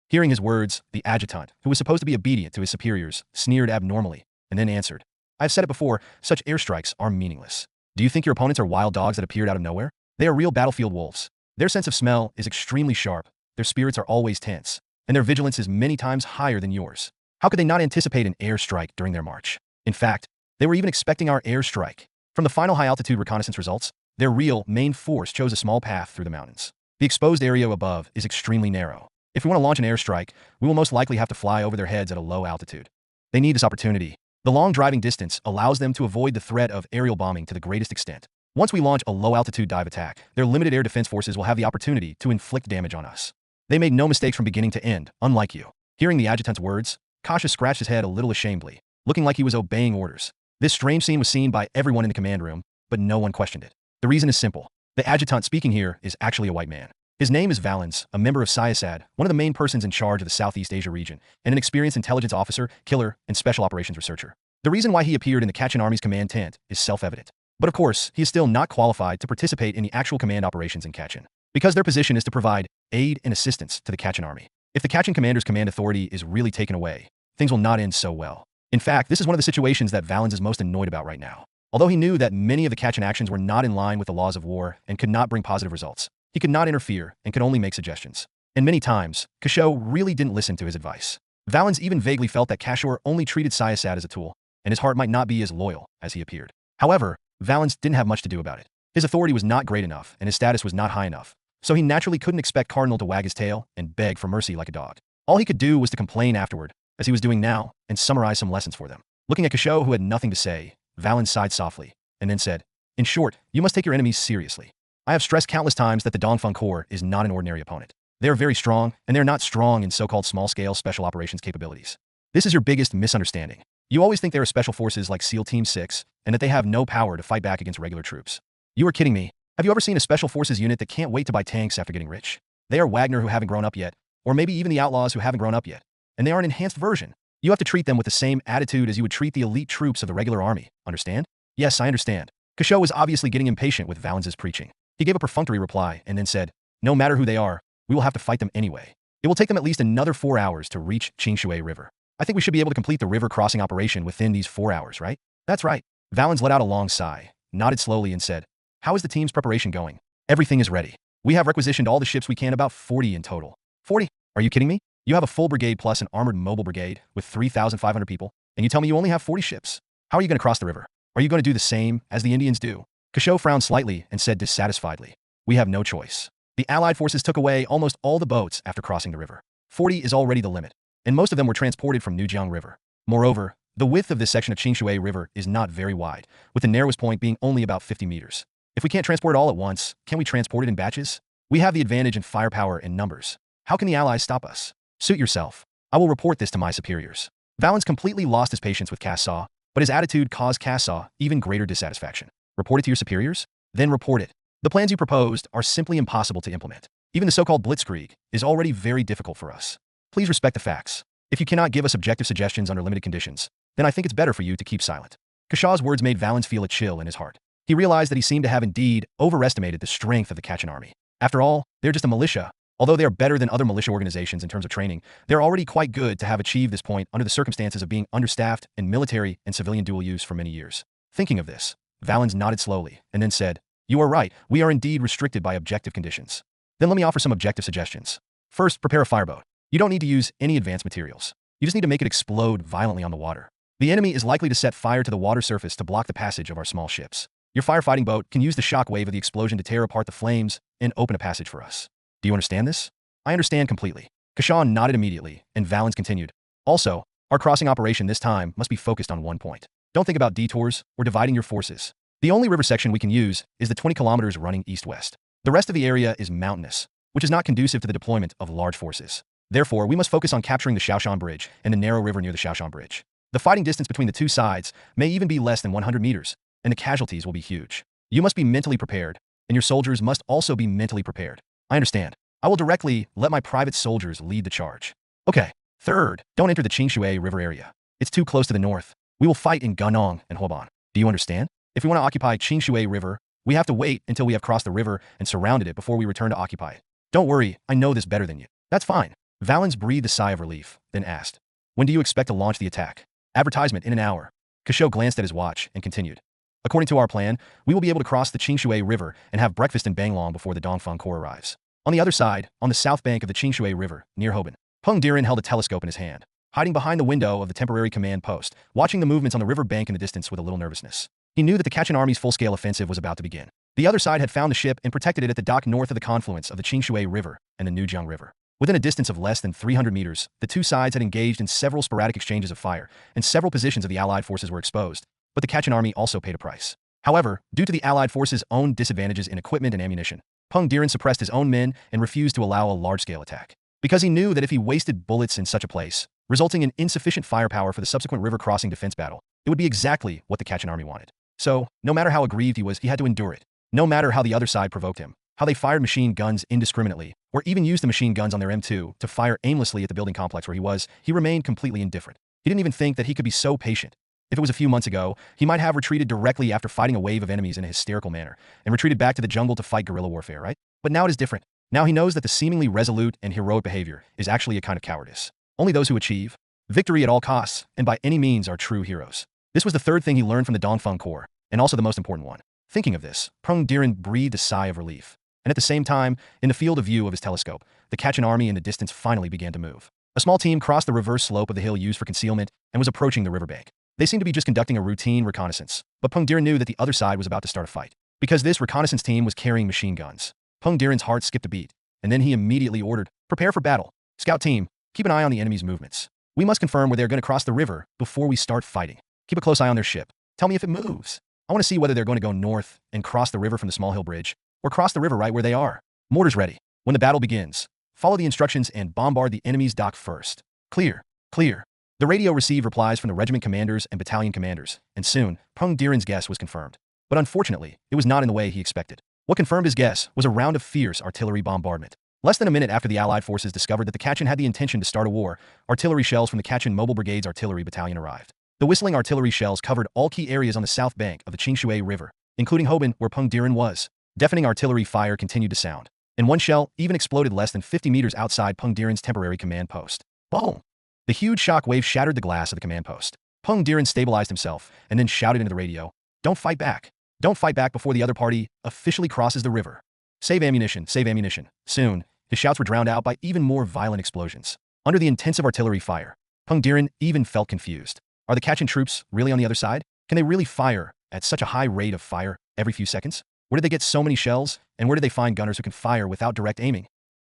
Hearing his words, the adjutant, who was supposed to be obedient to his superiors, sneered abnormally, and then answered, I've said it before, such airstrikes are meaningless. Do you think your opponents are wild dogs that appeared out of nowhere? They are real battlefield wolves. Their sense of smell is extremely sharp, their spirits are always tense, and their vigilance is many times higher than yours. How could they not anticipate an airstrike during their march? In fact, they were even expecting our airstrike. From the final high-altitude reconnaissance results, their real main force chose a small path through the mountains. The exposed area above is extremely narrow. If we want to launch an airstrike, we will most likely have to fly over their heads at a low altitude. They need this opportunity. The long driving distance allows them to avoid the threat of aerial bombing to the greatest extent. Once we launch a low-altitude dive attack, their limited air defense forces will have the opportunity to inflict damage on us. They made no mistakes from beginning to end, unlike you. Hearing the adjutant's words, Kasha scratched his head a little ashamedly, looking like he was obeying orders. This strange scene was seen by everyone in the command room, but no one questioned it. The reason is simple. The adjutant speaking here is actually a white man. His name is Valens, a member of Syasad, one of the main persons in charge of the Southeast Asia region, and an experienced intelligence officer, killer, and special operations researcher. The reason why he appeared in the Kachin Army's command tent is self-evident. But of course, he is still not qualified to participate in the actual command operations in Kachin, because their position is to provide aid and assistance to the Kachin Army. If the Kachin commander's command authority is really taken away, things will not end so well. In fact, this is one of the situations that Valens is most annoyed about right now. Although he knew that many of the Kachin actions were not in line with the laws of war and could not bring positive results, he could not interfere and could only make suggestions. And many times, Kishou really didn't listen to his advice. Valens even vaguely felt that Kashur only treated Syasad as a tool, and his heart might not be as loyal as he appeared. However, Valens didn't have much to do about it. His authority was not great enough, and his status was not high enough, so he naturally couldn't expect Cardinal to wag his tail and beg for mercy like a dog. All he could do was to complain afterward, as he was doing now, and summarize some lessons for them. Looking at Kishou, who had nothing to say, Valens sighed softly, and then said, In short, you must take your enemies seriously. I have stressed countless times that the Dongfeng Corps is not an ordinary opponent. They are very strong, and they are not strong in so-called small-scale special operations capabilities. This is your biggest misunderstanding. You always think they are special forces like SEAL Team 6, and that they have no power to fight back against regular troops. You are kidding me. Have you ever seen a special forces unit that can't wait to buy tanks after getting rich? They are Wagner who haven't grown up yet, or maybe even the outlaws who haven't grown up yet. And they are an enhanced version. You have to treat them with the same attitude as you would treat the elite troops of the regular army, understand? Yes, I understand. Kishou was obviously getting impatient with Valens' preaching. He gave a perfunctory reply and then said, No matter who they are, we will have to fight them anyway. It will take them at least another 4 hours to reach Qingshui River. I think we should be able to complete the river crossing operation within these 4 hours, right? That's right. Valens let out a long sigh, nodded slowly and said, How is the team's preparation going? Everything is ready. We have requisitioned all the ships we can, about 40 in total. 40? Are you kidding me? You have a full brigade plus an armored mobile brigade with 3,500 people, and you tell me you only have 40 ships? How are you going to cross the river? Are you going to do the same as the Indians do? Kishou frowned slightly and said dissatisfiedly, We have no choice. The Allied forces took away almost all the boats after crossing the river. 40 is already the limit, and most of them were transported from Nujiang River. Moreover, the width of this section of Qingshui River is not very wide, with the narrowest point being only about 50 meters. If we can't transport it all at once, can we transport it in batches? We have the advantage in firepower and numbers. How can the Allies stop us? Suit yourself. I will report this to my superiors. Valens completely lost his patience with Kassaw, but his attitude caused Kassaw even greater dissatisfaction. Report it to your superiors? Then report it. The plans you proposed are simply impossible to implement. Even the so-called blitzkrieg is already very difficult for us. Please respect the facts. If you cannot give us objective suggestions under limited conditions, then I think it's better for you to keep silent. Kashaw's words made Valens feel a chill in his heart. He realized that he seemed to have indeed overestimated the strength of the Kachin army. After all, they're just a militia. Although they are better than other militia organizations in terms of training, they're already quite good to have achieved this point under the circumstances of being understaffed in military and civilian dual use for many years. Thinking of this, Valens nodded slowly and then said, "You are right, we are indeed restricted by objective conditions. Then let me offer some objective suggestions. First, prepare a fireboat. You don't need to use any advanced materials. You just need to make it explode violently on the water. The enemy is likely to set fire to the water surface to block the passage of our small ships. Your firefighting boat can use the shock wave of the explosion to tear apart the flames and open a passage for us. Do you understand this?" "I understand completely." Kashan nodded immediately, and Valens continued, "Also, our crossing operation this time must be focused on one point. Don't think about detours or dividing your forces. The only river section we can use is the 20 kilometers running east-west. The rest of the area is mountainous, which is not conducive to the deployment of large forces. Therefore, we must focus on capturing the Shaoshan Bridge and the narrow river near the Shaoshan Bridge. The fighting distance between the two sides may even be less than 100 meters, and the casualties will be huge. You must be mentally prepared, and your soldiers must also be mentally prepared." "I understand. I will directly let my private soldiers lead the charge." "Okay. Third, don't enter the Qingshui River area. It's too close to the north. We will fight in Gunong and Huoban. Do you understand? If we want to occupy Qingshui River, we have to wait until we have crossed the river and surrounded it before we return to occupy it. Don't worry, I know this better than you." "That's fine." Valens breathed a sigh of relief, then asked, "When do you expect to launch the attack?" "Advertisement in an hour." Kasho glanced at his watch and continued, "According to our plan, we will be able to cross the Qingshui River and have breakfast in Banglong before the Dongfeng Corps arrives. On the other side, on the south bank of the Qingshui River, near Hoban." Peng Diren held a telescope in his hand, hiding behind the window of the temporary command post, watching the movements on the river bank in the distance with a little nervousness. He knew that the Kachin army's full-scale offensive was about to begin. The other side had found the ship and protected it at the dock north of the confluence of the Qingshui River and the Nujiang River. Within a distance of less than 300 meters, the two sides had engaged in several sporadic exchanges of fire, and several positions of the Allied forces were exposed, but the Kachin army also paid a price. However, due to the Allied forces' own disadvantages in equipment and ammunition, Peng Diren suppressed his own men and refused to allow a large-scale attack. Because he knew that if he wasted bullets in such a place, resulting in insufficient firepower for the subsequent river-crossing defense battle, it would be exactly what the Kachin army wanted. So, no matter how aggrieved he was, he had to endure it. No matter how the other side provoked him, how they fired machine guns indiscriminately, or even used the machine guns on their M2 to fire aimlessly at the building complex where he was, he remained completely indifferent. He didn't even think that he could be so patient. If it was a few months ago, he might have retreated directly after fighting a wave of enemies in a hysterical manner, and retreated back to the jungle to fight guerrilla warfare, right? But now it is different. Now he knows that the seemingly resolute and heroic behavior is actually a kind of cowardice. Only those who achieve victory at all costs, and by any means, are true heroes. This was the third thing he learned from the Dongfeng Corps, and also the most important one. Thinking of this, Peng Diren breathed a sigh of relief. And at the same time, in the field of view of his telescope, the Kachin army in the distance finally began to move. A small team crossed the reverse slope of the hill used for concealment and was approaching the riverbank. They seemed to be just conducting a routine reconnaissance, but Peng Diren knew that the other side was about to start a fight. Because this reconnaissance team was carrying machine guns, Peng Diren's heart skipped a beat, and then he immediately ordered, "Prepare for battle. Scout team, keep an eye on the enemy's movements. We must confirm where they're going to cross the river before we start fighting. Keep a close eye on their ship. Tell me if it moves. I want to see whether they're going to go north and cross the river from the small hill bridge, or cross the river right where they are. Mortars ready. When the battle begins, follow the instructions and bombard the enemy's dock first. Clear. Clear." The radio received replies from the regiment commanders and battalion commanders, and soon, Peng Diren's guess was confirmed. But unfortunately, it was not in the way he expected. What confirmed his guess was a round of fierce artillery bombardment. Less than a minute after the Allied forces discovered that the Kachin had the intention to start a war, artillery shells from the Kachin Mobile Brigade's artillery battalion arrived. The whistling artillery shells covered all key areas on the south bank of the Qingshui River, including Hoban, where Peng Diren was. Deafening artillery fire continued to sound, and one shell even exploded less than 50 meters outside Peng Diren's temporary command post. Boom! The huge shock wave shattered the glass of the command post. Peng Diren stabilized himself and then shouted into the radio, "Don't fight back. Don't fight back before the other party officially crosses the river. Save ammunition, save ammunition." Soon, his shouts were drowned out by even more violent explosions. Under the intensive artillery fire, Peng Diren even felt confused. Are the Kachin troops really on the other side? Can they really fire at such a high rate of fire every few seconds? Where did they get so many shells, and where did they find gunners who can fire without direct aiming?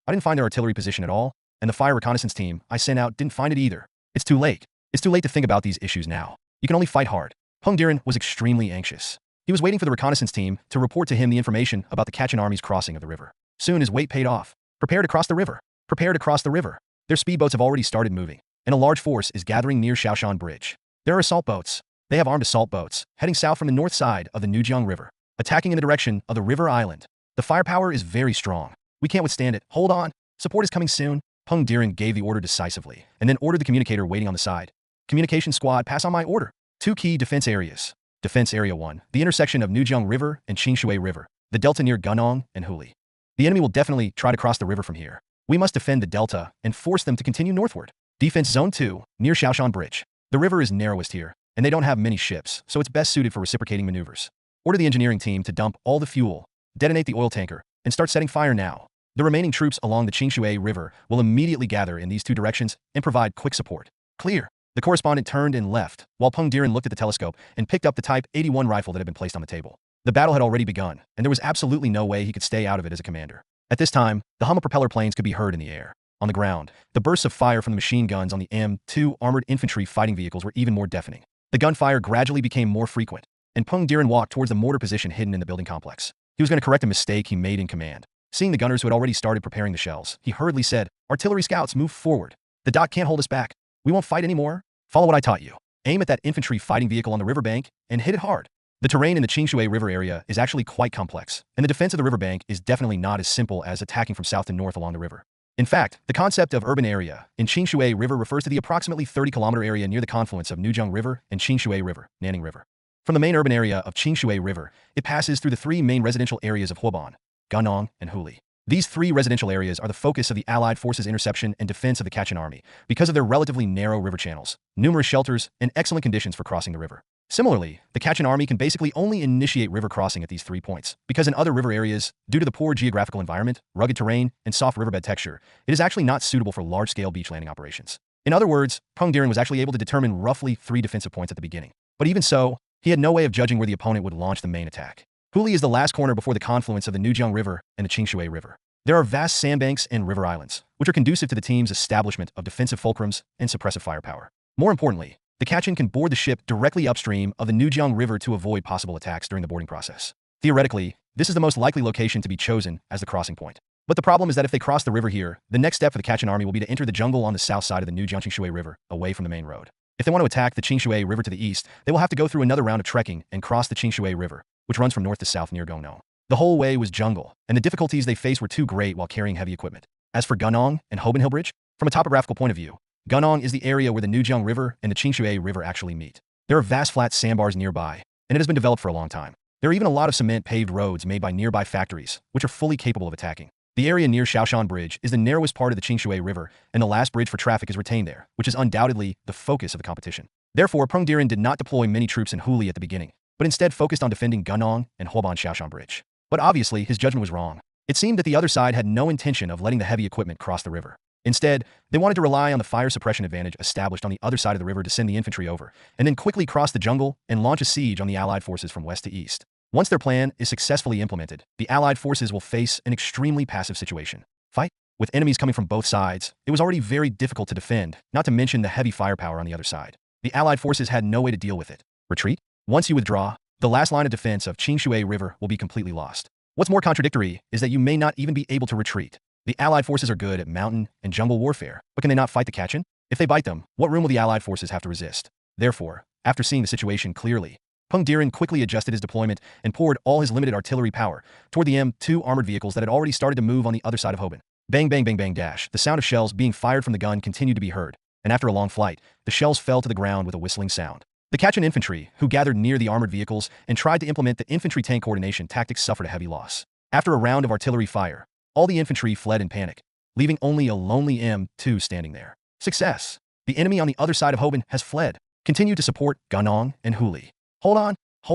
I didn't find their artillery position at all, and the fire reconnaissance team I sent out didn't find it either. It's too late. It's too late to think about these issues now. You can only fight hard. Peng Diren was extremely anxious. He was waiting for the reconnaissance team to report to him the information about the Kachin army's crossing of the river. Soon his wait paid off. Prepare to cross the river. Prepare to cross the river. Their speedboats have already started moving, and a large force is gathering near Shaoshan Bridge. There are assault boats. They have armed assault boats, heading south from the north side of the Nujiang River, attacking in the direction of the river island. The firepower is very strong. We can't withstand it. Hold on. Support is coming soon. Peng Diren gave the order decisively, and then ordered the communicator waiting on the side. "Communication squad, pass on my order. 2 key defense areas. Defense Area 1, the intersection of Nujiang River and Qingshui River, the delta near Gunong and Huli. The enemy will definitely try to cross the river from here. We must defend the delta and force them to continue northward. Defense Zone 2, near Shaoshan Bridge. The river is narrowest here, and they don't have many ships, so it's best suited for reciprocating maneuvers. Order the engineering team to dump all the fuel, detonate the oil tanker, and start setting fire now. The remaining troops along the Qingshui River will immediately gather in these two directions and provide quick support. Clear. The correspondent turned and left, while Peng Diren looked at the telescope and picked up the Type 81 rifle that had been placed on the table. The battle had already begun, and there was absolutely no way he could stay out of it as a commander. At this time, the hum of propeller planes could be heard in the air. On the ground, the bursts of fire from the machine guns on the M2 armored infantry fighting vehicles were even more deafening. The gunfire gradually became more frequent, and Peng Diren walked towards the mortar position hidden in the building complex. He was going to correct a mistake he made in command. Seeing the gunners who had already started preparing the shells, he hurriedly said, "Artillery scouts, move forward. The dot can't hold us back. We won't fight anymore. Follow what I taught you. Aim at that infantry fighting vehicle on the riverbank and hit it hard." The terrain in the Qingshui River area is actually quite complex, and the defense of the riverbank is definitely not as simple as attacking from south to north along the river. In fact, the concept of urban area in Qingshui River refers to the approximately 30-kilometer area near the confluence of Nujiang River and Qingshui River, Nanning River. From the main urban area of Qingshui River, it passes through the three main residential areas of Reborn, Gunong, and Huli. These three residential areas are the focus of the Allied forces' interception and defense of the Kachin army because of their relatively narrow river channels, numerous shelters, and excellent conditions for crossing the river. Similarly, the Kachin army can basically only initiate river crossing at these 3 points, because in other river areas, due to the poor geographical environment, rugged terrain, and soft riverbed texture, it is actually not suitable for large-scale beach landing operations. In other words, Peng Diren was actually able to determine roughly 3 defensive points at the beginning. But even so, he had no way of judging where the opponent would launch the main attack. Huli is the last corner before the confluence of the Nujiang River and the Qingshui River. There are vast sandbanks and river islands, which are conducive to the team's establishment of defensive fulcrums and suppressive firepower. More importantly, the Kachin can board the ship directly upstream of the Nujiang River to avoid possible attacks during the boarding process. Theoretically, this is the most likely location to be chosen as the crossing point. But the problem is that if they cross the river here, the next step for the Kachin army will be to enter the jungle on the south side of the Nujiang Qingshui River, away from the main road. If they want to attack the Qingshui River to the east, they will have to go through another round of trekking and cross the Qingshui River, which runs from north to south near Gongnong. The whole way was jungle, and the difficulties they faced were too great while carrying heavy equipment. As for Gunong and Hoban Hill Bridge, from a topographical point of view, Gunong is the area where the Nujiang River and the Qingshui River actually meet. There are vast flat sandbars nearby, and it has been developed for a long time. There are even a lot of cement-paved roads made by nearby factories, which are fully capable of attacking. The area near Shaoshan Bridge is the narrowest part of the Qingshui River, and the last bridge for traffic is retained there, which is undoubtedly the focus of the competition. Therefore, Peng Diren did not deploy many troops in Huli at the beginning, but instead focused on defending Gunong and Hoban Shaoshan Bridge. But obviously, his judgment was wrong. It seemed that the other side had no intention of letting the heavy equipment cross the river. Instead, they wanted to rely on the fire suppression advantage established on the other side of the river to send the infantry over, and then quickly cross the jungle and launch a siege on the Allied forces from west to east. Once their plan is successfully implemented, the Allied forces will face an extremely passive situation. Fight? With enemies coming from both sides, it was already very difficult to defend, not to mention the heavy firepower on the other side. The Allied forces had no way to deal with it. Retreat? Once you withdraw, the last line of defense of Qingshui River will be completely lost. What's more contradictory is that you may not even be able to retreat. The Allied forces are good at mountain and jungle warfare, but can they not fight the Kachin? If they bite them, what room will the Allied forces have to resist? Therefore, after seeing the situation clearly, Peng Diren quickly adjusted his deployment and poured all his limited artillery power toward the M2 armored vehicles that had already started to move on the other side of Hoban. Bang bang bang bang dash. The sound of shells being fired from the gun continued to be heard, and after a long flight, the shells fell to the ground with a whistling sound. The Kachin infantry, who gathered near the armored vehicles and tried to implement the infantry-tank coordination tactics, suffered a heavy loss. After a round of artillery fire, all the infantry fled in panic, leaving only a lonely M2 standing there. Success! The enemy on the other side of Hoban has fled. Continue to support Gunong and Huli. Hold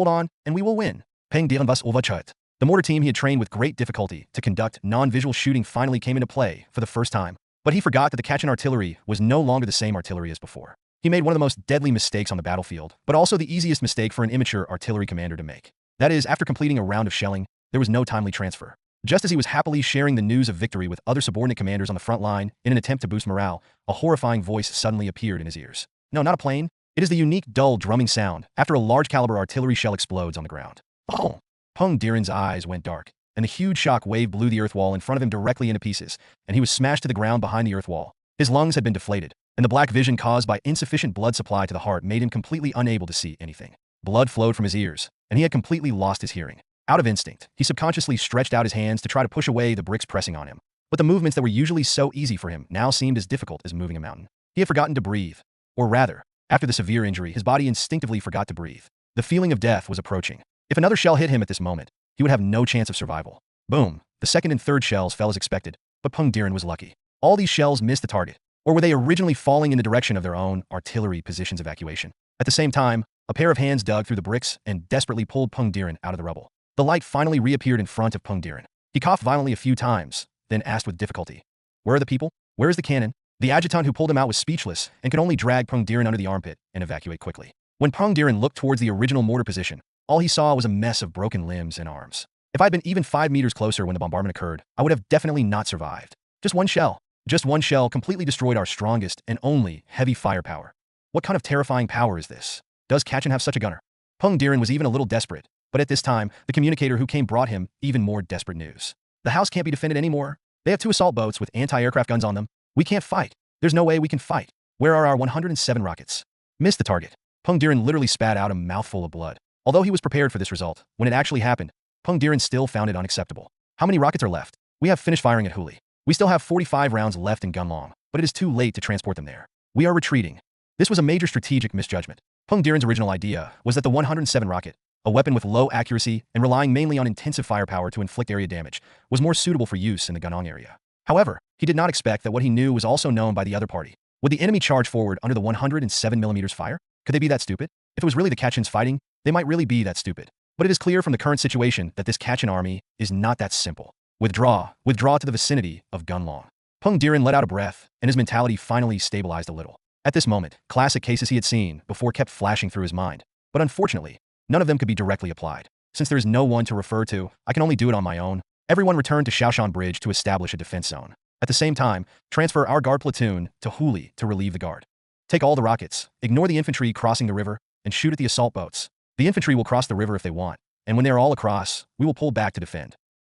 on, and we will win. Peng Diren was overchut. The mortar team he had trained with great difficulty to conduct non-visual shooting finally came into play for the first time, but he forgot that the Kachin artillery was no longer the same artillery as before. He made one of the most deadly mistakes on the battlefield, but also the easiest mistake for an immature artillery commander to make. That is, after completing a round of shelling, there was no timely transfer. Just as he was happily sharing the news of victory with other subordinate commanders on the front line in an attempt to boost morale, a horrifying voice suddenly appeared in his ears. No, not a plane. It is the unique, dull, drumming sound after a large-caliber artillery shell explodes on the ground. Oh! Peng Diren's eyes went dark, and the huge shock wave blew the earth wall in front of him directly into pieces, and he was smashed to the ground behind the earth wall. His lungs had been deflated, and the black vision caused by insufficient blood supply to the heart made him completely unable to see anything. Blood flowed from his ears, and he had completely lost his hearing. Out of instinct, he subconsciously stretched out his hands to try to push away the bricks pressing on him. But the movements that were usually so easy for him now seemed as difficult as moving a mountain. He had forgotten to breathe. Or rather, after the severe injury, his body instinctively forgot to breathe. The feeling of death was approaching. If another shell hit him at this moment, he would have no chance of survival. Boom! The second and third shells fell as expected, but Peng Diren was lucky. All these shells missed the target. Or were they originally falling in the direction of their own artillery positions evacuation? At the same time, a pair of hands dug through the bricks and desperately pulled Peng Diren out of the rubble. The light finally reappeared in front of Peng Diren. He coughed violently a few times, then asked with difficulty, "Where are the people? Where is the cannon?" The adjutant who pulled him out was speechless and could only drag Peng Diren under the armpit and evacuate quickly. When Peng Diren looked towards the original mortar position, all he saw was a mess of broken limbs and arms. If I'd been even 5 meters closer when the bombardment occurred, I would have definitely not survived. Just one shell completely destroyed our strongest and only heavy firepower. What kind of terrifying power is this? Does Ga Yaozi have such a gunner? Peng Diren was even a little desperate, but at this time, the communicator who came brought him even more desperate news. The house can't be defended anymore. They have 2 assault boats with anti-aircraft guns on them. We can't fight. There's no way we can fight. Where are our 107 rockets? Missed the target. Peng Diren literally spat out a mouthful of blood. Although he was prepared for this result, when it actually happened, Peng Diren still found it unacceptable. How many rockets are left? We have finished firing at Huli. We still have 45 rounds left in Gunlong, but it is too late to transport them there. We are retreating. This was a major strategic misjudgment. Peng Diren's original idea was that the 107 rocket, a weapon with low accuracy and relying mainly on intensive firepower to inflict area damage, was more suitable for use in the Gunong area. However, he did not expect that what he knew was also known by the other party. Would the enemy charge forward under the 107mm fire? Could they be that stupid? If it was really the Kachins fighting, they might really be that stupid. But it is clear from the current situation that this Kachin army is not that simple. Withdraw to the vicinity of Gunlong. Peng Diren let out a breath, and his mentality finally stabilized a little. At this moment, classic cases he had seen before kept flashing through his mind. But unfortunately, none of them could be directly applied. Since there is no one to refer to, I can only do it on my own. Everyone returned to Shaoshan Bridge to establish a defense zone. At the same time, transfer our guard platoon to Huli to relieve the guard. Take all the rockets, ignore the infantry crossing the river, and shoot at the assault boats. The infantry will cross the river if they want, and when they are all across, we will pull back to defend.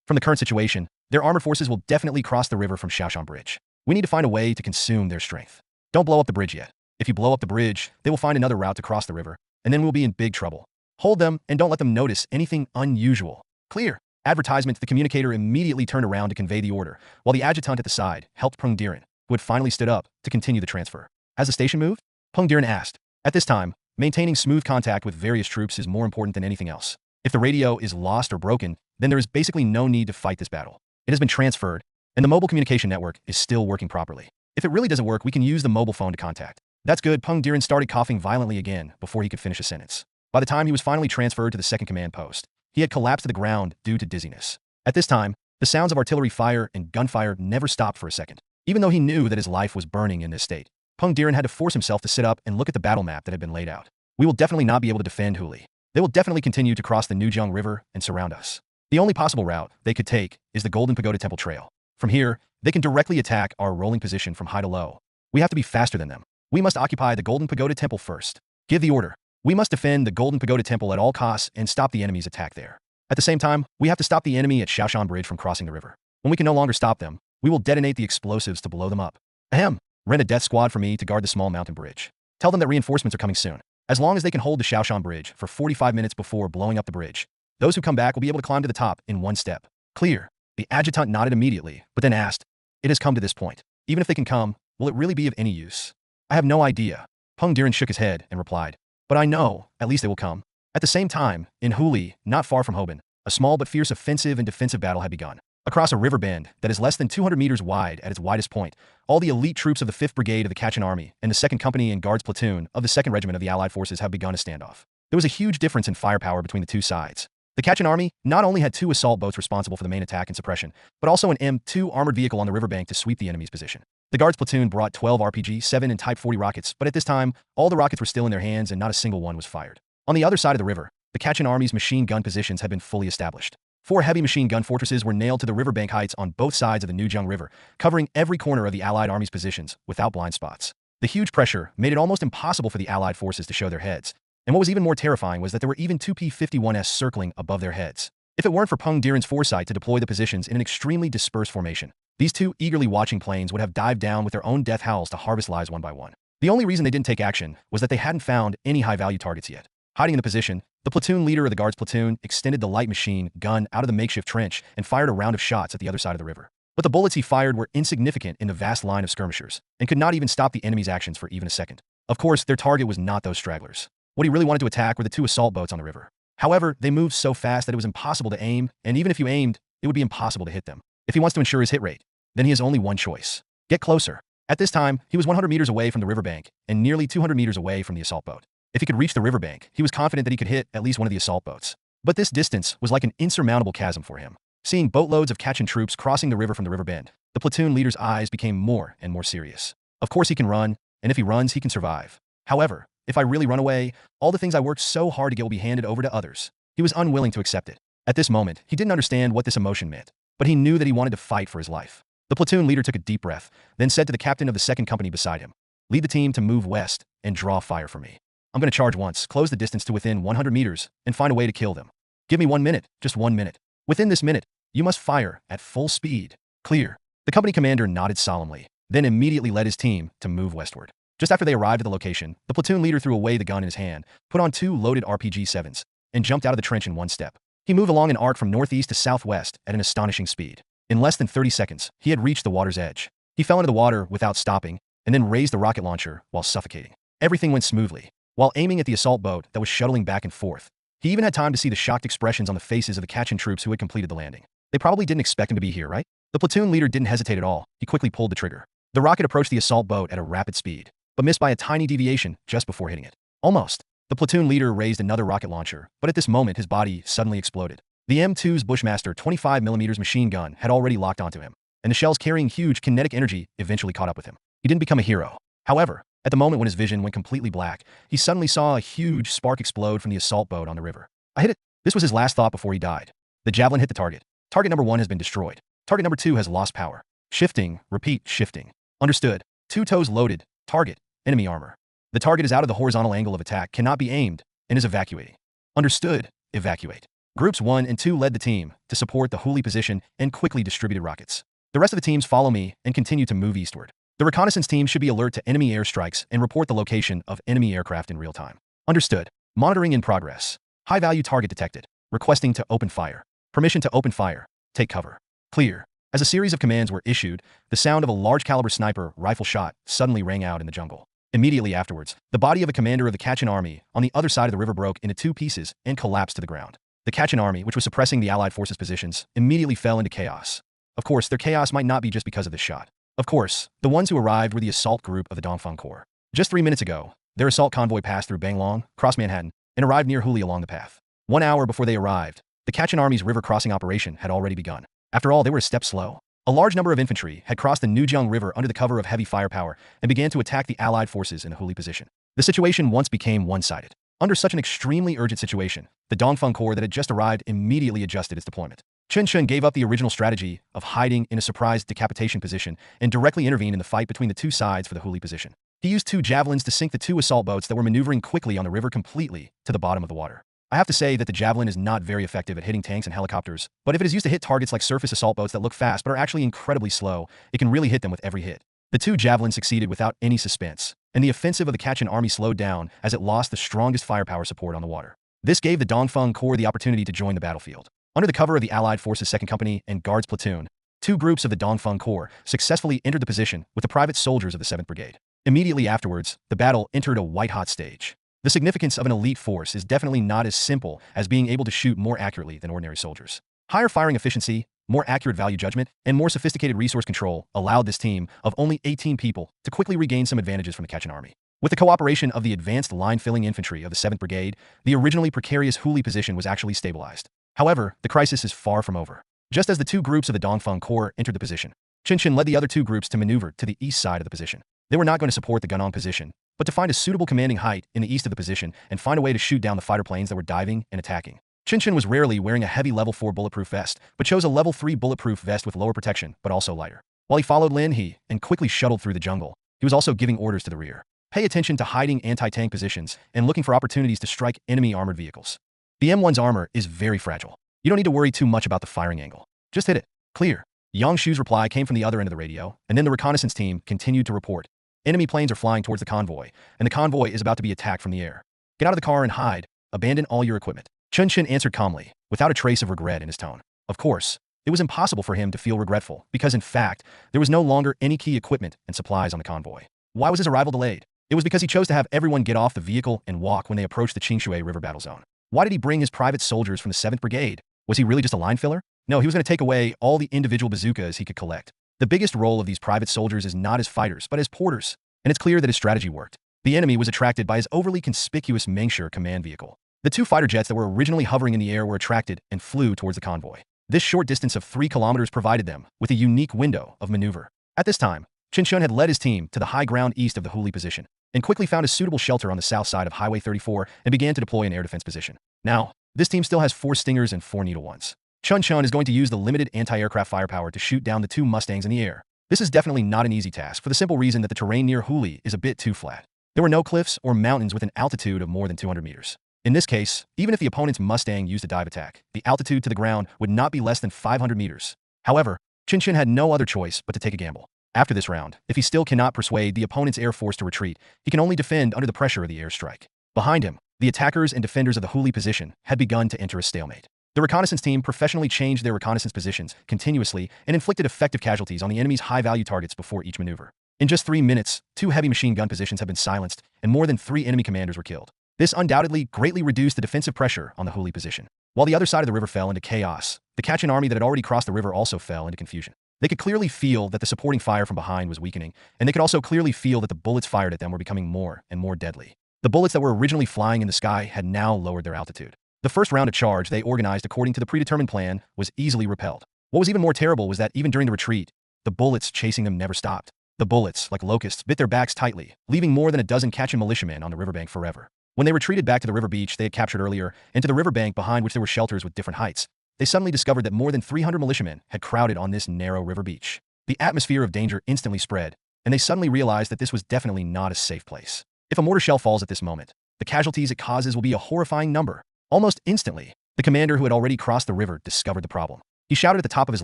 From the current situation, their armored forces will definitely cross the river from Shaoshan Bridge. We need to find a way to consume their strength. Don't blow up the bridge yet. If you blow up the bridge, they will find another route to cross the river, and then we'll be in big trouble. Hold them and don't let them notice anything unusual. Clear. Advertisement. The communicator immediately turned around to convey the order, while the adjutant at the side helped Peng Diren, who had finally stood up, to continue the transfer. Has the station moved? Peng Diren asked. At this time, maintaining smooth contact with various troops is more important than anything else. If the radio is lost or broken, then there is basically no need to fight this battle. It has been transferred, and the mobile communication network is still working properly. If it really doesn't work, we can use the mobile phone to contact. That's good. Peng Diren started coughing violently again before he could finish a sentence. By the time he was finally transferred to the second command post, he had collapsed to the ground due to dizziness. At this time, the sounds of artillery fire and gunfire never stopped for a second. Even though he knew that his life was burning in this state, Peng Diren had to force himself to sit up and look at the battle map that had been laid out. We will definitely not be able to defend Huli. They will definitely continue to cross the Nujiang River and surround us. The only possible route they could take is the Golden Pagoda Temple Trail. From here, they can directly attack our rolling position from high to low. We have to be faster than them. We must occupy the Golden Pagoda Temple first. Give the order. We must defend the Golden Pagoda Temple at all costs and stop the enemy's attack there. At the same time, we have to stop the enemy at Shaoshan Bridge from crossing the river. When we can no longer stop them, we will detonate the explosives to blow them up. Ahem. Rent a death squad for me to guard the small mountain bridge. Tell them that reinforcements are coming soon. As long as they can hold the Shaoshan Bridge for 45 minutes before blowing up the bridge, those who come back will be able to climb to the top in one step. Clear. The adjutant nodded immediately, but then asked, "It has come to this point. Even if they can come, will it really be of any use?" "I have no idea." Peng Diren shook his head and replied, "But I know, at least they will come." At the same time, in Huli, not far from Hoban, a small but fierce offensive and defensive battle had begun. Across a river bend that is less than 200 meters wide at its widest point, all the elite troops of the 5th Brigade of the Kachin Army and the 2nd Company and Guards Platoon of the 2nd Regiment of the Allied Forces have begun a standoff. There was a huge difference in firepower between the two sides. The Kachin Army not only had 2 assault boats responsible for the main attack and suppression, but also an M2 armored vehicle on the riverbank to sweep the enemy's position. The Guards Platoon brought 12 RPG-7 and Type 40 rockets, but at this time, all the rockets were still in their hands and not a single one was fired. On the other side of the river, the Kachin Army's machine gun positions had been fully established. 4 heavy machine gun fortresses were nailed to the riverbank heights on both sides of the Nujiang River, covering every corner of the Allied Army's positions without blind spots. The huge pressure made it almost impossible for the Allied forces to show their heads, and what was even more terrifying was that there were even 2 P-51s circling above their heads. If it weren't for Peng Diren's foresight to deploy the positions in an extremely dispersed formation, these 2 eagerly watching planes would have dived down with their own death howls to harvest lives one by one. The only reason they didn't take action was that they hadn't found any high-value targets yet. Hiding in the position, the platoon leader of the Guards Platoon extended the light machine gun out of the makeshift trench and fired a round of shots at the other side of the river. But the bullets he fired were insignificant in the vast line of skirmishers, and could not even stop the enemy's actions for even a second. Of course, their target was not those stragglers. What he really wanted to attack were the 2 assault boats on the river. However, they moved so fast that it was impossible to aim, and even if you aimed, it would be impossible to hit them. If he wants to ensure his hit rate, then he has only one choice. Get closer. At this time, he was 100 meters away from the riverbank and nearly 200 meters away from the assault boat. If he could reach the riverbank, he was confident that he could hit at least one of the assault boats. But this distance was like an insurmountable chasm for him. Seeing boatloads of Kachin troops crossing the river from the river bend, the platoon leader's eyes became more and more serious. Of course he can run, and if he runs, he can survive. However, if I really run away, all the things I worked so hard to get will be handed over to others. He was unwilling to accept it. At this moment, he didn't understand what this emotion meant, but he knew that he wanted to fight for his life. The platoon leader took a deep breath, then said to the captain of the second company beside him, "Lead the team to move west and draw fire for me. I'm going to charge once, close the distance to within 100 meters, and find a way to kill them. Give me 1 minute, just 1 minute. Within this minute, you must fire at full speed. Clear." The company commander nodded solemnly, then immediately led his team to move westward. Just after they arrived at the location, the platoon leader threw away the gun in his hand, put on 2 loaded RPG-7s, and jumped out of the trench in 1 step. He moved along an arc from northeast to southwest at an astonishing speed. In less than 30 seconds, he had reached the water's edge. He fell into the water without stopping, and then raised the rocket launcher while suffocating. Everything went smoothly. While aiming at the assault boat that was shuttling back and forth, he even had time to see the shocked expressions on the faces of the Kachin troops who had completed the landing. They probably didn't expect him to be here, right? The platoon leader didn't hesitate at all. He quickly pulled the trigger. The rocket approached the assault boat at a rapid speed, but missed by a tiny deviation just before hitting it. Almost. The platoon leader raised another rocket launcher, but at this moment his body suddenly exploded. The M2's Bushmaster 25mm machine gun had already locked onto him, and the shells carrying huge kinetic energy eventually caught up with him. He didn't become a hero. However, at the moment when his vision went completely black, he suddenly saw a huge spark explode from the assault boat on the river. "I hit it." This was his last thought before he died. The javelin hit the target. Target number 1 has been destroyed. Target number 2 has lost power. Shifting, repeat, shifting. Understood. 2 toes loaded. Target, enemy armor. The target is out of the horizontal angle of attack, cannot be aimed, and is evacuating. Understood. Evacuate. Groups 1 and 2 led the team to support the Huli position and quickly distributed rockets. The rest of the teams follow me and continue to move eastward. The reconnaissance team should be alert to enemy airstrikes and report the location of enemy aircraft in real time. Understood. Monitoring in progress. High-value target detected. Requesting to open fire. Permission to open fire. Take cover. Clear. As a series of commands were issued, the sound of a large-caliber sniper rifle shot suddenly rang out in the jungle. Immediately afterwards, the body of a commander of the Kachin army on the other side of the river broke into 2 pieces and collapsed to the ground. The Kachin army, which was suppressing the Allied forces' positions, immediately fell into chaos. Of course, their chaos might not be just because of this shot. Of course, the ones who arrived were the assault group of the Dongfeng Corps. Just 3 minutes ago, their assault convoy passed through Banglong, crossed Manhattan, and arrived near Huli along the path. 1 hour before they arrived, the Kachin army's river crossing operation had already begun. After all, they were a step slow. A large number of infantry had crossed the Nujiang River under the cover of heavy firepower and began to attack the Allied forces in the Huli position. The situation once became one-sided. Under such an extremely urgent situation, the Dongfeng Corps that had just arrived immediately adjusted its deployment. Chen Chen gave up the original strategy of hiding in a surprise decapitation position and directly intervened in the fight between the 2 sides for the Huli position. He used 2 javelins to sink the 2 assault boats that were maneuvering quickly on the river completely to the bottom of the water. I have to say that the javelin is not very effective at hitting tanks and helicopters, but if it is used to hit targets like surface assault boats that look fast but are actually incredibly slow, it can really hit them with every hit. The 2 javelins succeeded without any suspense, and the offensive of the Kachin army slowed down as it lost the strongest firepower support on the water. This gave the Dongfeng Corps the opportunity to join the battlefield. Under the cover of the Allied Forces 2nd Company and Guards Platoon, 2 groups of the Dongfeng Corps successfully entered the position with the private soldiers of the 7th Brigade. Immediately afterwards, the battle entered a white-hot stage. The significance of an elite force is definitely not as simple as being able to shoot more accurately than ordinary soldiers. Higher firing efficiency, more accurate value judgment, and more sophisticated resource control allowed this team of only 18 people to quickly regain some advantages from the Kachin army. With the cooperation of the advanced line-filling infantry of the 7th Brigade, the originally precarious Huli position was actually stabilized. However, the crisis is far from over. Just as the 2 groups of the Dongfeng Corps entered the position, Chen Chen led the other 2 groups to maneuver to the east side of the position. They were not going to support the Gunong position, but to find a suitable commanding height in the east of the position and find a way to shoot down the fighter planes that were diving and attacking. Chen Chen was rarely wearing a heavy level 4 bulletproof vest, but chose a level 3 bulletproof vest with lower protection, but also lighter. While he followed Lin He and quickly shuttled through the jungle, he was also giving orders to the rear. Pay attention to hiding anti-tank positions and looking for opportunities to strike enemy armored vehicles. The M1's armor is very fragile. You don't need to worry too much about the firing angle. Just hit it. Clear. Yang Shu's reply came from the other end of the radio, and then the reconnaissance team continued to report. Enemy planes are flying towards the convoy, and the convoy is about to be attacked from the air. Get out of the car and hide. Abandon all your equipment. Chen Chen answered calmly, without a trace of regret in his tone. Of course, it was impossible for him to feel regretful, because in fact, there was no longer any key equipment and supplies on the convoy. Why was his arrival delayed? It was because he chose to have everyone get off the vehicle and walk when they approached the Qingshui River battle zone. Why did he bring his private soldiers from the 7th Brigade? Was he really just a line filler? No, he was going to take away all the individual bazookas he could collect. The biggest role of these private soldiers is not as fighters, but as porters, and it's clear that his strategy worked. The enemy was attracted by his overly conspicuous Mengsher command vehicle. The 2 fighter jets that were originally hovering in the air were attracted and flew towards the convoy. This short distance of 3 kilometers provided them with a unique window of maneuver. At this time, Chen Chen had led his team to the high ground east of the Huli position and quickly found a suitable shelter on the south side of Highway 34 and began to deploy an air defense position. Now, this team still has 4 Stingers and 4 Needle Ones. Chen Chen is going to use the limited anti-aircraft firepower to shoot down the 2 Mustangs in the air. This is definitely not an easy task for the simple reason that the terrain near Huli is a bit too flat. There were no cliffs or mountains with an altitude of more than 200 meters. In this case, even if the opponent's Mustang used a dive attack, the altitude to the ground would not be less than 500 meters. However, Chen Chen had no other choice but to take a gamble. After this round, if he still cannot persuade the opponent's air force to retreat, he can only defend under the pressure of the airstrike. Behind him, the attackers and defenders of the Huli position had begun to enter a stalemate. The reconnaissance team professionally changed their reconnaissance positions continuously and inflicted effective casualties on the enemy's high-value targets before each maneuver. In just 3 minutes, 2 heavy machine gun positions have been silenced, and more than 3 enemy commanders were killed. This undoubtedly greatly reduced the defensive pressure on the Huli position. While the other side of the river fell into chaos, the Kachin army that had already crossed the river also fell into confusion. They could clearly feel that the supporting fire from behind was weakening, and they could also clearly feel that the bullets fired at them were becoming more and more deadly. The bullets that were originally flying in the sky had now lowered their altitude. The first round of charge they organized according to the predetermined plan was easily repelled. What was even more terrible was that even during the retreat, the bullets chasing them never stopped. The bullets, like locusts, bit their backs tightly, leaving more than a dozen Kachin militiamen on the riverbank forever. When they retreated back to the river beach they had captured earlier, and to the riverbank behind which there were shelters with different heights, they suddenly discovered that more than 300 militiamen had crowded on this narrow river beach. The atmosphere of danger instantly spread, and they suddenly realized that this was definitely not a safe place. If a mortar shell falls at this moment, the casualties it causes will be a horrifying number. Almost instantly, the commander who had already crossed the river discovered the problem. He shouted at the top of his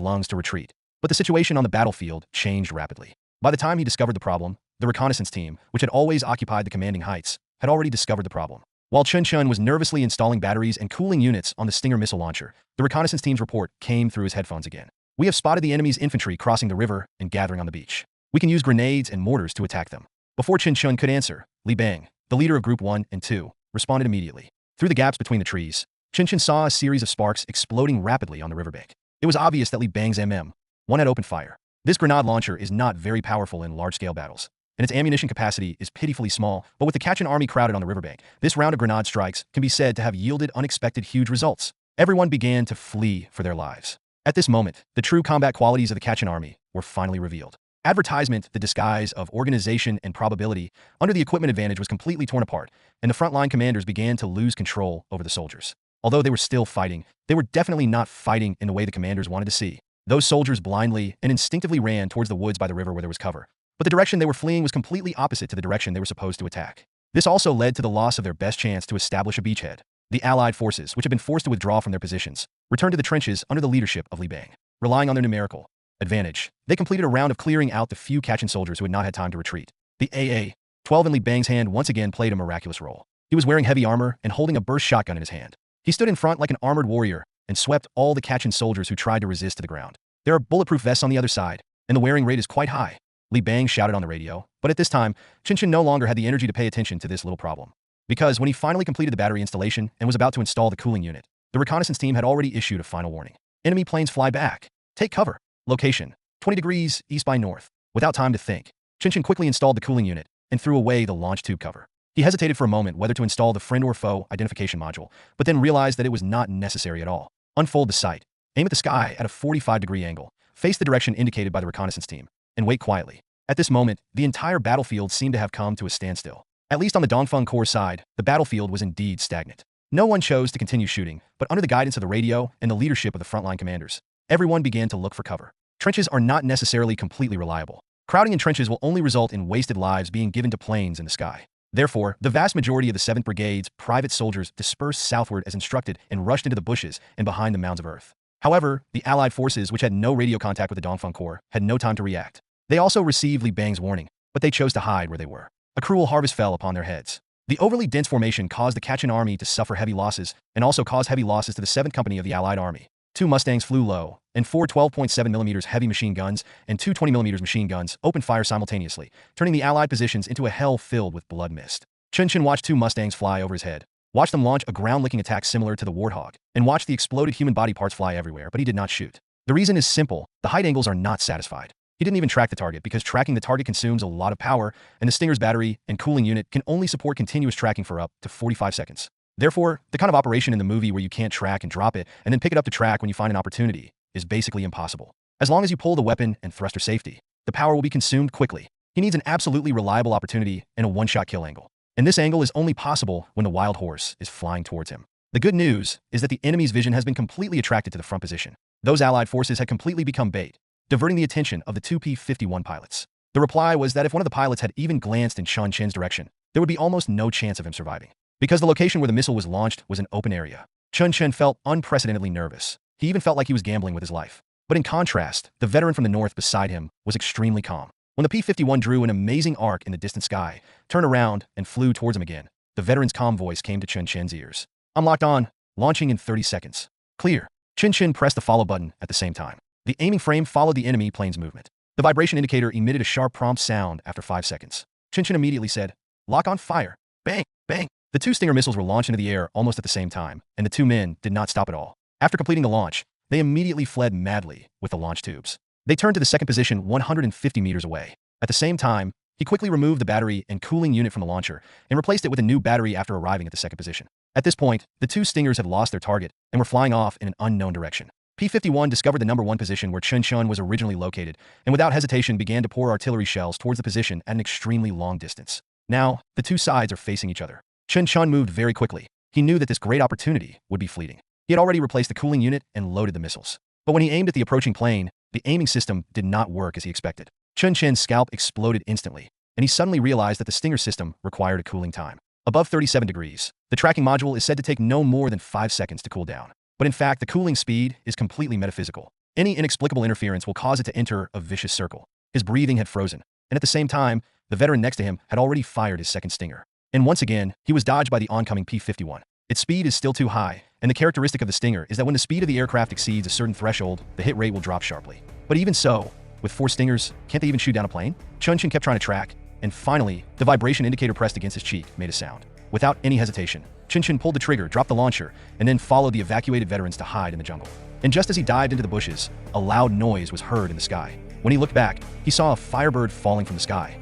lungs to retreat, but the situation on the battlefield changed rapidly. By the time he discovered the problem, the reconnaissance team, which had always occupied the commanding heights, had already discovered the problem. While Chen Chen was nervously installing batteries and cooling units on the Stinger missile launcher, the reconnaissance team's report came through his headphones again. We have spotted the enemy's infantry crossing the river and gathering on the beach. We can use grenades and mortars to attack them. Before Chen Chen could answer, Li Bang, the leader of Group 1 and 2, responded immediately. Through the gaps between the trees, Chen Chen saw a series of sparks exploding rapidly on the riverbank. It was obvious that Li Bang's MM-1 had opened fire. This grenade launcher is not very powerful in large-scale battles, and its ammunition capacity is pitifully small, but with the Kachin army crowded on the riverbank, this round of grenade strikes can be said to have yielded unexpected huge results. Everyone began to flee for their lives. At this moment, the true combat qualities of the Kachin army were finally revealed. Advertisement, the disguise of organization and probability under the equipment advantage was completely torn apart, and the frontline commanders began to lose control over the soldiers. Although they were still fighting, they were definitely not fighting in the way the commanders wanted to see. Those soldiers blindly and instinctively ran towards the woods by the river where there was cover, but the direction they were fleeing was completely opposite to the direction they were supposed to attack. This also led to the loss of their best chance to establish a beachhead. The Allied forces, which had been forced to withdraw from their positions, returned to the trenches under the leadership of Li Bang. Relying on their numerical advantage, they completed a round of clearing out the few Kachin soldiers who had not had time to retreat. The AA-12 in Li Bang's hand once again played a miraculous role. He was wearing heavy armor and holding a burst shotgun in his hand. He stood in front like an armored warrior and swept all the Kachin soldiers who tried to resist to the ground. There are bulletproof vests on the other side, and the wearing rate is quite high. Li Bang shouted on the radio, but at this time, Chen Chen no longer had the energy to pay attention to this little problem. Because when he finally completed the battery installation and was about to install the cooling unit, the reconnaissance team had already issued a final warning. Enemy planes fly back. Take cover. Location: 20 degrees east by north. Without time to think, Chen Chen quickly installed the cooling unit and threw away the launch tube cover. He hesitated for a moment whether to install the friend or foe identification module, but then realized that it was not necessary at all. Unfold the sight. Aim at the sky at a 45-degree angle. Face the direction indicated by the reconnaissance team, and wait quietly. At this moment, the entire battlefield seemed to have come to a standstill. At least on the Dongfeng Corps side, the battlefield was indeed stagnant. No one chose to continue shooting, but under the guidance of the radio and the leadership of the frontline commanders, everyone began to look for cover. Trenches are not necessarily completely reliable. Crowding in trenches will only result in wasted lives being given to planes in the sky. Therefore, the vast majority of the 7th Brigade's private soldiers dispersed southward as instructed and rushed into the bushes and behind the mounds of earth. However, the Allied forces, which had no radio contact with the Dongfeng Corps, had no time to react. They also received Li Bang's warning, but they chose to hide where they were. A cruel harvest fell upon their heads. The overly dense formation caused the Kachin army to suffer heavy losses and also caused heavy losses to the 7th Company of the Allied Army. 2 Mustangs flew low, and 4 12.7mm heavy machine guns and 2 20mm machine guns opened fire simultaneously, turning the Allied positions into a hell filled with blood mist. Chen Chen watched 2 Mustangs fly over his head, watched them launch a ground-licking attack similar to the Warthog, and watched the exploded human body parts fly everywhere, but he did not shoot. The reason is simple: the height angles are not satisfied. He didn't even track the target because tracking the target consumes a lot of power, and the Stinger's battery and cooling unit can only support continuous tracking for up to 45 seconds. Therefore, the kind of operation in the movie where you can't track and drop it and then pick it up to track when you find an opportunity is basically impossible. As long as you pull the weapon and thruster safety, the power will be consumed quickly. He needs an absolutely reliable opportunity and a one-shot kill angle. And this angle is only possible when the wild horse is flying towards him. The good news is that the enemy's vision has been completely attracted to the front position. Those Allied forces had completely become bait, diverting the attention of the 2 P-51 pilots. The reply was that if one of the pilots had even glanced in Chen Chen's direction, there would be almost no chance of him surviving. Because the location where the missile was launched was an open area, Chen Chen felt unprecedentedly nervous. He even felt like he was gambling with his life. But in contrast, the veteran from the north beside him was extremely calm. When the P-51 drew an amazing arc in the distant sky, turned around, and flew towards him again, the veteran's calm voice came to Chen Chen's ears. "I'm locked on, launching in 30 seconds. Clear." Chen Chen pressed the follow button at the same time. The aiming frame followed the enemy plane's movement. The vibration indicator emitted a sharp prompt sound after 5 seconds. Chen Chen immediately said, "Lock on fire." Bang, bang. The 2 Stinger missiles were launched into the air almost at the same time, and the 2 men did not stop at all. After completing the launch, they immediately fled madly with the launch tubes. They turned to the second position 150 meters away. At the same time, he quickly removed the battery and cooling unit from the launcher and replaced it with a new battery after arriving at the second position. At this point, the 2 Stingers had lost their target and were flying off in an unknown direction. P-51 discovered the number 1 position where Chen Chen was originally located and without hesitation began to pour artillery shells towards the position at an extremely long distance. Now, the 2 sides are facing each other. Chen Chen moved very quickly. He knew that this great opportunity would be fleeting. He had already replaced the cooling unit and loaded the missiles. But when he aimed at the approaching plane, the aiming system did not work as he expected. Chen Chen's scalp exploded instantly, and he suddenly realized that the Stinger system required a cooling time. Above 37 degrees, the tracking module is said to take no more than 5 seconds to cool down. But in fact, the cooling speed is completely metaphysical. Any inexplicable interference will cause it to enter a vicious circle. His breathing had frozen, and at the same time, the veteran next to him had already fired his second Stinger. And once again, he was dodged by the oncoming P-51. Its speed is still too high, and the characteristic of the Stinger is that when the speed of the aircraft exceeds a certain threshold, the hit rate will drop sharply. But even so, with 4 Stingers, can't they even shoot down a plane? Chen Chen kept trying to track, and finally, the vibration indicator pressed against his cheek made a sound. Without any hesitation, Chen Chen pulled the trigger, dropped the launcher, and then followed the evacuated veterans to hide in the jungle. And just as he dived into the bushes, a loud noise was heard in the sky. When he looked back, he saw a firebird falling from the sky.